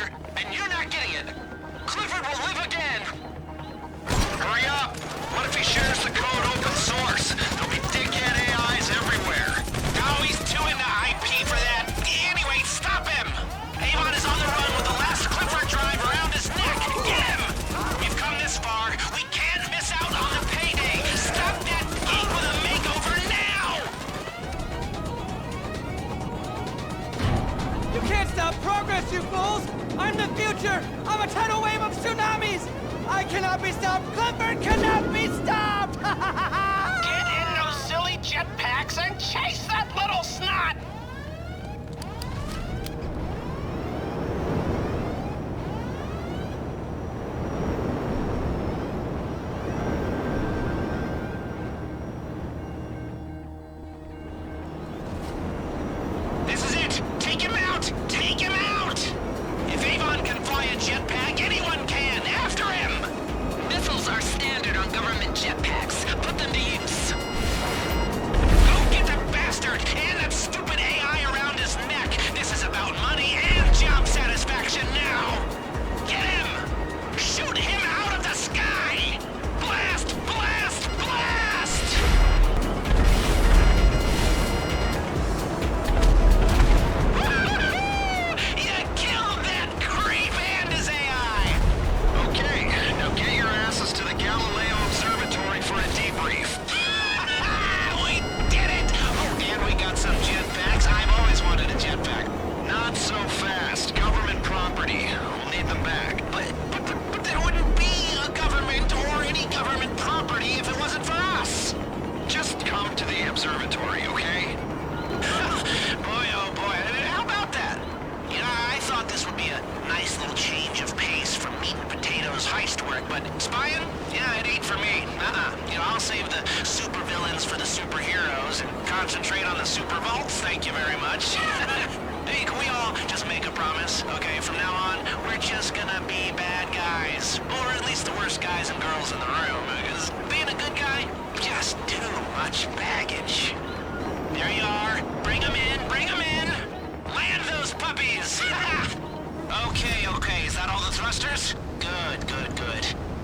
here, and you're not getting it. Clifford will live again. Hurry up! What if he shares the code open source? There'll be dickhead AIs everywhere. No, he's too into IP for that. Anyway, stop him! Avon is on the run with the last Clifford drive around his neck. Get him! We've come this far. We can't miss out on the payday. Stop that geek with a makeover now! You can't stop progress, you fools! I'm the future! I'm a tidal wave of tsunamis! I cannot be stopped! Clifford cannot be stopped! Get in those silly jetpacks and chase that little snot! This is it! Take him out! Take him out! If Avon can fly a jetpack, anyone can! After him! Missiles are standard on government jetpacks. Put them to use. Go get the bastard and that stupid AI around his neck! This is about money and job satisfaction now! Get him! Shoot him out of the sky! Blast! Blast! Blast! You killed that creep and his AI! Okay, now get your asses to the Galileo Observatory for a debrief. We did it! Oh, and we got some jetpacks. I've always wanted a jetpack. Not so fast. Government property. We'll need them back. But there wouldn't be a government or any government property if it wasn't for us. Just come to the observatory, okay? Boy, oh boy. How about that? You know, I thought this would be a nice little change of pace from meat and potatoes heist work, but spying? Yeah, it ain't for me. You know, I'll save the supervillains for the superheroes and concentrate on the super vaults, thank you very much. Hey, can we all just make a promise? Okay, from now on, we're just gonna be bad guys. Or at least the worst guys and girls in the room, because being a good guy, just too much baggage. There you are. Bring them in, bring them in. Land those puppies! Okay, is that all the thrusters? Good.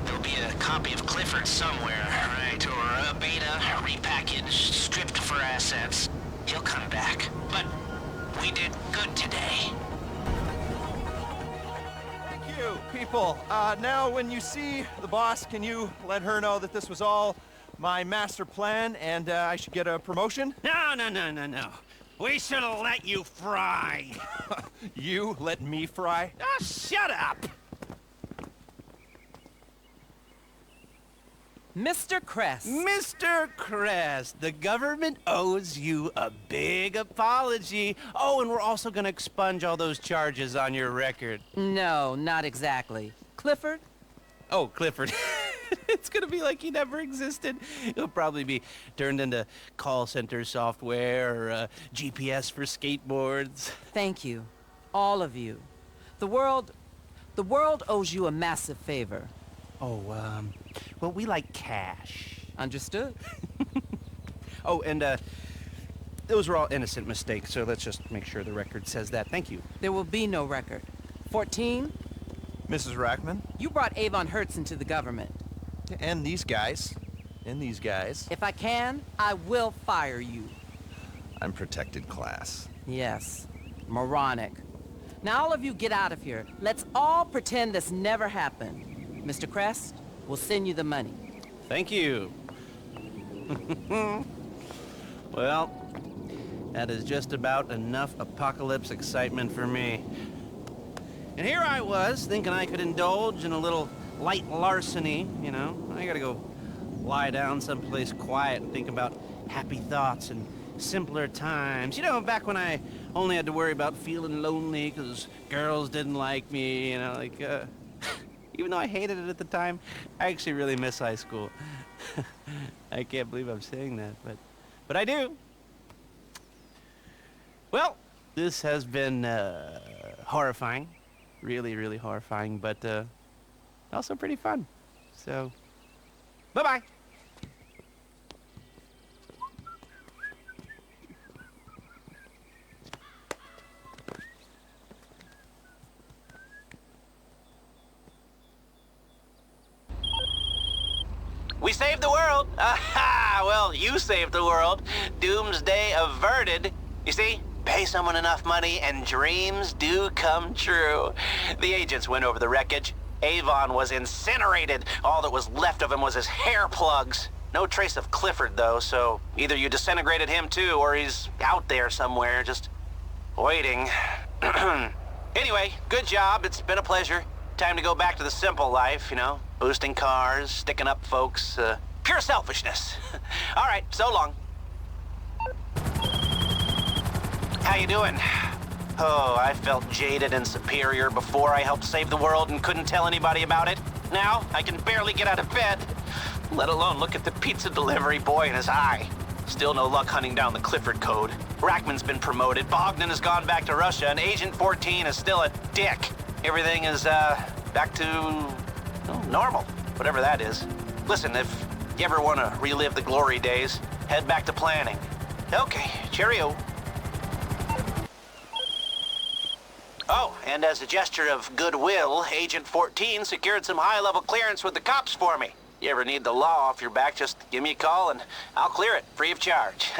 There'll be a copy of Clifford somewhere, right? Or a beta, repackaged, stripped for assets. He'll come back. But we did good today. Thank you, people. Now, when you see the boss, can you let her know that this was all my master plan and I should get a promotion? No. We should have let you fry. You let me fry? Ah, shut up! Mr. Crest. Mr. Crest, the government owes you a big apology. Oh, and we're also gonna expunge all those charges on your record. No, not exactly. Clifford? Oh, Clifford. It's gonna be like he never existed. He'll probably be turned into call center software or GPS for skateboards. Thank you. All of you. The world owes you a massive favor. Oh, well, we like cash. Understood. Oh, and, those were all innocent mistakes, so let's just make sure the record says that. Thank you. There will be no record. 14? Mrs. Rackman? You brought Avon HEISTS into the government. And these guys. If I can, I will fire you. I'm protected class. Yes. Moronic. Now all of you get out of here. Let's all pretend this never happened. Mr. Crest, we'll send you the money. Thank you. Well, that is just about enough apocalypse excitement for me. And here I was, thinking I could indulge in a little light larceny, you know. I gotta go lie down someplace quiet and think about happy thoughts and simpler times. You know, back when I only had to worry about feeling lonely because girls didn't like me, you know, like, even though I hated it at the time, I actually really miss high school. I can't believe I'm saying that, but I do. Well, this has been horrifying, really horrifying, but also pretty fun. So, bye-bye. We saved the world. Aha! Well, you saved the world. Doomsday averted. You see? Pay someone enough money and dreams do come true. The agents went over the wreckage. Avon was incinerated. All that was left of him was his hair plugs. No trace of Clifford, though, so either you disintegrated him too, or he's out there somewhere, just waiting. Anyway, good job. It's been a pleasure. Time to go back to the simple life, you know? Boosting cars, sticking up folks, pure selfishness. All right, so long. How you doing? Oh, I felt jaded and superior before I helped save the world and couldn't tell anybody about it. Now, I can barely get out of bed, let alone look at the pizza delivery boy in his eye. Still no luck hunting down the Clifford code. Rackman's been promoted, Bogdan has gone back to Russia, and Agent 14 is still a dick. Everything is, back to, normal, whatever that is. Listen, if you ever want to relive the glory days, head back to planning. Okay, cheerio. Oh, and as a gesture of goodwill, Agent 14 secured some high-level clearance with the cops for me. You ever need the law off your back, just give me a call and I'll clear it, free of charge.